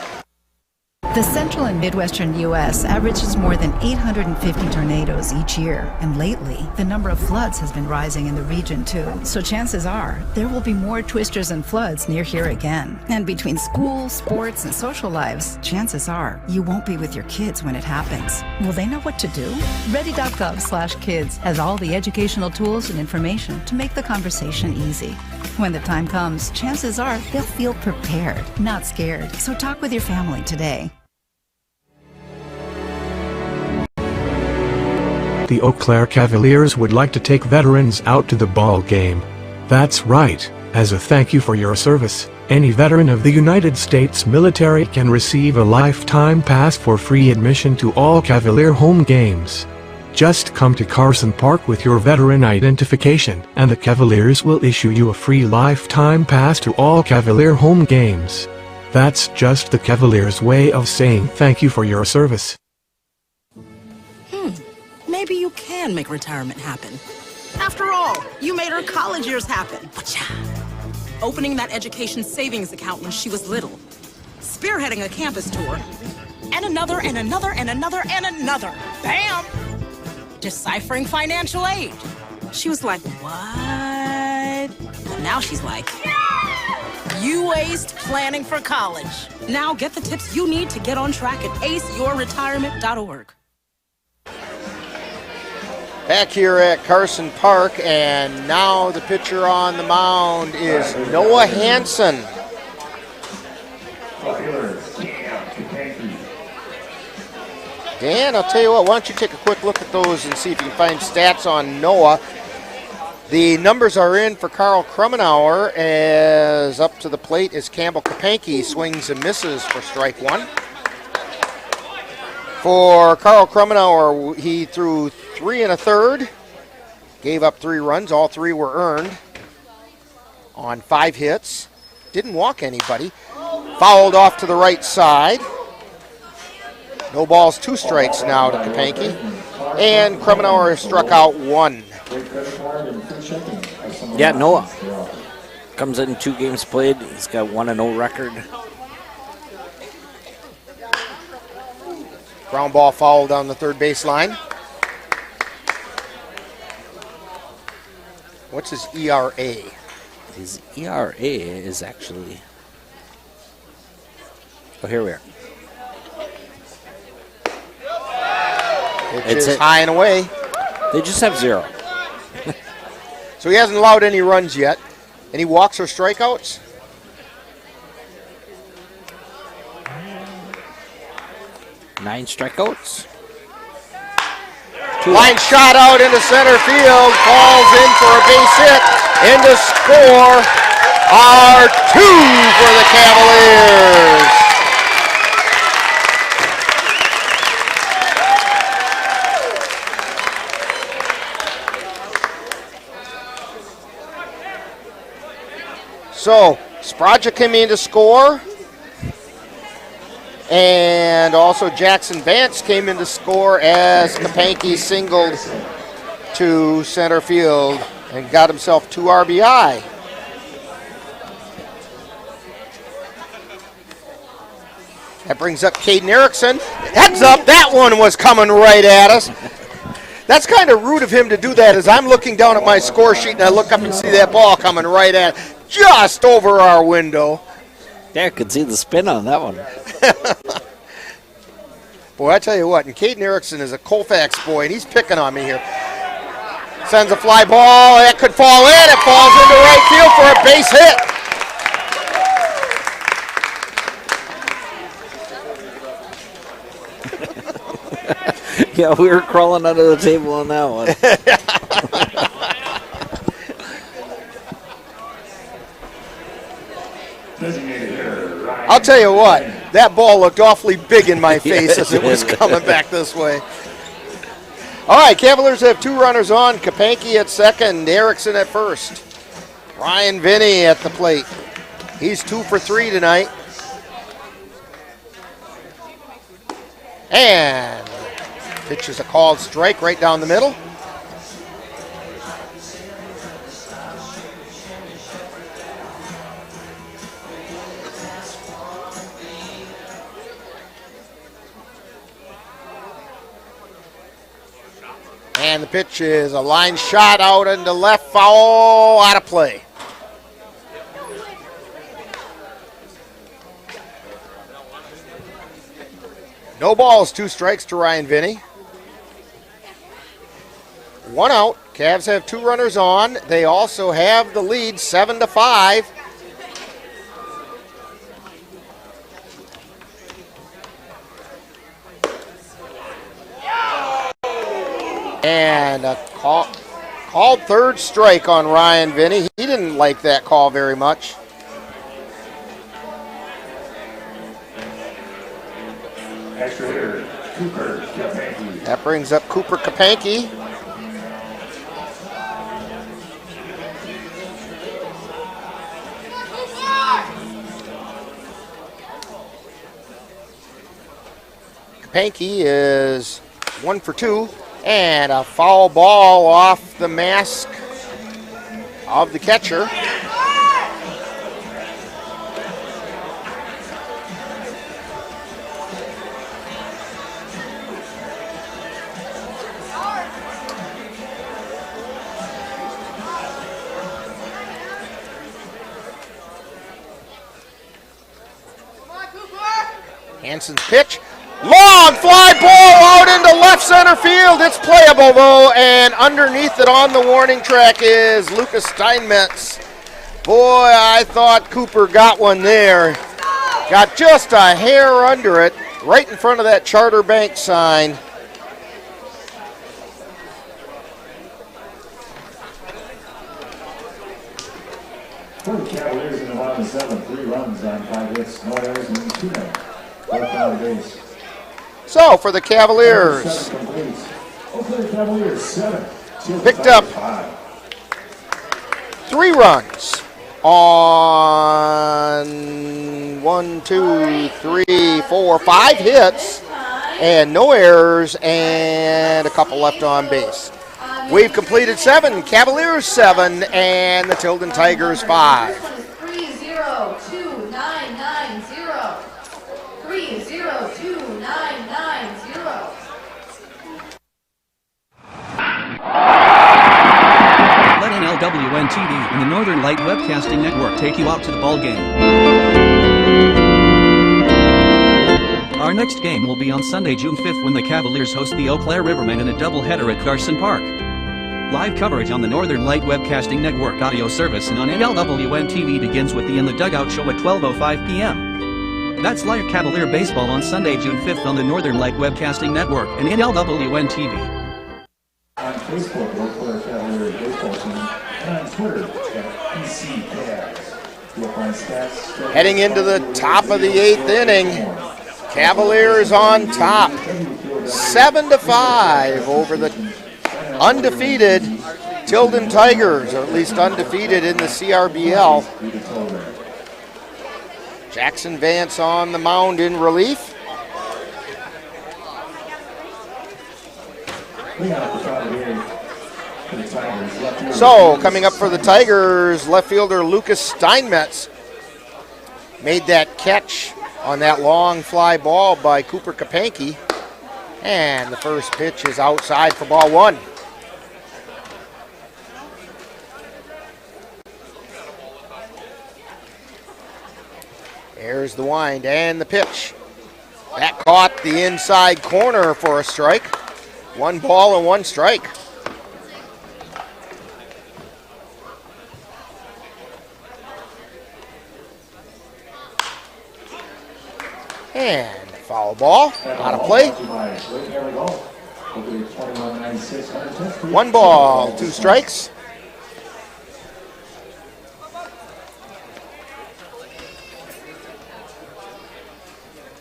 The central and midwestern U.S. averages more than 850 tornadoes each year, and lately, the number of floods has been rising in the region too. So chances are, there will be more twisters and floods near here again. And between school, sports, and social lives, chances are, you won't be with your kids when it happens. Will they know what to do? Ready.gov/kids has all the educational tools and information to make the conversation easy. When the time comes, chances are they'll feel prepared, not scared. So talk with your family today. The Eau Claire Cavaliers would like to take veterans out to the ball game. That's right. As a thank you for your service, any veteran of the United States military can receive a lifetime pass for free admission to all Cavalier home games. Just come to Carson Park with your veteran identification, and the Cavaliers will issue you a free lifetime pass to all Cavalier home games. That's just the Cavaliers' way of saying thank you for your service. Maybe you can make retirement happen. After all, you made her college years happen. Opening that education savings account when she was little. Spearheading a campus tour. And another, and another, and another, and another. Bam! Deciphering financial aid. She was like, what? And now she's like, you aced planning for college. Now get the tips you need to get on track at aceyourretirement.org. Back here at Carson Park, and now the pitcher on the mound is Noah Hansen. Dan, I'll tell you what, why don't you take a quick look at those and see if you can find stats on Noah. The numbers are in for Carl Krummenauer, as up to the plate is Campbell Kapanke, swings and misses for strike 1. For Carl Krummenauer, he threw 3 1/3, gave up 3 runs. All 3 were earned on 5 hits. Didn't walk anybody. Fouled off to the right side. No balls, 2 strikes now to Kapanke. And Krummenauer has struck out 1. Yeah, Noah comes in 2 games played. He's got 1-0 record. Ground ball foul down the third baseline. What's his ERA? His ERA is actually... Oh, here we are. It's high and away. They just have 0. So he hasn't allowed any runs yet. Any walks or strikeouts? Nine strikeouts. Line shot out into center field. Falls in for a base hit. And to score are 2 for the Cavaliers. So, Spraja came in to score. And also Jackson Vance came in to score as Kapanke singled to center field and got himself 2 RBI. That brings up Caden Erickson. Heads up, that one was coming right at us. That's kind of rude of him to do that as I'm looking down at my score sheet and I look up and see that ball coming right at just over our window. Yeah, I could see the spin on that one. Boy, I tell you what, and Caden Erickson is a Colfax boy, and he's picking on me here. Sends a fly ball. That could fall in. It falls into right field for a base hit. Yeah, we were crawling under the table on that one. I'll tell you what, that ball looked awfully big in my face as it was coming back this way. All right, Cavaliers have 2 runners on. Kapanke at second, Erickson at first. Ryan Vinny at the plate. He's 2 for 3 tonight. And pitches a called strike right down the middle. And the pitch is a line shot out into left, foul, out of play. No balls, 2 strikes to Ryan Vinny. 1 out. Cavs have 2 runners on. They also have the lead 7-5. And a called third strike on Ryan Vinny. He didn't like that call very much. Extra hitter, Cooper Kapanke. That brings up Cooper Kapanke. Kapanke is 1 for 2. And a foul ball off the mask of the catcher. Hansen's pitch. Long fly ball out into left center field. It's playable though, and underneath it on the warning track is Lucas Steinmetz. Boy, I thought Cooper got one there. Got just a hair under it, right in front of that Charter Bank sign. For the Cavaliers in the bottom 7, 3 runs on 5 hits, no errors, and 2 men. Left on base. So for the Cavaliers, Cavaliers 7. Picked up 3 runs on 1, 2, 3, 4, 5 hits, and no errors, and a couple left on base. We've completed 7, Cavaliers 7, and the Tilden Tigers 5. 302-990. 302-990. Let NLWN-TV and the Northern Light Webcasting Network take you out to the ball game. Our next game will be on Sunday, June 5th when the Cavaliers host the Eau Claire Rivermen in a doubleheader at Carson Park. Live coverage on the Northern Light Webcasting Network audio service and on NLWN-TV begins with the In the Dugout show at 12:05 p.m. That's live Cavalier baseball on Sunday, June 5th on the Northern Light Webcasting Network and NLWN-TV. On Facebook, Eau Claire Cavaliers baseball team, and on Twitter at EC Cavs. You'll find stats. Heading into the top of the 8th inning, Cavaliers on top, 7-5 over the undefeated Tilden Tigers, or at least undefeated in the CRBL. Jackson Vance on the mound in relief. So, coming up for the Tigers, left fielder Lucas Steinmetz made that catch on that long fly ball by Cooper Kapanke. And the first pitch is outside for ball 1. There's the wind and the pitch. That caught the inside corner for a strike. 1 ball and 1 strike. And foul ball, out of play. 1 ball, 2 strikes.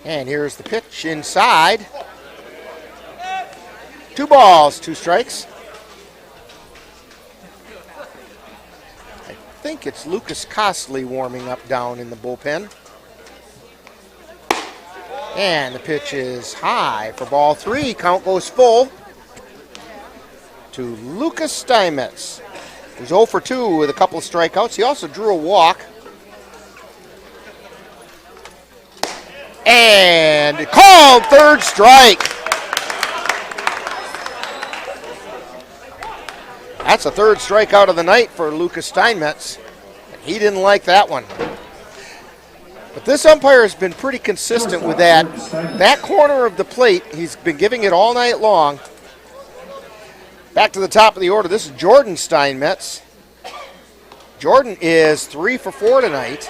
And here's the pitch inside. 2 balls, 2 strikes. I think it's Lucas Costley warming up down in the bullpen. And the pitch is high for ball 3. Count goes full to Lucas Steinmetz, who's 0 for 2 with a couple of strikeouts. He also drew a walk. And called 3rd strike. That's a 3rd strikeout of the night for Lucas Steinmetz. He didn't like that one. But this umpire has been pretty consistent with that corner of the plate. He's been giving it all night long. Back to the top of the order. This is Jordan Steinmetz. Jordan is 3 for 4 tonight.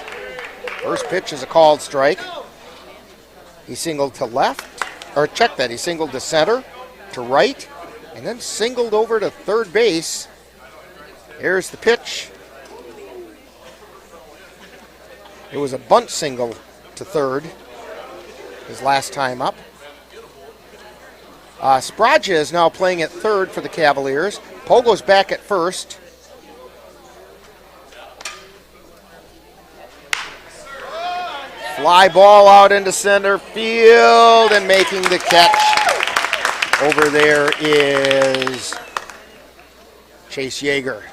First pitch is a called strike. He singled to left, or check that, he singled to center, to right, and then singled over to third base. Here's the pitch. It was a bunt single to third, his last time up. Spraja is now playing at third for the Cavaliers. Pogo's back at first. Fly ball out into center field, and making the catch over there is Chase Yeager.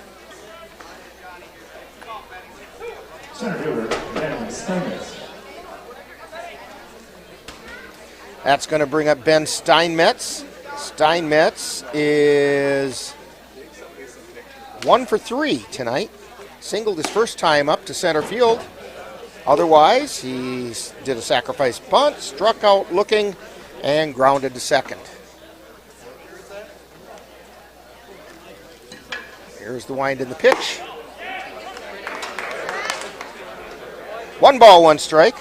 Center fielder, Ben Steinmetz. That's going to bring up Ben Steinmetz. Steinmetz is 1 for 3 tonight. Singled his first time up to center field. Otherwise, he did a sacrifice bunt, struck out looking, and grounded to second. Here's the wind in the pitch. 1 ball, 1 strike.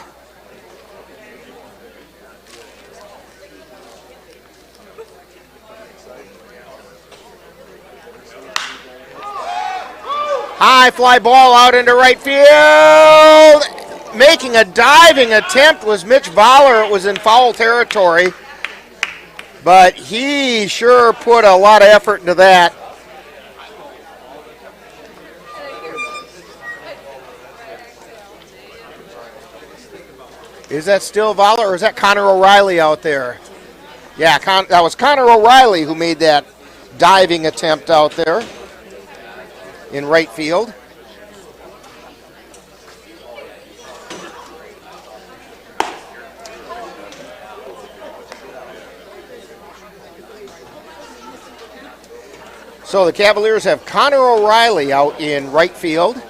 High fly ball out into right field. Making a diving attempt was Mitch Voller. It was in foul territory, but he sure put a lot of effort into that. Is that still Voller, or is that Connor O'Reilly out there? Yeah, that was Connor O'Reilly who made that diving attempt out there in right field. So the Cavaliers have Connor O'Reilly out in right field.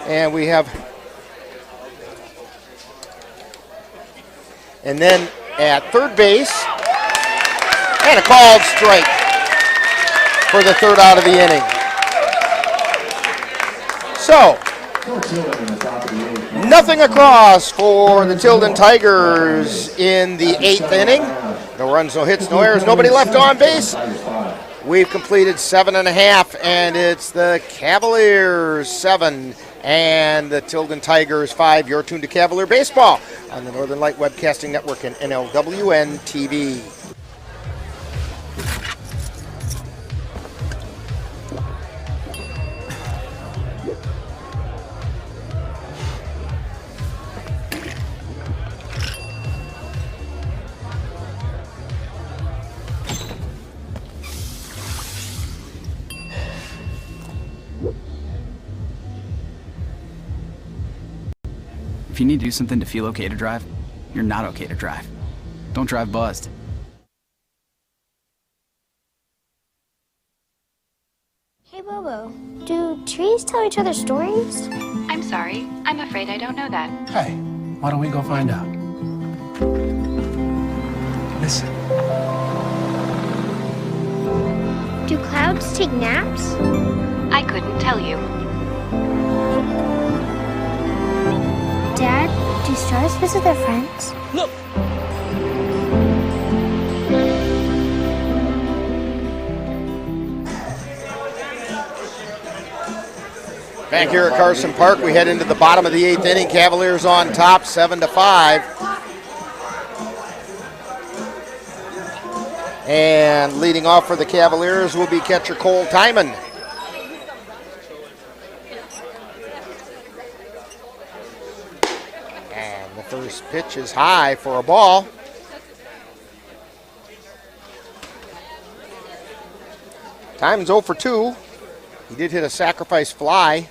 And we have, and then at third base, and a called strike for the third out of the inning. So, nothing across for the Tilden Tigers in the 8th inning. No runs, no hits, no errors, nobody left on base. We've completed 7.5, and it's the Cavaliers 7 and the Tilden Tigers 5. You're tuned to Cavalier Baseball on the Northern Light Webcasting Network and NLWN-TV. If you need to do something to feel okay to drive, you're not okay to drive. Don't drive buzzed. Hey Bobo, do trees tell each other stories? I'm sorry, I'm afraid I don't know that. Hey, why don't we go find out? Listen. Do clouds take naps? I couldn't tell you. Dad, do stars visit their friends? Look! Back here at Carson Park, we head into the bottom of the 8th inning. Cavaliers on top, 7-5. And leading off for the Cavaliers will be catcher Cole Timon. And the first pitch is high for a ball. Timon's 0 for 2. He did hit a sacrifice fly.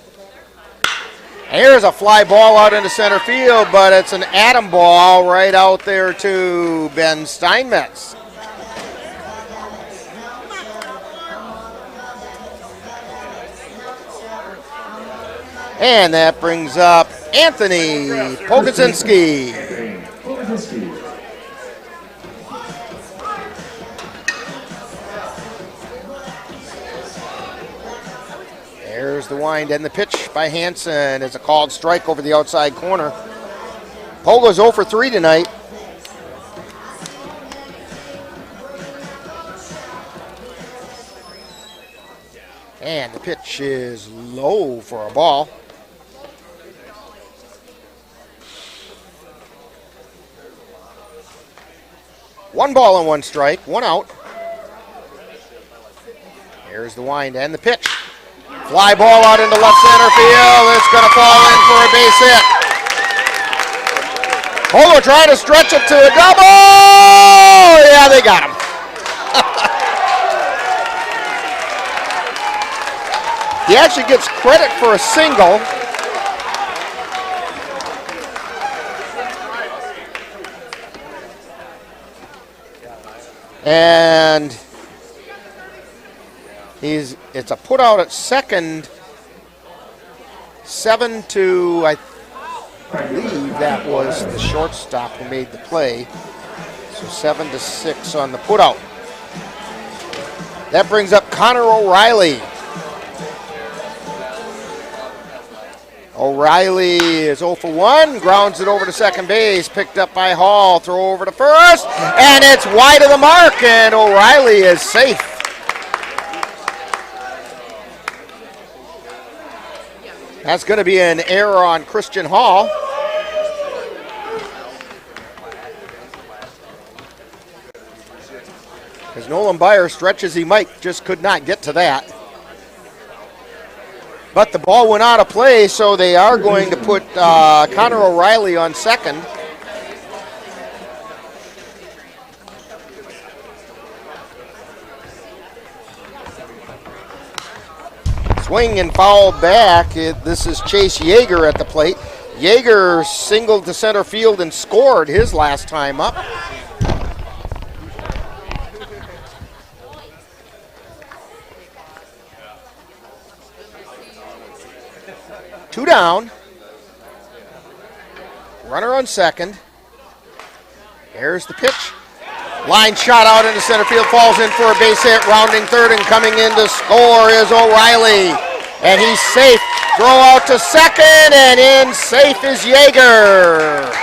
Here's a fly ball out into center field, but it's an atom ball right out there to Ben Steinmetz. And that brings up Anthony Pogosinski. There's the wind and the pitch by Hansen. It's a called strike over the outside corner. Pogo's 0 for 3 tonight. And the pitch is low for a ball. One ball and one strike, one out. Here's the wind and the pitch. Fly ball out into left center field. It's going to fall in for a base hit. Polo trying to stretch it to a double. Yeah, they got him. He actually gets credit for a single. And it's a put out at second. 7-2, I believe that was the shortstop who made the play. So 7-6 on the put out. That brings up Connor O'Reilly. O'Reilly is 0 for 1, grounds it over to second base, picked up by Hall, throw over to first, and it's wide of the mark, and O'Reilly is safe. That's going to be an error on Christian Hall. As Nolan Byer stretches he might, just could not get to that. But the ball went out of play, so they are going to put Connor O'Reilly on second. Swing and foul back. This is Chase Yeager at the plate. Yeager singled to center field and scored his last time up. Two down. Runner on second. Here's the pitch. Line shot out into center field, falls in for a base hit, rounding third, and coming in to score is O'Reilly. And he's safe. Throw out to second, and in safe is Yeager.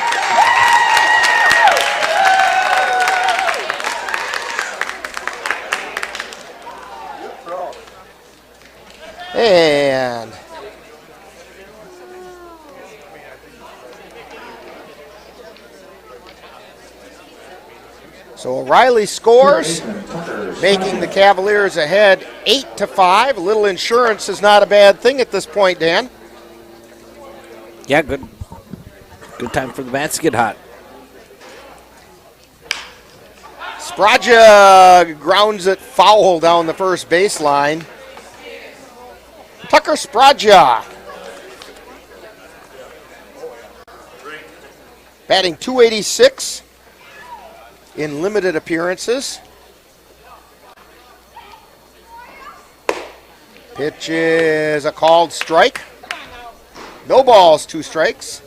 And so O'Reilly scores, making the Cavaliers ahead 8-5. A little insurance is not a bad thing at this point, Dan. Yeah, good time for the bats to get hot. Spraja grounds it foul down the first baseline. Tucker Spraja, batting .286 in limited appearances. Pitch is a called strike. No balls, 2 strikes.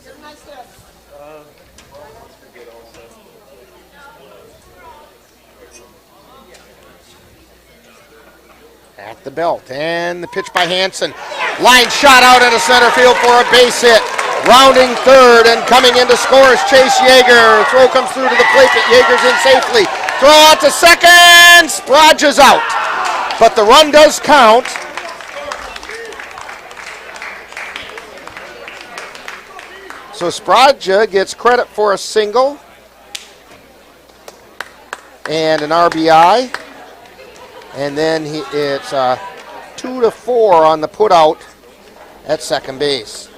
At the belt, and the pitch by Hansen. Line shot out into center field for a base hit. Rounding third and coming in to score is Chase Yeager. Throw comes through to the plate, but Yeager's in safely. Throw out to second. Spraja's out. But the run does count. So Spraja gets credit for a single and an RBI. And then it's 2-4 on the putout at second base.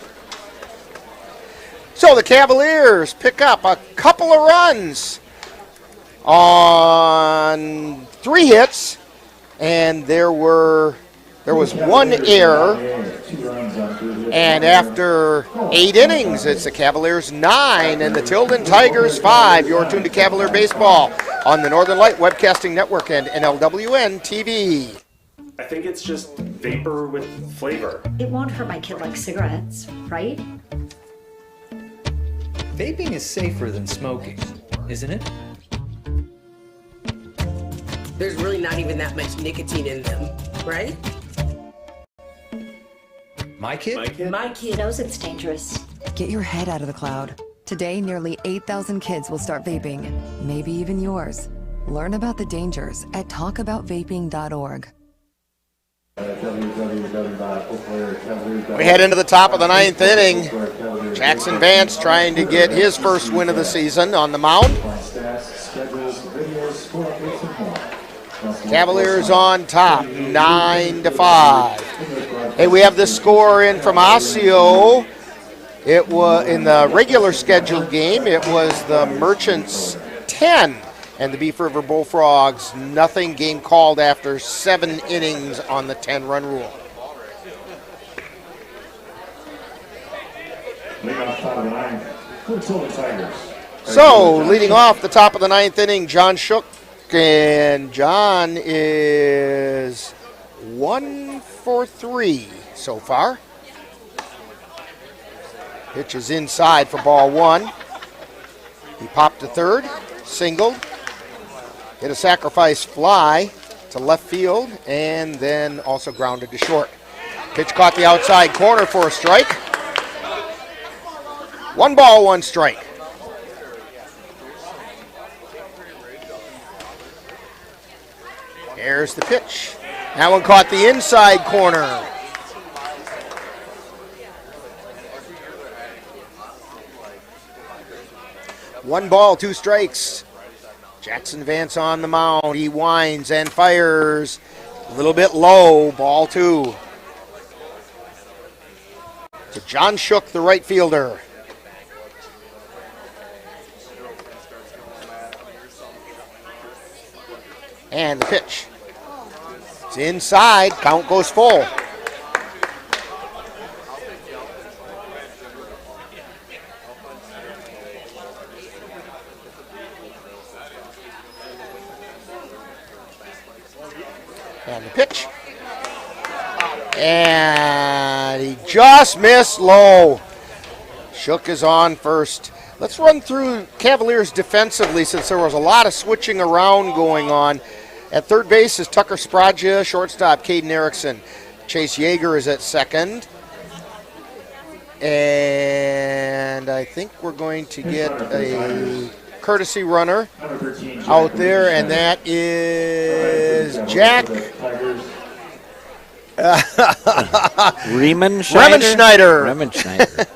So the Cavaliers pick up a couple of runs on 3 hits, and there was one error. And after 8 innings, it's the Cavaliers 9 and the Tilden Tigers 5. You're tuned to Cavalier Baseball on the Northern Light Webcasting Network and NLWN-TV. I think it's just vapor with flavor. It won't hurt my kid like cigarettes, right? Vaping is safer than smoking, isn't it? There's really not even that much nicotine in them, right? My kid? My kid knows it's dangerous. Get your head out of the cloud. Today, nearly 8,000 kids will start vaping, maybe even yours. Learn about the dangers at talkaboutvaping.org. We head into the top of the 9th inning. Jackson Vance trying to get his first win of the season on the mound. Cavaliers on top, 9-5. Hey, we have this score in from Osseo. It was in the regular scheduled game. It was the Merchants 10 and the Beef River Bullfrogs nothing. Game called after 7 innings on the 10-run rule. So, leading off the top of the 9th inning, John Shook, and John is 1 for 3 so far. Pitch is inside for ball 1. He popped to third, singled, hit a sacrifice fly to left field, and then also grounded to short. Pitch caught the outside corner for a strike. 1 ball, 1 strike. There's the pitch. That one caught the inside corner. One ball, 2 strikes. Jackson Vance on the mound. He winds and fires. A little bit low. Ball 2. to John Shook, the right fielder. And the pitch. It's inside. Count goes full. And the pitch. And he just missed low. Shook is on first. Let's run through Cavaliers defensively since there was a lot of switching around going on. At third base is Tucker Spraja, shortstop Caden Erickson. Chase Yeager is at second. And I think we're going to get a courtesy runner out there, and that is Jack Remenschneider.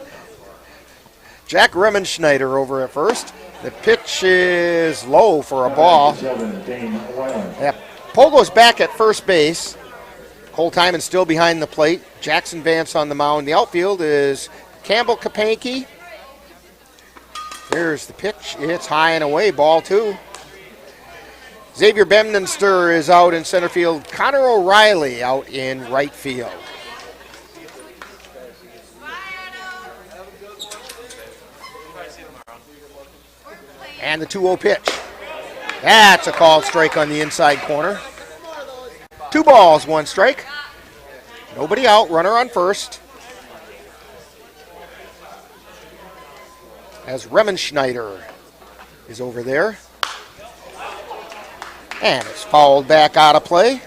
Jack Remenschneider over at first. The pitch is low for a ball. Yeah, Pogo's back at first base. Cole Timon still behind the plate. Jackson Vance on the mound. The outfield is Campbell Kapanke. Here's the pitch. It's high and away. Ball 2. Xavier Bemdenster is out in center field. Connor O'Reilly out in right field. And the 2-0 pitch. That's a called strike on the inside corner. 2 balls, 1 strike. Nobody out, runner on first. As Remenschneider is over there. And it's fouled back out of play.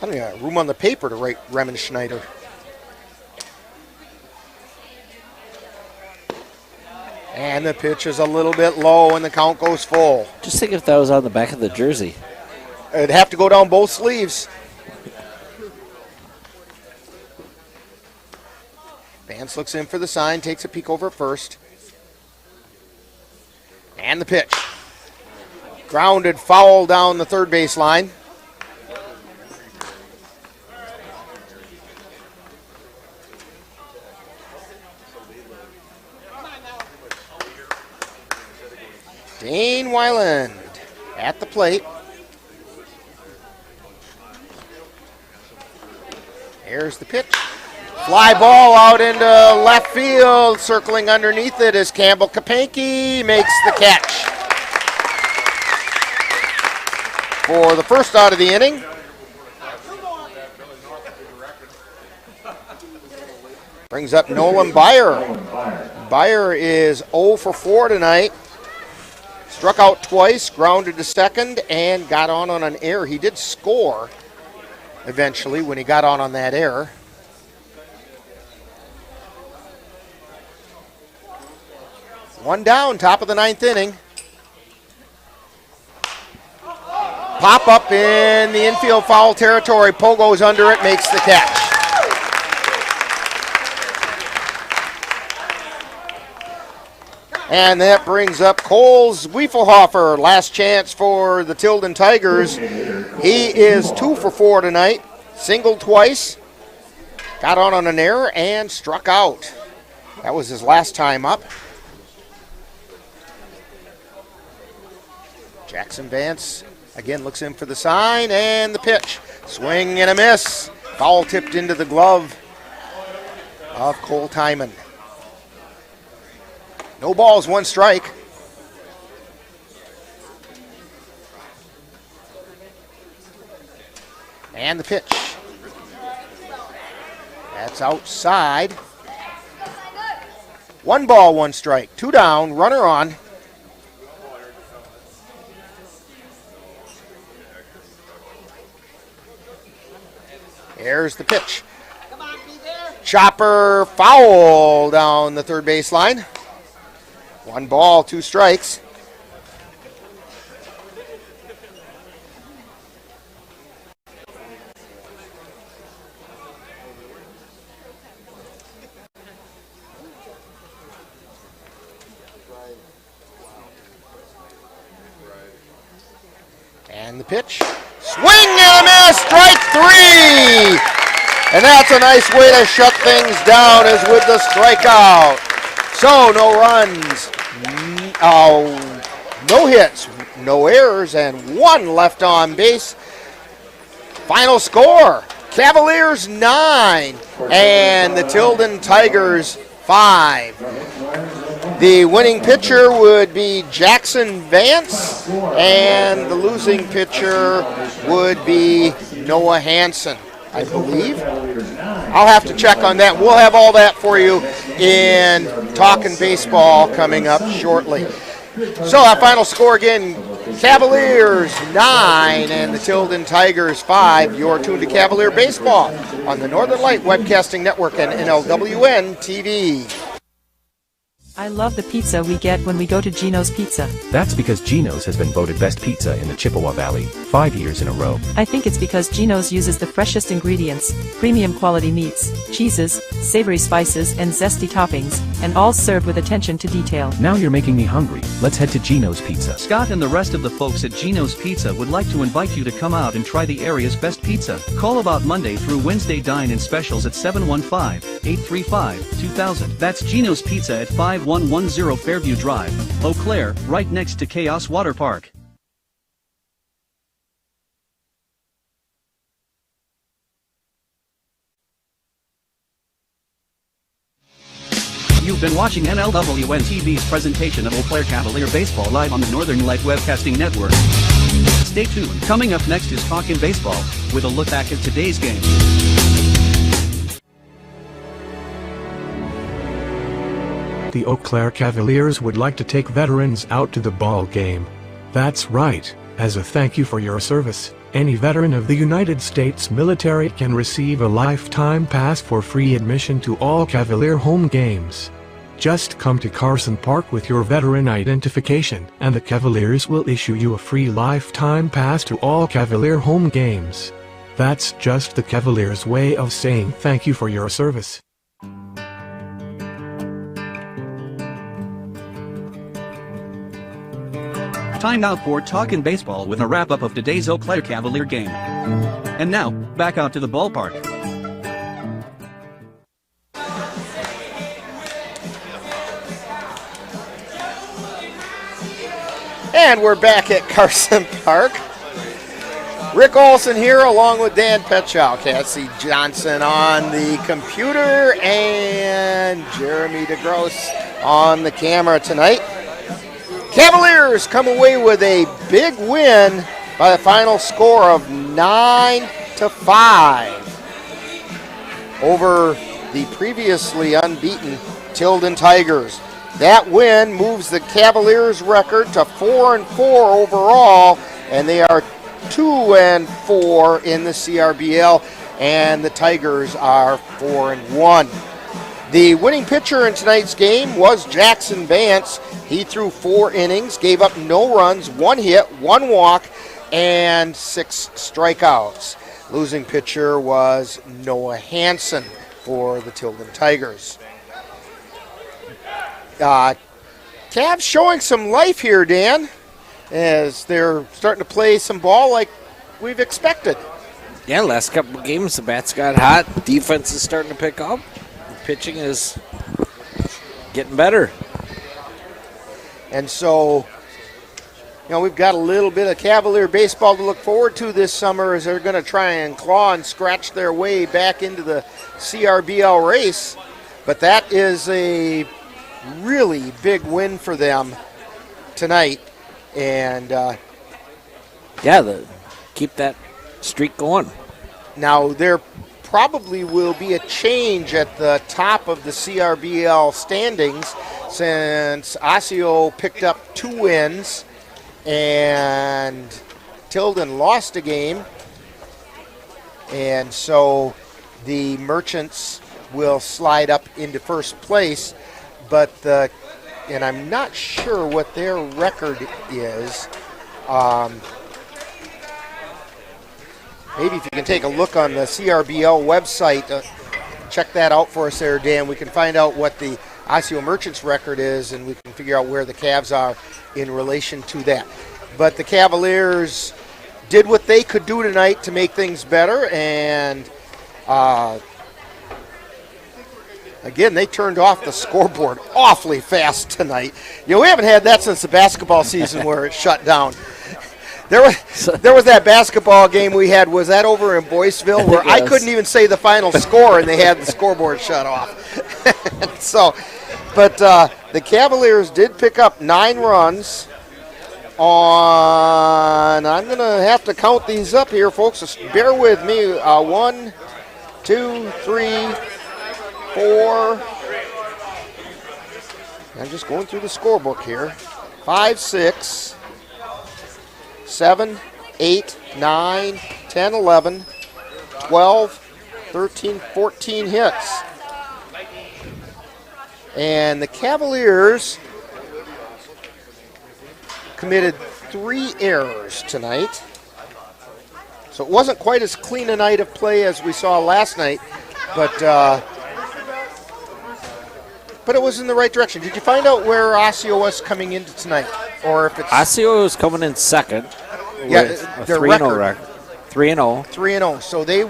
I don't even have room on the paper to write Remenschneider. And the pitch is a little bit low and the count goes full. Just think if that was on the back of the jersey. It'd have to go down both sleeves. Vance looks in for the sign, takes a peek over at first. And the pitch. Grounded foul down the third base line. Dane Weiland at the plate. Here's the pitch. Fly ball out into left field. Circling underneath it is Campbell Kapanke. Makes the catch. For the first out of the inning. Brings up Nolan Byer. Byer is 0 for 4 tonight. Struck out twice, grounded to second, and got on an error. He did score eventually when he got on that error. One down, top of the 9th inning. Pop up in the infield foul territory. Pogo's under it, makes the catch. And that brings up Cole Zwiefelhofer. Last chance for the Tilden Tigers. He is 2 for 4 tonight. Singled twice. Got on an error and struck out. That was his last time up. Jackson Vance again looks in for the sign and the pitch. Swing and a miss. Foul tipped into the glove of Cole Timon. No balls, 1 strike. And the pitch. That's outside. 1 ball, 1 strike. 2 down, runner on. Here's the pitch. Chopper foul down the third base line. 1 ball, 2 strikes. And the pitch. Swing and a miss, strike 3! And that's a nice way to shut things down is with the strikeout. So no runs, no hits, no errors, and 1 left on base. Final score, Cavaliers 9 and the Tilden Tigers 5. The winning pitcher would be Jackson Vance, and the losing pitcher would be Noah Hansen, I believe. I'll have to check on that. We'll have all that for you in Talkin' Baseball coming up shortly. So our final score again, Cavaliers 9 and the Tilden Tigers 5. You're tuned to Cavalier Baseball on the Northern Light Webcasting Network and NLWN-TV. I love the pizza we get when we go to Gino's Pizza. That's because Gino's has been voted best pizza in the Chippewa Valley 5 years in a row. I think it's because Gino's uses the freshest ingredients, premium quality meats, cheeses, savory spices, and zesty toppings, and all served with attention to detail. Now you're making me hungry. Let's head to Gino's Pizza. Scott and the rest of the folks at Gino's Pizza would like to invite you to come out and try the area's best pizza. Call about Monday through Wednesday dine-in specials at 715-835-2000. That's Gino's Pizza at 5110 Fairview Drive, Eau Claire, right next to Chaos Water Park. You've been watching NLWN-TV's presentation of Eau Claire Cavalier Baseball live on the Northern Light Webcasting Network. Stay tuned. Coming up next is Talkin' Baseball, with a look back at today's game. The Eau Claire Cavaliers would like to take veterans out to the ball game. That's right. As a thank you for your service, any veteran of the United States military can receive a lifetime pass for free admission to all Cavalier home games. Just come to Carson Park with your veteran identification, and the Cavaliers will issue you a free lifetime pass to all Cavalier home games. That's just the Cavaliers' way of saying thank you for your service. Time now for Talkin' Baseball with a wrap-up of today's Eau Claire Cavalier game. And now, back out to the ballpark. And we're back at Carson Park. Rick Olson here along with Dan Petchow. Cassie Johnson on the computer and Jeremy DeGrosse on the camera tonight. Cavaliers come away with a big win by the final score of 9-5 over the previously unbeaten Tilden Tigers. That win moves the Cavaliers' record to 4-4 overall, and they are 2-4 in the CRBL, and the Tigers are 4-1. The winning pitcher in tonight's game was Jackson Vance. He threw 4 innings, gave up no runs, 1 hit, 1 walk, and 6 strikeouts. Losing pitcher was Noah Hansen for the Tilden Tigers. Cavs showing some life here, Dan, as they're starting to play some ball like we've expected. Yeah, last couple of games the bats got hot. Defense is starting to pick up. Pitching is getting better. And so, we've got a little bit of Cavalier baseball to look forward to this summer as they're going to try and claw and scratch their way back into the CRBL race. But that is a really big win for them tonight. And keep that streak going. Now, there probably will be a change at the top of the CRBL standings since Osseo picked up 2 wins and Tilden lost a game. And so the Merchants will slide up into first place, but and I'm not sure what their record is. Maybe if you can take a look on the CRBL website, check that out for us there, Dan. We can find out what the Osseo Merchants record is, and we can figure out where the Cavs are in relation to that. But the Cavaliers did what they could do tonight to make things better, and again, they turned off the scoreboard awfully fast tonight. We haven't had that since the basketball season where it shut down. There was that basketball game we had. Was that over in Boyceville where I couldn't even say the final score and they had the scoreboard shut off? But the Cavaliers did pick up 9 runs on. I'm going to have to count these up here, folks. Just bear with me. 1, 2, 3, 4. I'm just going through the scorebook here. 5, 6. 7, 8, 9, 10, 11, 12, 13, 14 hits. And the Cavaliers committed 3 errors tonight. So it wasn't quite as clean a night of play as we saw last night, but it was in the right direction. Did you find out where Osseo was coming into tonight? Or if it's Osseo is coming in second. Yeah, with their 3-0 record. 3-0. 3-0. So they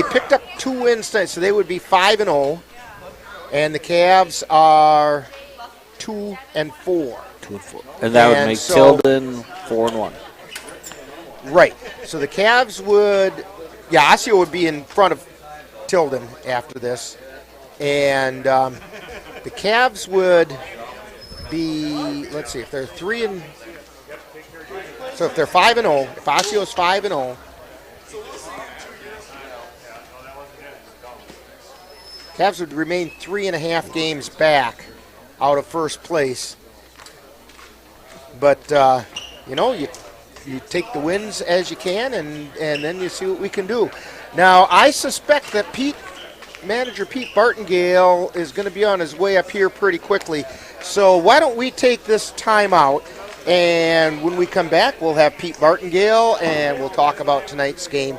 picked up 2 wins tonight, so they would be 5-0. And the Cavs are 2-4. 2-4. And that would make Tilden 4-1. Right. So the Cavs would, Osseo would be in front of Tilden after this. And the Cavs would be, let's see, if they're 3-0. So if they're 5-0, if Osseo's 5-0, Cavs would remain 3.5 games back out of first place. But you take the wins as you can, and then you see what we can do. Now I suspect that manager Pete Bartengale is going to be on his way up here pretty quickly. So why don't we take this time out? And when we come back, we'll have Pete Bartengale, and we'll talk about tonight's game.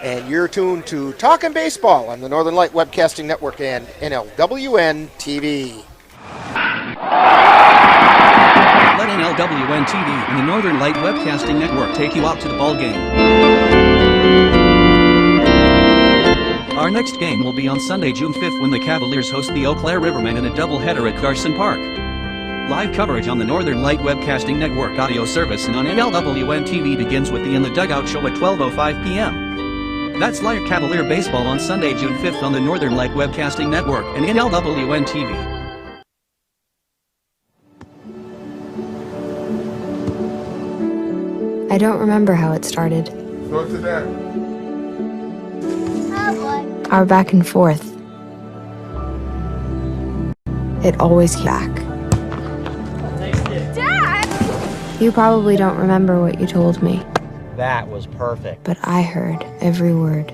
And you're tuned to Talkin' Baseball on the Northern Light Webcasting Network and NLWN-TV. Let NLWN-TV and the Northern Light Webcasting Network take you out to the ball game. Our next game will be on Sunday, June 5th, when the Cavaliers host the Eau Claire Rivermen in a doubleheader at Carson Park. Live coverage on the Northern Light Webcasting Network audio service and on NLWN-TV begins with the In the Dugout show at 12:05 p.m. That's live Cavalier baseball on Sunday, June 5th on the Northern Light Webcasting Network and NLWN-TV. I don't remember how it started. Go to that. Our back and forth. It always came back. You probably don't remember what you told me. That was perfect. But I heard every word.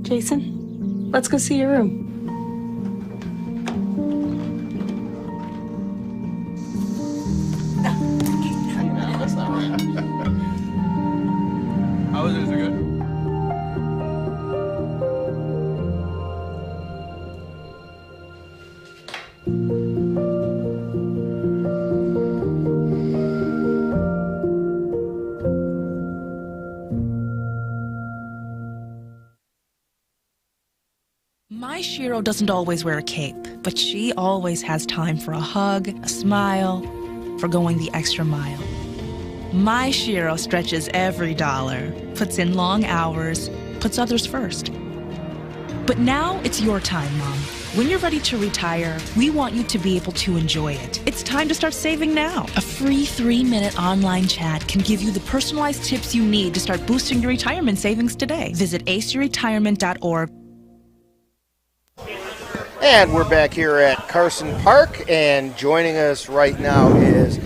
Jason, let's go see your room. That's not right. How was it? Is it good? My Shiro doesn't always wear a cape, but she always has time for a hug, a smile, for going the extra mile. My Shiro stretches every dollar, puts in long hours, puts others first. But now it's your time, Mom. When you're ready to retire, we want you to be able to enjoy it. It's time to start saving now. A free 3-minute online chat can give you the personalized tips you need to start boosting your retirement savings today. Visit aceyourretirement.org. And we're back here at Carson Park, and joining us right now is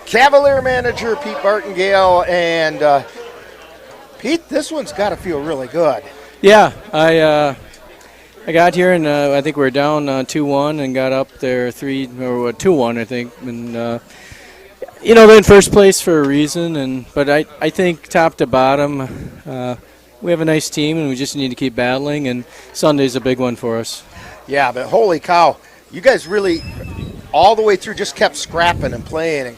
Cavalier manager Pete Bartengale. And Pete, this one's got to feel really good. Yeah, I got here and I think we were down 2-1 and got up there 2-1, I think. And they're in first place for a reason. But I think top to bottom, we have a nice team and we just need to keep battling. And Sunday's a big one for us. Yeah, but holy cow, you guys really all the way through just kept scrapping and playing and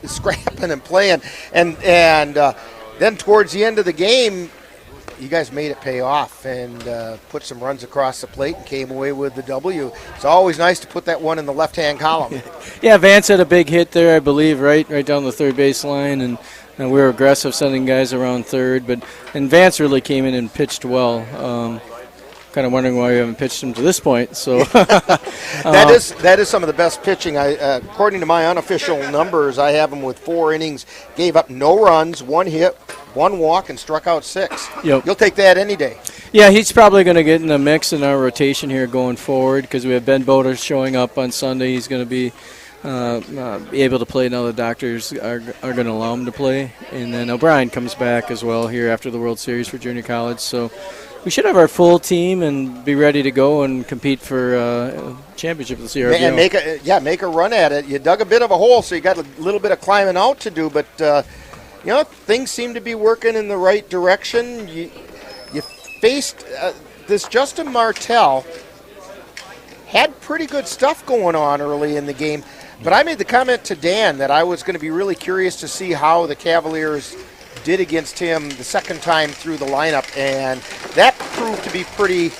scrapping and playing, and then towards the end of the game, you guys made it pay off and put some runs across the plate and came away with the W. It's always nice to put that one in the left-hand column. Yeah, Vance had a big hit there, I believe, right down the third baseline, and we were aggressive sending guys around third. And Vance really came in and pitched well. Kind of wondering why we haven't pitched him to this point. So that is some of the best pitching. According to my unofficial numbers, I have him with 4 innings, gave up no runs, 1 hit, 1 walk, and struck out 6. Yep. You'll take that any day. Yeah, he's probably going to get in the mix in our rotation here going forward because we have Ben Boda showing up on Sunday. He's going to be able to play now. The doctors are going to allow him to play. And then O'Brien comes back as well here after the World Series for junior college. So we should have our full team and be ready to go and compete for championship of the CRBL. And make a run at it. You dug a bit of a hole, so you got a little bit of climbing out to do, but things seem to be working in the right direction. You faced this Justin Martell, had pretty good stuff going on early in the game, but I made the comment to Dan that I was going to be really curious to see how the Cavaliers did against him the second time through the lineup, and that proved to be pretty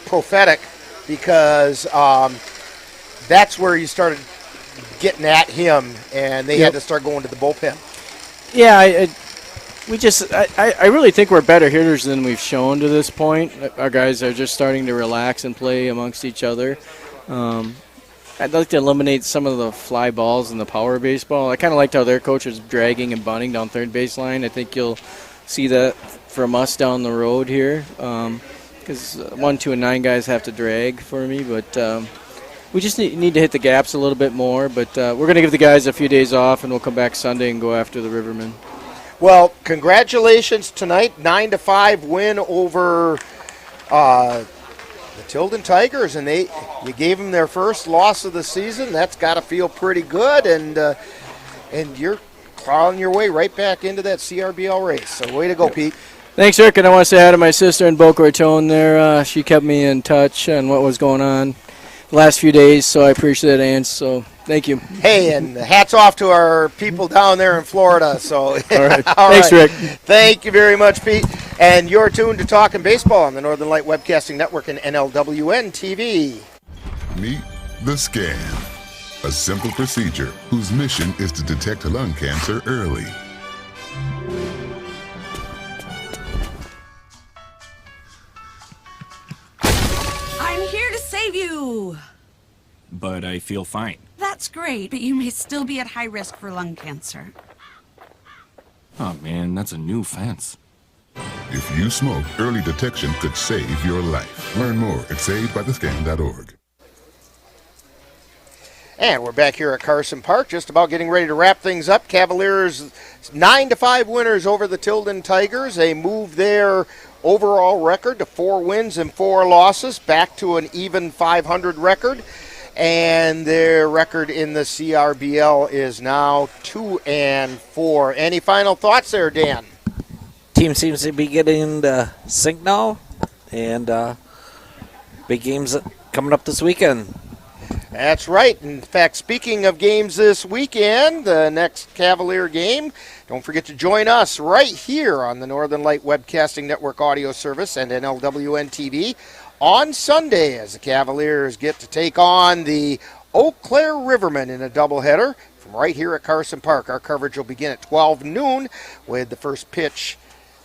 prophetic because that's where you started getting at him, and they had to start going to the bullpen. Yeah, I really think we're better hitters than we've shown to this point. Our guys are just starting to relax and play amongst each other. I'd like to eliminate some of the fly balls in the power baseball. I kind of liked how their coach was dragging and bunting down third baseline. I think you'll see that from us down the road here because 1, 2, and 9 guys have to drag for me. But we just need to hit the gaps a little bit more. But we're going to give the guys a few days off, and we'll come back Sunday and go after the Rivermen. Well, congratulations tonight. 9-5 win over the Tilden Tigers, and you gave them their first loss of the season. That's got to feel pretty good, and you're crawling your way right back into that CRBL race. So way to go, Pete. Thanks, Rick, and I want to say hi to my sister in Boca Raton there. She kept me in touch on what was going on the last few days, so I appreciate it, Ange. So thank you. Hey, and hats off to our people down there in Florida. So, all right. All Thanks, right. Rick. Thank you very much, Pete. And you're tuned to Talking Baseball on the Northern Light Webcasting Network and NLWN-TV. Meet the Scan, a simple procedure whose mission is to detect lung cancer early. I'm here to save you. But I feel fine. That's great, but you may still be at high risk for lung cancer. Oh man, that's a new fence. If you smoke, early detection could save your life. Learn more at savedbythescan.org. And we're back here at Carson Park, just about getting ready to wrap things up. Cavaliers 9-5 winners over the Tilden Tigers. They move their overall record to 4 wins and 4 losses, back to an even 500 record. And their record in the CRBL is now 2-4. Any final thoughts there, Dan? Team seems to be getting the sync now, and big games coming up this weekend. That's right. In fact, speaking of games this weekend, the next Cavalier game, don't forget to join us right here on the Northern Light Webcasting Network audio service and NLWN-TV on Sunday as the Cavaliers get to take on the Eau Claire Rivermen in a doubleheader from right here at Carson Park. Our coverage will begin at 12 noon with the first pitch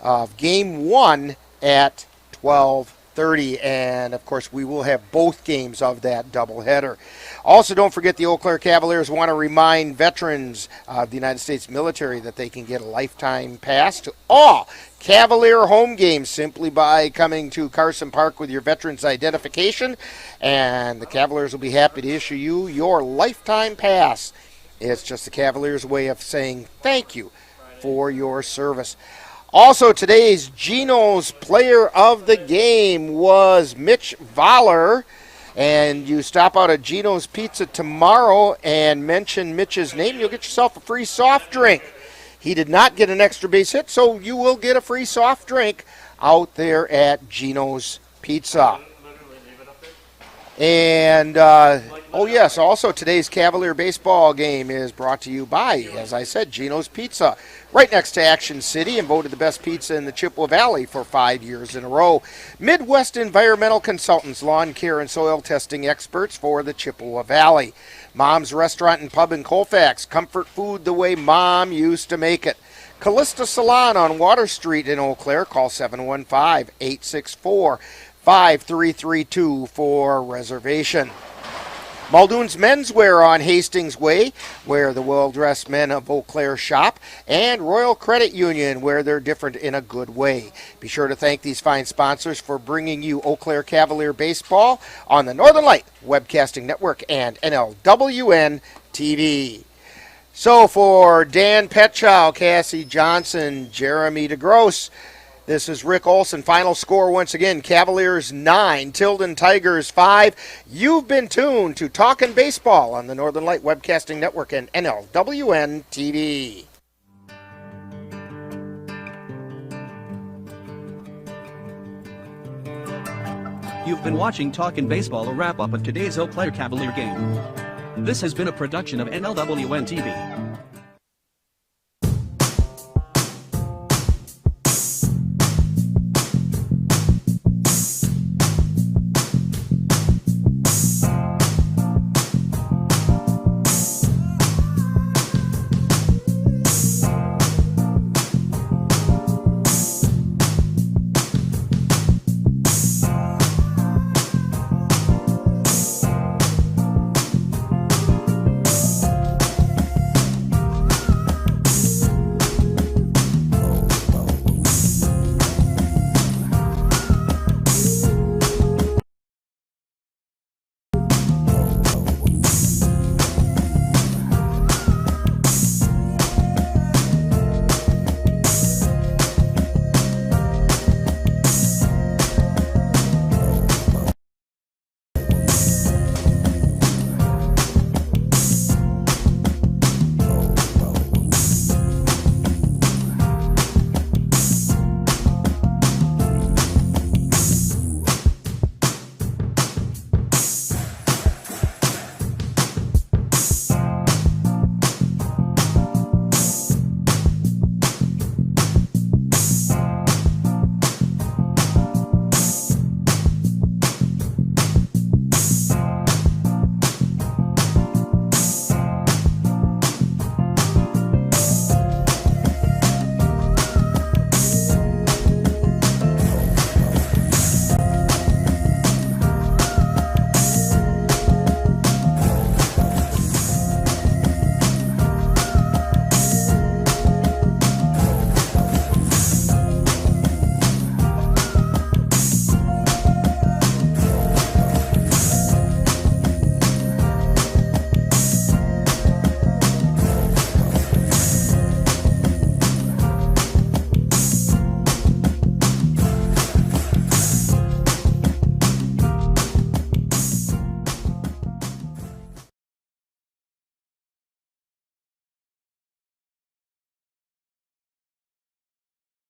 of Game 1 at 12:30, and of course we will have both games of that doubleheader. Also, don't forget the Eau Claire Cavaliers want to remind veterans of the United States military that they can get a lifetime pass to all Cavalier home games simply by coming to Carson Park with your veterans identification, and the Cavaliers will be happy to issue you your lifetime pass. It's just the Cavaliers' way of saying thank you for your service. Also, today's Geno's player of the game was Mitch Voller. And you stop out at Geno's Pizza tomorrow and mention Mitch's name, you'll get yourself a free soft drink. He did not get an extra base hit, so you will get a free soft drink out there at Geno's Pizza. And Oh, yes. Also, today's Cavalier baseball game is brought to you by, as I said, Gino's Pizza, right next to Action City, and voted the best pizza in the Chippewa Valley for 5 years in a row. Midwest Environmental Consultants, lawn care and soil testing experts for the Chippewa Valley. Mom's Restaurant and Pub in Colfax, comfort food the way Mom used to make it. Callista Salon on Water Street in Eau Claire. Call 715-864-5332 for reservation. Muldoon's Menswear on Hastings Way, where the well-dressed men of Eau Claire shop, and Royal Credit Union, where they're different in a good way. Be sure to thank these fine sponsors for bringing you Eau Claire Cavalier baseball on the Northern Light Webcasting Network and NLWN-TV. So for Dan Petchow, Cassie Johnson, Jeremy DeGrosse, this is Rick Olson. Final score once again, Cavaliers 9, Tilden Tigers 5. You've been tuned to Talkin' Baseball on the Northern Light Webcasting Network and NLWN-TV. You've been watching Talkin' Baseball, a wrap-up of today's Eau Claire Cavalier game. This has been a production of NLWN-TV.